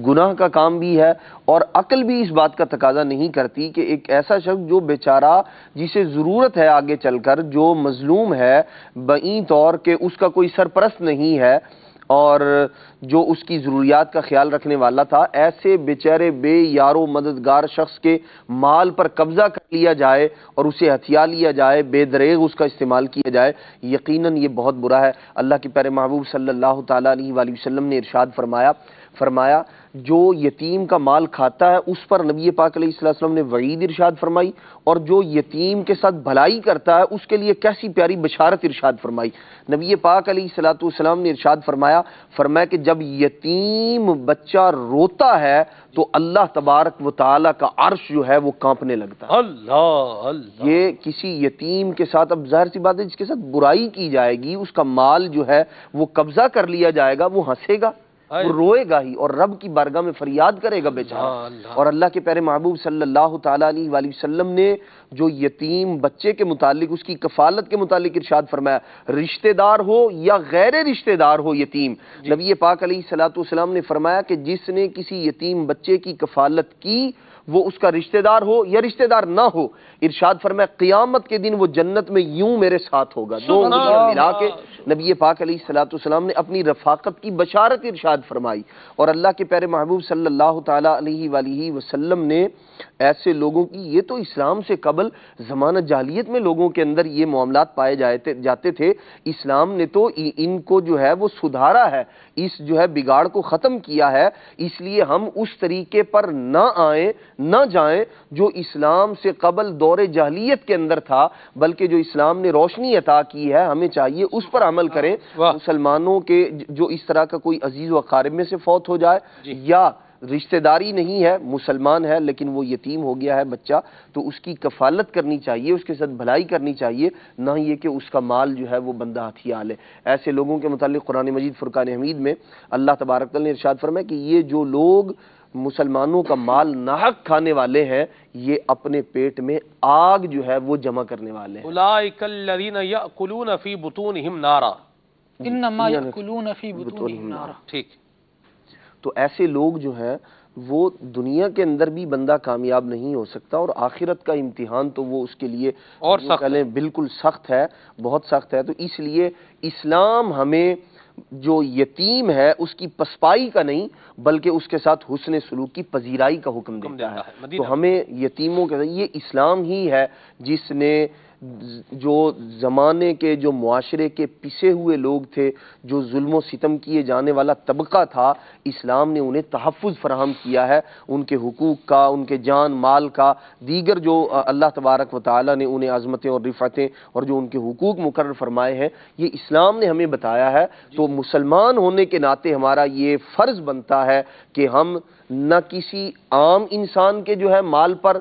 گناہ کا کام بھی ہے. اور عقل بھی اس بات کا تقاضا نہیں کرتی کہ ایک ایسا شخص جو بیچارہ, جسے ضرورت ہے آگے چل کر, جو مظلوم ہے بعین طور کہ اس کا کوئی سرپرست نہیں ہے اور جو اس کی ضروریات کا خیال رکھنے والا تھا, ایسے بیچارے بے یارو مددگار شخص کے مال پر قبضہ کر لیا جائے اور اسے ہتھیا لیا جائے, بے دریغ اس کا استعمال کیا جائے, یقیناً یہ بہت برا ہے. اللہ کے پیارے محبوب صلی اللہ تعالیٰ علیہ وآلہ وسلم نے ارشاد فرمایا جو یتیم کا مال کھاتا ہے اس پر نبی پاک علیہ السلام نے وعید ارشاد فرمائی, اور جو یتیم کے ساتھ بھلائی کرتا ہے اس کے لیے کیسی پیاری بشارت ارشاد فرمائی. نبی پاک علیہ السلام نے ارشاد فرمایا کہ جب یتیم بچہ روتا ہے تو اللہ تبارک و تعالیٰ کا عرش جو ہے وہ کانپنے لگتا ہے. اللہ یہ کسی یتیم کے ساتھ, اب ظاہر سی بات ہے جس کے ساتھ برائی کی جائے گی, اس کا مال جو ہے وہ قبضہ کر لیا جائے گا, وہ ہنسے گا, وہ روئے گا ہی, اور رب کی بارگاہ میں فریاد کرے گا بیچارہ. اور اللہ کے پیارے محبوب صلی اللہ تعالیٰ علیہ وآلہ وسلم نے جو یتیم بچے کے متعلق, اس کی کفالت کے متعلق ارشاد فرمایا, رشتہ دار ہو یا غیر رشتہ دار ہو یتیم, نبی پاک علیہ السلام نے فرمایا کہ جس نے کسی یتیم بچے کی کفالت کی, وہ اس کا رشتہ دار ہو یا رشتہ دار نہ ہو, ارشاد فرمایا قیامت کے دن وہ جنت میں یوں میرے ساتھ ہوگا. دو انگلیاں ملا کے نبی پاک علیہ السلام نے اپنی رفاقت کی بشارت ارشاد فرمائی. اور اللہ کے پیارے محبوب صلی اللہ تعالیٰ علیہ وآلہ وسلم نے ایسے لوگوں کی, یہ تو اسلام سے قبل زمانہ جاہلیت میں لوگوں کے اندر یہ معاملات پائے جاتے تھے. اسلام نے تو ان کو جو ہے وہ سدھارا ہے, اس جو ہے بگاڑ کو ختم کیا ہے. اس لیے ہم اس طریقے پر نہ جائیں جو اسلام سے قبل دور جاہلیت کے اندر تھا, بلکہ جو اسلام نے روشنی عطا کی ہے ہمیں چاہیے اس پر عمل کریں. مسلمانوں کے جو اس طرح کا کوئی عزیز و اقارب میں سے فوت ہو جائے یا رشتہ داری نہیں ہے, مسلمان ہے لیکن وہ یتیم ہو گیا ہے بچہ, تو اس کی کفالت کرنی چاہیے, اس کے ساتھ بھلائی کرنی چاہیے, نہ یہ کہ اس کا مال جو ہے وہ بندہ ہتھیا لے. ایسے لوگوں کے متعلق قرآن مجید فرقان حمید میں اللہ تبارک تعالیٰ نے ارشاد فرمایا کہ یہ جو لوگ مسلمانوں کا مال ناحق کھانے والے ہیں, یہ اپنے پیٹ میں آگ جو ہے وہ جمع کرنے والے ہیں. اولئک الذین یأکلون فی بطونہم نارا, انما یأکلون فی بطونہم نارا. ٹھیک. تو ایسے لوگ جو ہیں وہ دنیا کے اندر بھی بندہ کامیاب نہیں ہو سکتا, اور آخرت کا امتحان تو وہ اس کے لیے اور بالکل سخت ہے, بہت سخت ہے. تو اس لیے اسلام ہمیں جو یتیم ہے اس کی پسپائی کا نہیں بلکہ اس کے ساتھ حسن سلوک کی پذیرائی کا حکم دیتا ہے. تو ہمیں یتیموں کے, یہ اسلام ہی ہے جس نے جو زمانے کے, جو معاشرے کے پسے ہوئے لوگ تھے, جو ظلم و ستم کیے جانے والا طبقہ تھا, اسلام نے انہیں تحفظ فراہم کیا ہے, ان کے حقوق کا, ان کے جان مال کا, دیگر جو اللہ تبارک و تعالیٰ نے انہیں عظمتیں اور رفعتیں اور جو ان کے حقوق مقرر فرمائے ہیں, یہ اسلام نے ہمیں بتایا ہے. تو مسلمان ہونے کے ناطے ہمارا یہ فرض بنتا ہے کہ ہم نہ کسی عام انسان کے جو ہے مال پر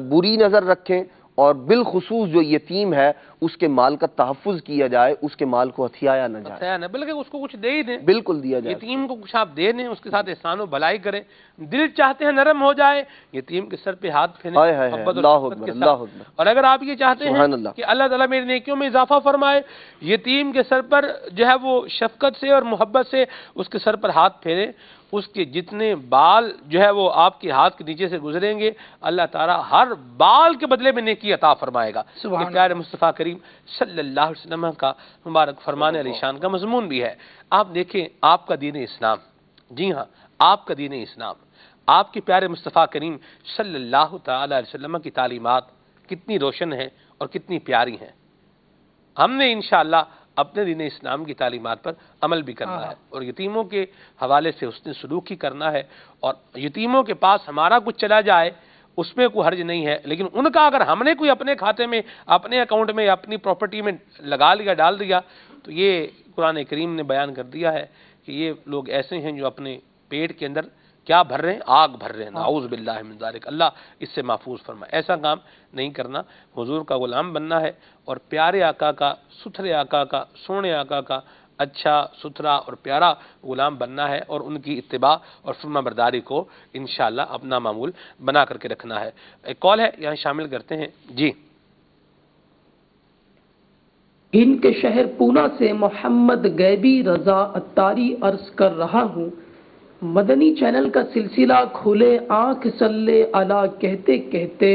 بری نظر رکھیں, اور بالخصوص جو یتیم ہے اس کے مال کا تحفظ کیا جائے, اس کے مال کو ہتھیایا نہ جائے, بلکہ اس کو کچھ دے ہی دیں, بالکل دیا جائے. یتیم کو کچھ آپ دے دیں, اس کے ساتھ احسان و بھلائی کریں, دل چاہتے ہیں نرم ہو جائے, یتیم کے سر پہ ہاتھ پھیریں محبت اور شفقت کے ساتھ. اور اگر آپ یہ چاہتے ہیں کہ اللہ تعالیٰ میری نیکیوں میں اضافہ فرمائے, یتیم کے سر پر جو ہے وہ شفقت سے اور محبت سے اس کے سر پر ہاتھ پھیریں, اس کے جتنے بال جو ہے وہ آپ کے ہاتھ کے نیچے سے گزریں گے, اللہ تعالیٰ ہر بال کے بدلے میں نیکی عطا فرمائے گا. یہ پیارے مصطفیٰ کریم صلی اللہ علیہ وسلم کا مبارک فرمان علی شان کا مضمون بھی ہے. آپ دیکھیں, آپ کا دین اسلام جی ہاں، آپ کا دین اسلام، آپ کے پیارے مصطفیٰ کریم صلی اللہ تعالی علیہ وسلم کی تعلیمات کتنی روشن ہیں اور کتنی پیاری ہیں۔ ہم نے انشاءاللہ اپنے دین اسلام کی تعلیمات پر عمل بھی کرنا ہے اور یتیموں کے حوالے سے حسن سلوک ہی کرنا ہے، اور یتیموں کے پاس ہمارا کچھ چلا جائے اس میں کوئی حرج نہیں ہے، لیکن ان کا اگر ہم نے کوئی اپنے کھاتے میں، اپنے اکاؤنٹ میں، اپنی پراپرٹی میں لگا لیا، ڈال دیا، تو یہ قرآن کریم نے بیان کر دیا ہے کہ یہ لوگ ایسے ہیں جو اپنے پیٹ کے اندر کیا بھر رہے ہیں؟ آگ بھر رہے ہیں۔ نعوذ باللہ من ذالک، اللہ اس سے محفوظ فرمائے۔ ایسا کام نہیں کرنا، حضور کا غلام بننا ہے اور پیارے آقا کا، ستھرے آقا کا، سونے آقا کا اچھا ستھرا اور پیارا غلام بننا ہے، اور ان کی اتباع اور فرما برداری کو انشاءاللہ اپنا معمول بنا کر کے رکھنا ہے۔ ایک کال ہے، یہاں شامل کرتے ہیں۔ جی، ان کے شہر پونا سے محمد غیبی رضا اتاری عرض کر رہا ہوں، مدنی چینل کا سلسلہ کھلے آنکھ صلی علی کہتے کہتے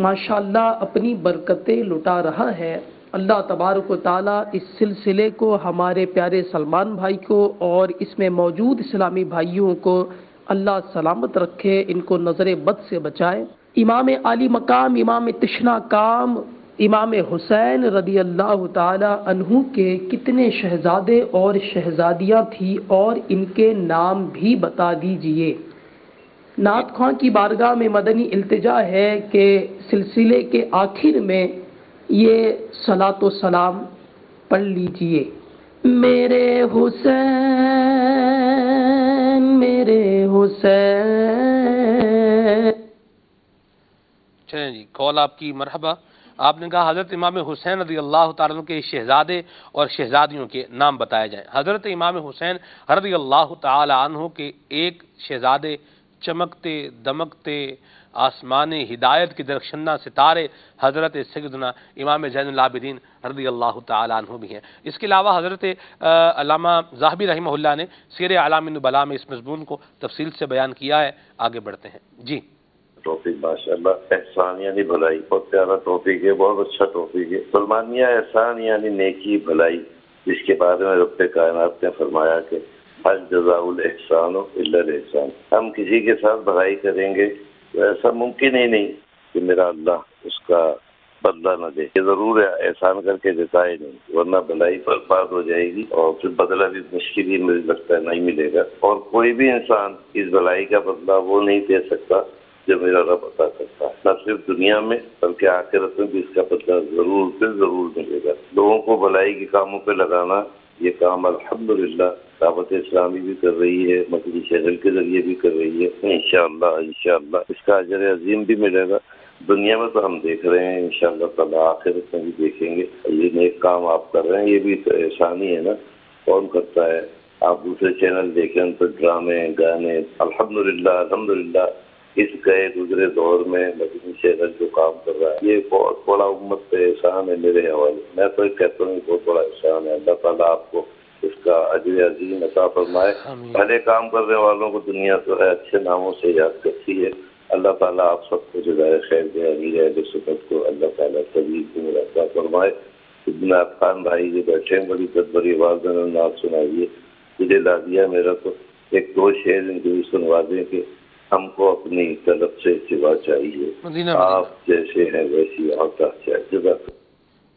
ماشاءاللہ اپنی برکتیں لٹا رہا ہے۔ اللہ تبارک و تعالیٰ اس سلسلے کو ہمارے پیارے سلمان بھائی کو اور اس میں موجود اسلامی بھائیوں کو اللہ سلامت رکھے، ان کو نظر بد سے بچائے۔ امام عالی مقام، امام تشنا کام، امام حسین رضی اللہ تعالی عنہ کے کتنے شہزادے اور شہزادیاں تھی، اور ان کے نام بھی بتا دیجئے۔ نعت خواں کی بارگاہ میں مدنی التجا ہے کہ سلسلے کے آخر میں یہ صلاۃ و سلام پڑھ لیجئے۔ میرے حسین، میرے حسین۔ چلیں جی، کال آپ کی مرحبا۔ آپ نے کہا حضرت امام حسین رضی اللہ تعالیٰ عنہ کے شہزادے اور شہزادیوں کے نام بتائے جائیں۔ حضرت امام حسین رضی اللہ تعالیٰ عنہ کے ایک شہزادے چمکتے دمکتے آسمان ہدایت کی درخشندہ ستارے حضرت سیدنا امام زین العابدین رضی اللہ تعالیٰ عنہ بھی ہیں۔ اس کے علاوہ حضرت علامہ ذہبی رحمہ اللہ نے سیر اعلام النبلاء میں اس مضمون کو تفصیل سے بیان کیا ہے۔ آگے بڑھتے ہیں۔ جی، ٹاپک ماشاءاللہ، احسان یعنی بھلائی، بہت پیارا ٹاپک ہے، بہت اچھا ٹاپک ہے۔ سلمانیہ احسان یعنی نیکی بھلائی، جس کے بارے میں رب کائنات نے فرمایا کہ حل جزاء الاحسان الا الاحسان۔ ہم کسی کے ساتھ بھلائی کریں گے تو ایسا ممکن ہی نہیں کہ میرا اللہ اس کا بدلہ نہ دے، یہ ضرور ہے احسان کر کے جتائے نہیں، ورنہ بھلائی برباد ہو جائے گی اور پھر بدلہ بھی مشکل ہی مجھے لگتا ہے نہیں ملے گا، اور کوئی بھی انسان اس بھلائی کا بدلہ وہ نہیں دے سکتا جو میرا رب عطا کرتا ہے، نہ صرف دنیا میں بلکہ آخرت میں بھی اس کا بدلہ ضرور سے ضرور ملے گا۔ لوگوں کو بھلائی کے کاموں پہ لگانا، یہ کام الحمدللہ دعوت اسلامی بھی کر رہی ہے، مدنی چینل کے ذریعے بھی کر رہی ہے۔ انشاءاللہ اس کا اجر عظیم بھی ملے گا۔ دنیا میں تو ہم دیکھ رہے ہیں، انشاءاللہ تعالیٰ آخرت میں بھی دیکھیں گے۔ یہ نیک کام آپ کر رہے ہیں، یہ بھی تو احسان ہی ہے نا، کون کرتا ہے؟ آپ دوسرے چینل دیکھیں، ان پر ڈرامے گانے، الحمدللہ اس گئے گزرے دور میں مدنی چینل جو کام کر رہا ہے، یہ بہت بڑا امت پہ احسان ہے میرے حوالے۔ میں تو کہتا ہوں بہت بڑا احسان ہے، اللہ تعالیٰ آپ کو اس کا اجر عظیم عطا فرمائے۔ بھلے کام کرنے والوں کو دنیا تو ہے اچھے ناموں سے یاد کرتی ہے۔ اللہ تعالیٰ آپ سب کو جزائے خیر دے، امیر اہل سنت کو اللہ تعالیٰ طویل عمر عطا فرمائے۔ ابن عفان بھائی جو بیٹھے ہیں، بڑی بڑی آواز میں نعت سنائیے، مجھے لا دیا میرا تو ایک دو شعر ان کو بھی سنوا دیں کہ ہم کو اپنی طلب سے سوا چاہیے، آپ جیسے ہیں ویسی عطا چاہیے۔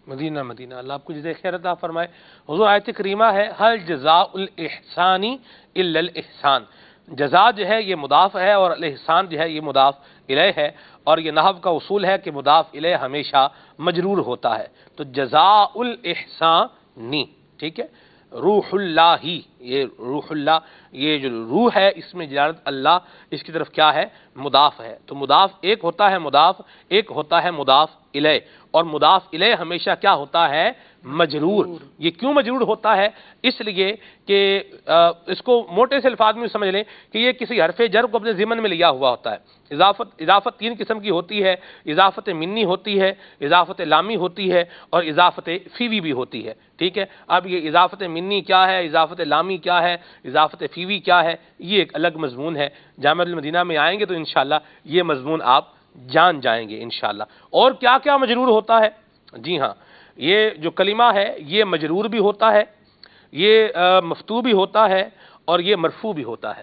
مدینہ اللہ آپ کو جزائے خیر عطا فرمائے۔ حضور آیت کریمہ ہے حل جزاء الاحسان الا الاحسان۔ جزا جو ہے یہ مضاف ہے اور الاحسان جو ہے یہ مضاف الیہ ہے، اور یہ نحو کا اصول ہے کہ مضاف الیہ ہمیشہ مجرور ہوتا ہے، تو جزاء الاحسان، ٹھیک ہے، روح اللہ ہی، یہ روح اللہ، یہ جو روح ہے اس میں جلالت اللہ اس کی طرف کیا ہے؟ مضاف ہے، تو مضاف ایک ہوتا ہے مضاف، ایک ہوتا ہے مضاف الیہ، اور مضاف الیہ ہمیشہ کیا ہوتا ہے؟ مجرور۔ یہ کیوں مجرور ہوتا ہے؟ اس لیے کہ اس کو موٹے سے الفاظ میں سمجھ لیں کہ یہ کسی حرف جر کو اپنے ضمن میں لیا ہوا ہوتا ہے۔ اضافت تین قسم کی ہوتی ہے، اضافت منی ہوتی ہے، اضافت لامی ہوتی ہے، اور اضافت فیوی بھی ہوتی ہے، ٹھیک ہے۔ اب یہ اضافت منی کیا ہے، اضافت لامی کیا ہے، اضافت فیوی کیا ہے، یہ ایک الگ مضمون ہے۔ جامعہ المدینہ میں آئیں گے تو انشاءاللہ یہ مضمون آپ جان جائیں گے انشاءاللہ۔ اور کیا کیا مجرور ہوتا ہے؟ جی ہاں، یہ جو کلمہ ہے یہ مجرور بھی ہوتا ہے، یہ مفتوح بھی ہوتا ہے، اور یہ مرفوع بھی ہوتا ہے۔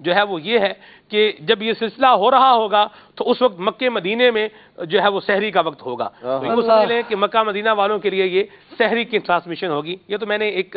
جو ہے وہ یہ ہے کہ جب یہ سلسلہ ہو رہا ہوگا تو اس وقت مکہ مدینے میں جو ہے وہ سحری کا وقت ہوگا، تو یہ سمجھ لیں کہ مکہ مدینہ والوں کے لیے یہ سحری کی ٹرانسمیشن ہوگی. یہ تو میں نے ایک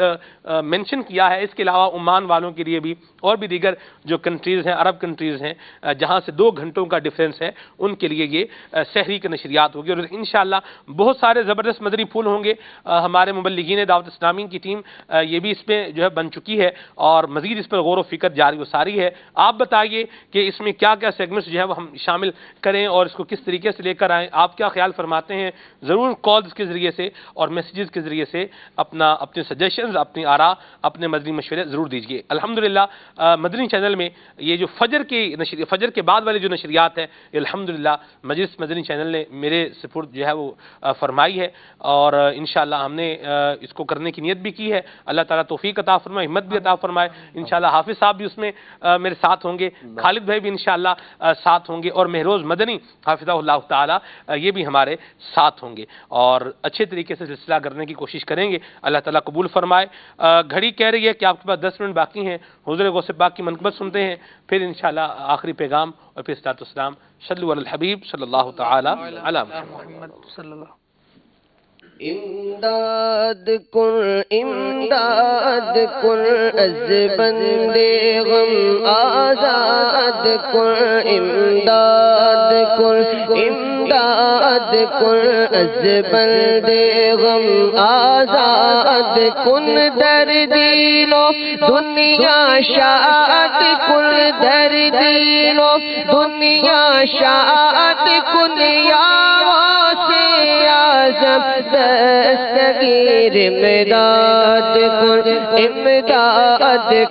مینشن کیا ہے. اس کے علاوہ عمان والوں کے لیے بھی اور بھی دیگر جو کنٹریز ہیں، عرب کنٹریز ہیں جہاں سے 2 گھنٹوں کا ڈیفرنس ہے، ان کے لیے یہ سحری کی نشریات ہوگی. اور انشاءاللہ بہت سارے زبردست مدنی پھول ہوں گے. ہمارے مبلغین دعوت اسلامی کی ٹیم یہ بھی اس میں جو ہے بن چکی ہے اور مزید اس پر غور و فکر جاری و ساری ہے. آپ بتائیے کہ اس میں کیا کیا سیگمنٹس جو ہے وہ ہم شامل کریں اور اس کو کس طریقے سے لے کر آئیں. آپ کیا خیال فرماتے ہیں؟ ضرور کالز کے ذریعے سے اور میسیجز کے ذریعے سے اپنے سجیشنز، اپنی آراء، اپنے مدنی مشورے ضرور دیجیے. الحمدللہ مدنی چینل میں یہ جو فجر کے بعد والی جو نشریات ہے، یہ الحمدللہ مجلس مدنی چینل نے میرے سپرد جو ہے وہ فرمائی ہے اور انشاءاللہ ہم نے اس کو کرنے کی نیت بھی کی ہے. اللہ تعالیٰ توفیق عطا فرمائے، ہمت بھی عطا فرمائے. انشاءاللہ حافظ صاحب بھی اس میں میرے ساتھ ہوں گے، خالد بھائی بھی انشاءاللہ ساتھ ہوں گے اور مہروز مدنی حافظہ اللہ تعالیٰ یہ بھی ہمارے ساتھ ہوں گے اور اچھے طریقے سے سلسلہ کرنے کی کوشش کریں گے. اللہ تعالیٰ قبول فرمائے. گھڑی کہہ رہی ہے کہ آپ کے پاس 10 منٹ باقی ہیں. حضور غوث پاک کی منقبت سنتے ہیں، پھر انشاءاللہ آخری پیغام اور پھر صلاۃ والسلام. صلوا علی الحبیب صلی اللہ تعالی علی محمد صلی اللہ. امداد کن از بندے غم آزاد کن. امداد کن از بندے غم آزاد کن. در دین و دنیا شاد کن. در دین و دنیا شاد کن. یا واسع اعظم دستگیر امداد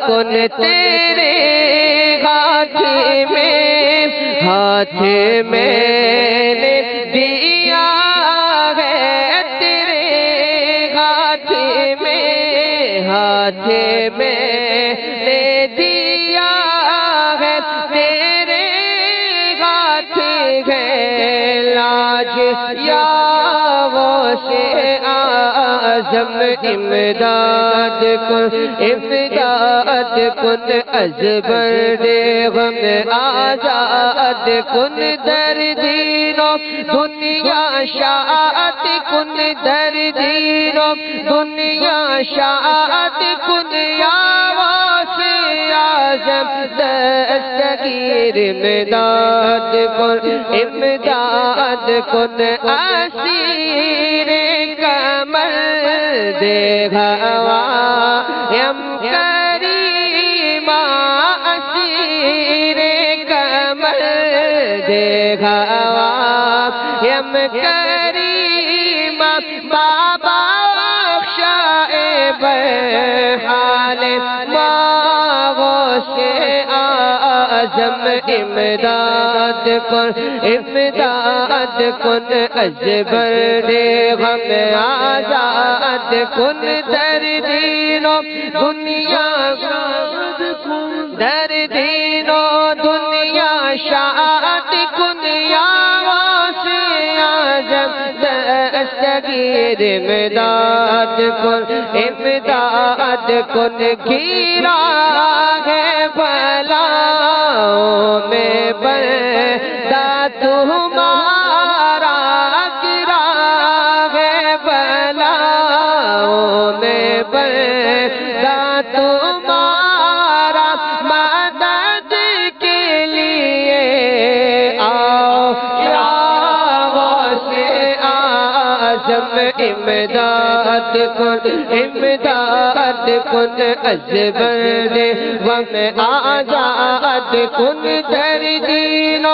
کن. تیرے ہاتھ میں نے دیا ہے. تیرے ہاتھ میں نے دیا ہے. تیرے ہاتھ ہے لاج یا اعظم. امداد کن از بردے غم آزاد کن. در دین و دنیا شاد کن. در دین و دنیا شاد کن. یا واسع اعظم دستگیر امداد کن. اسیر کمر دے ہوا یم کریما. اسیر کمر دے ہوا یم کریما. بابا بخشائے بحال غوث اعظم. امداد کن از بردے غم آزاد کن. در دین و دنیا شاد کن. یا واسع اعظم دستگیر امداد کن. گھیرا ہے بلاؤں میں بندہ تمہارا. گرا ہے بلاؤں میں بندہ تمہارا. مدد کے لیے آؤ یا غوث اعظم. امداد کن از بردے غم آزاد کن. در دین و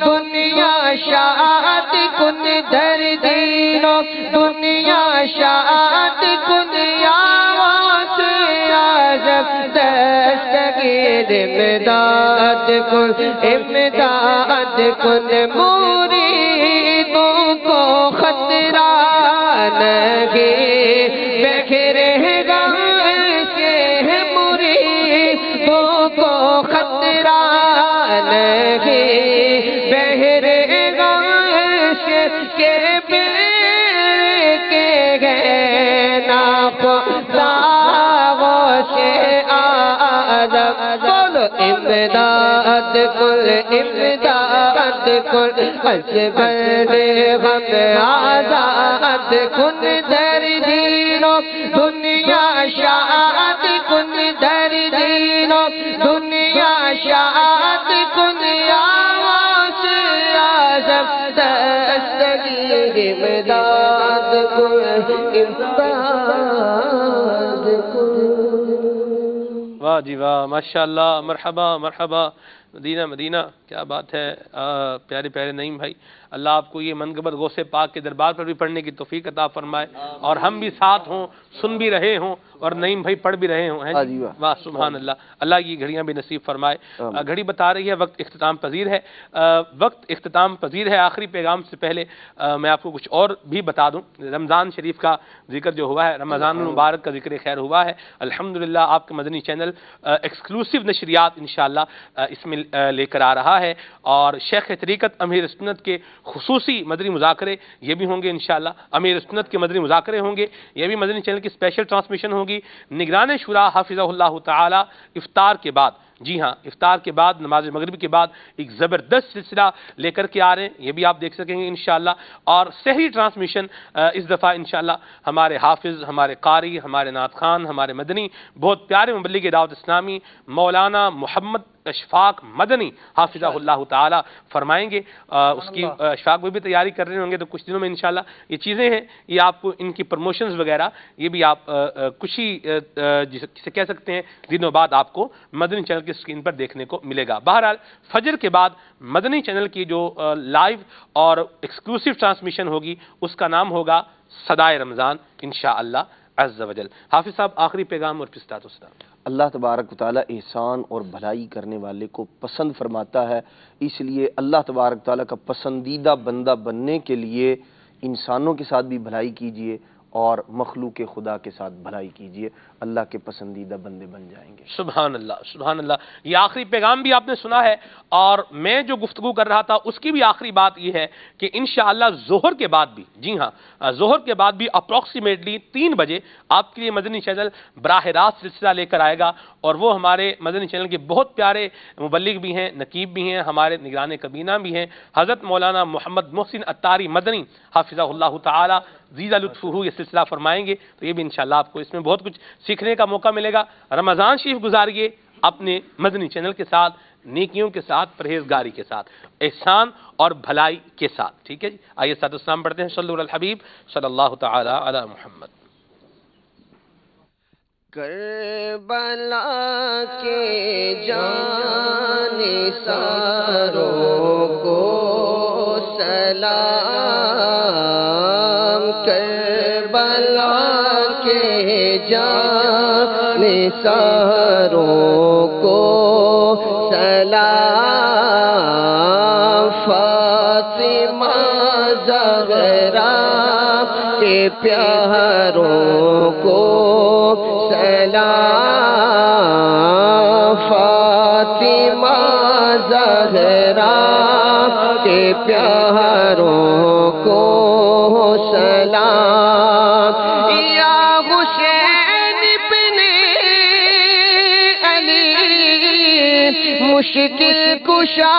دنیا شاد کن. در دین و دنیا شاد کن. یا واسع اعظم دستگیر امداد کن. مریدوں کو خطرہ نہیں بکھرے گا سے. مریدوں کو خطرہ نہیں بہرے گا سے. کہ کے گئے ناخدا غوث اعظم. بولو امداد کن امداد کن از بر غم آزاد کن در دین و دنیا شاد کن در دین و دنیا شاد کن یا واسع اعظم دستگیر امداد کن امداد کن. واہ جی واہ، ماشاءاللہ، مرحبا مرحبا، مدینہ مدینہ، کیا بات ہے پیارے پیارے نعیم بھائی، اللہ آپ کو یہ منقبت غوث پاک کے دربار پر بھی پڑھنے کی توفیق عطا فرمائے اور ہم بھی ساتھ ہوں، سن بھی رہے ہوں اور نعیم بھائی پڑھ بھی رہے ہوں. واہ سبحان اللہ، اللہ کی گھڑیاں بھی نصیب فرمائے. گھڑی بتا رہی ہے وقت اختتام پذیر ہے، وقت اختتام پذیر ہے. آخری پیغام سے پہلے میں آپ کو کچھ اور بھی بتا دوں. رمضان شریف کا ذکر جو ہوا ہے، رمضان المبارک کا ذکر خیر ہوا ہے الحمدللہ. آپ کا مدنی چینل ایکسکلوسیو نشریات انشاءاللہ اس میں لے کر آ رہا ہے اور شیخ طریقت امیر سنت کے خصوصی مدنی مذاکرے یہ بھی ہوں گے انشاءاللہ. امیر سنت کے مدنی مذاکرے ہوں گے، یہ بھی مدنی چینل کی اسپیشل ٹرانسمیشن ہوگی. نگران شورا حافظہ اللہ تعالی افطار کے بعد، جی ہاں افطار کے بعد نماز مغرب کے بعد ایک زبردست سلسلہ لے کر کے آ رہے ہیں، یہ بھی آپ دیکھ سکیں گے انشاءاللہ. اور سحری ٹرانسمیشن اس دفعہ انشاءاللہ ہمارے حافظ، ہمارے قاری، ہمارے نعت خان، ہمارے مدنی بہت پیارے مبلغ دعوت اسلامی مولانا محمد اشفاق مدنی حافظہ اللہ تعالی فرمائیں گے. اس کی اشفاق بھی تیاری کر رہے ہوں گے تو کچھ دنوں میں انشاءاللہ یہ چیزیں ہیں، یہ آپ کو ان کی پروموشنز وغیرہ یہ بھی آپ کچھ ہی جسے کہہ سکتے ہیں دنوں بعد آپ کو مدنی چینل کی اسکرین پر دیکھنے کو ملے گا. بہرحال فجر کے بعد مدنی چینل کی جو لائیو اور ایکسکلوسیو ٹرانسمیشن ہوگی اس کا نام ہوگا صدائے رمضان انشاءاللہ عز و جل. حافظ صاحب آخری پیغام اور پستات اسلام. اللہ تبارک و تعالیٰ احسان اور بھلائی کرنے والے کو پسند فرماتا ہے، اس لیے اللہ تبارک و تعالیٰ کا پسندیدہ بندہ بننے کے لیے انسانوں کے ساتھ بھی بھلائی کیجئے اور مخلوق خدا کے ساتھ بھلائی کیجئے، اللہ کے پسندیدہ بندے بن جائیں گے. سبحان اللہ سبحان اللہ. یہ آخری پیغام بھی آپ نے سنا ہے اور میں جو گفتگو کر رہا تھا اس کی بھی آخری بات یہ ہے کہ انشاءاللہ ظہر کے بعد بھی، جی ہاں ظہر کے بعد بھی اپروکسیمیٹلی 3 بجے آپ کے لیے مدنی چینل براہ راست سلسلہ لے کر آئے گا اور وہ ہمارے مدنی چینل کے بہت پیارے مبلغ بھی ہیں، نقیب بھی ہیں، ہمارے نگران کابینہ بھی ہیں، حضرت مولانا محمد محسن عطاری مدنی حافظہ اللہ تعالی زیدہ لطف ہو یہ سلسلہ فرمائیں گے. تو یہ بھی انشاءاللہ آپ کو اس میں بہت کچھ سیکھنے کا موقع ملے گا. رمضان شریف گزاریے اپنے مدنی چینل کے ساتھ، نیکیوں کے ساتھ، پرہیزگاری کے ساتھ، احسان اور بھلائی کے ساتھ. ٹھیک ہے جی، آئیے ساتھ اسلام پڑھتے ہیں. صلی اللہ علی الحبیب صلی اللہ تعالی علی محمد. کربلا کے جانثاروں کو سلام، کربلا کے جانثاروں کو سلام، فاطمہ زہرا کے پیاروں کو سلام، فاطمہ زہرا کے پیاروں کو سلام، یا حسین بن علی مشکل کشا،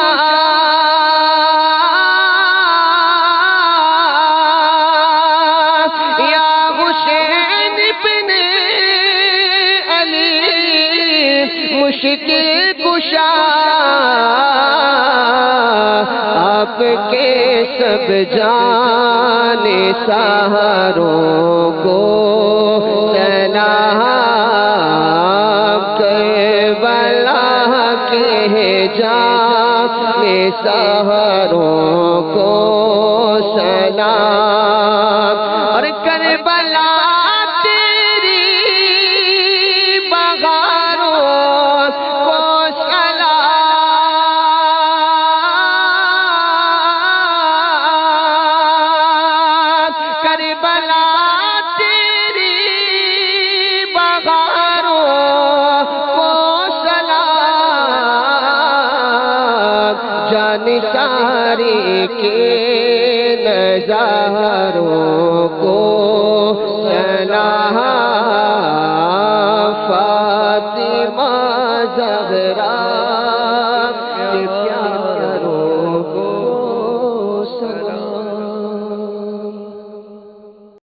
مشکل کشا، آپ کے سب جانثاروں کو سلام، کربلا کے جانثاروں کو سلام،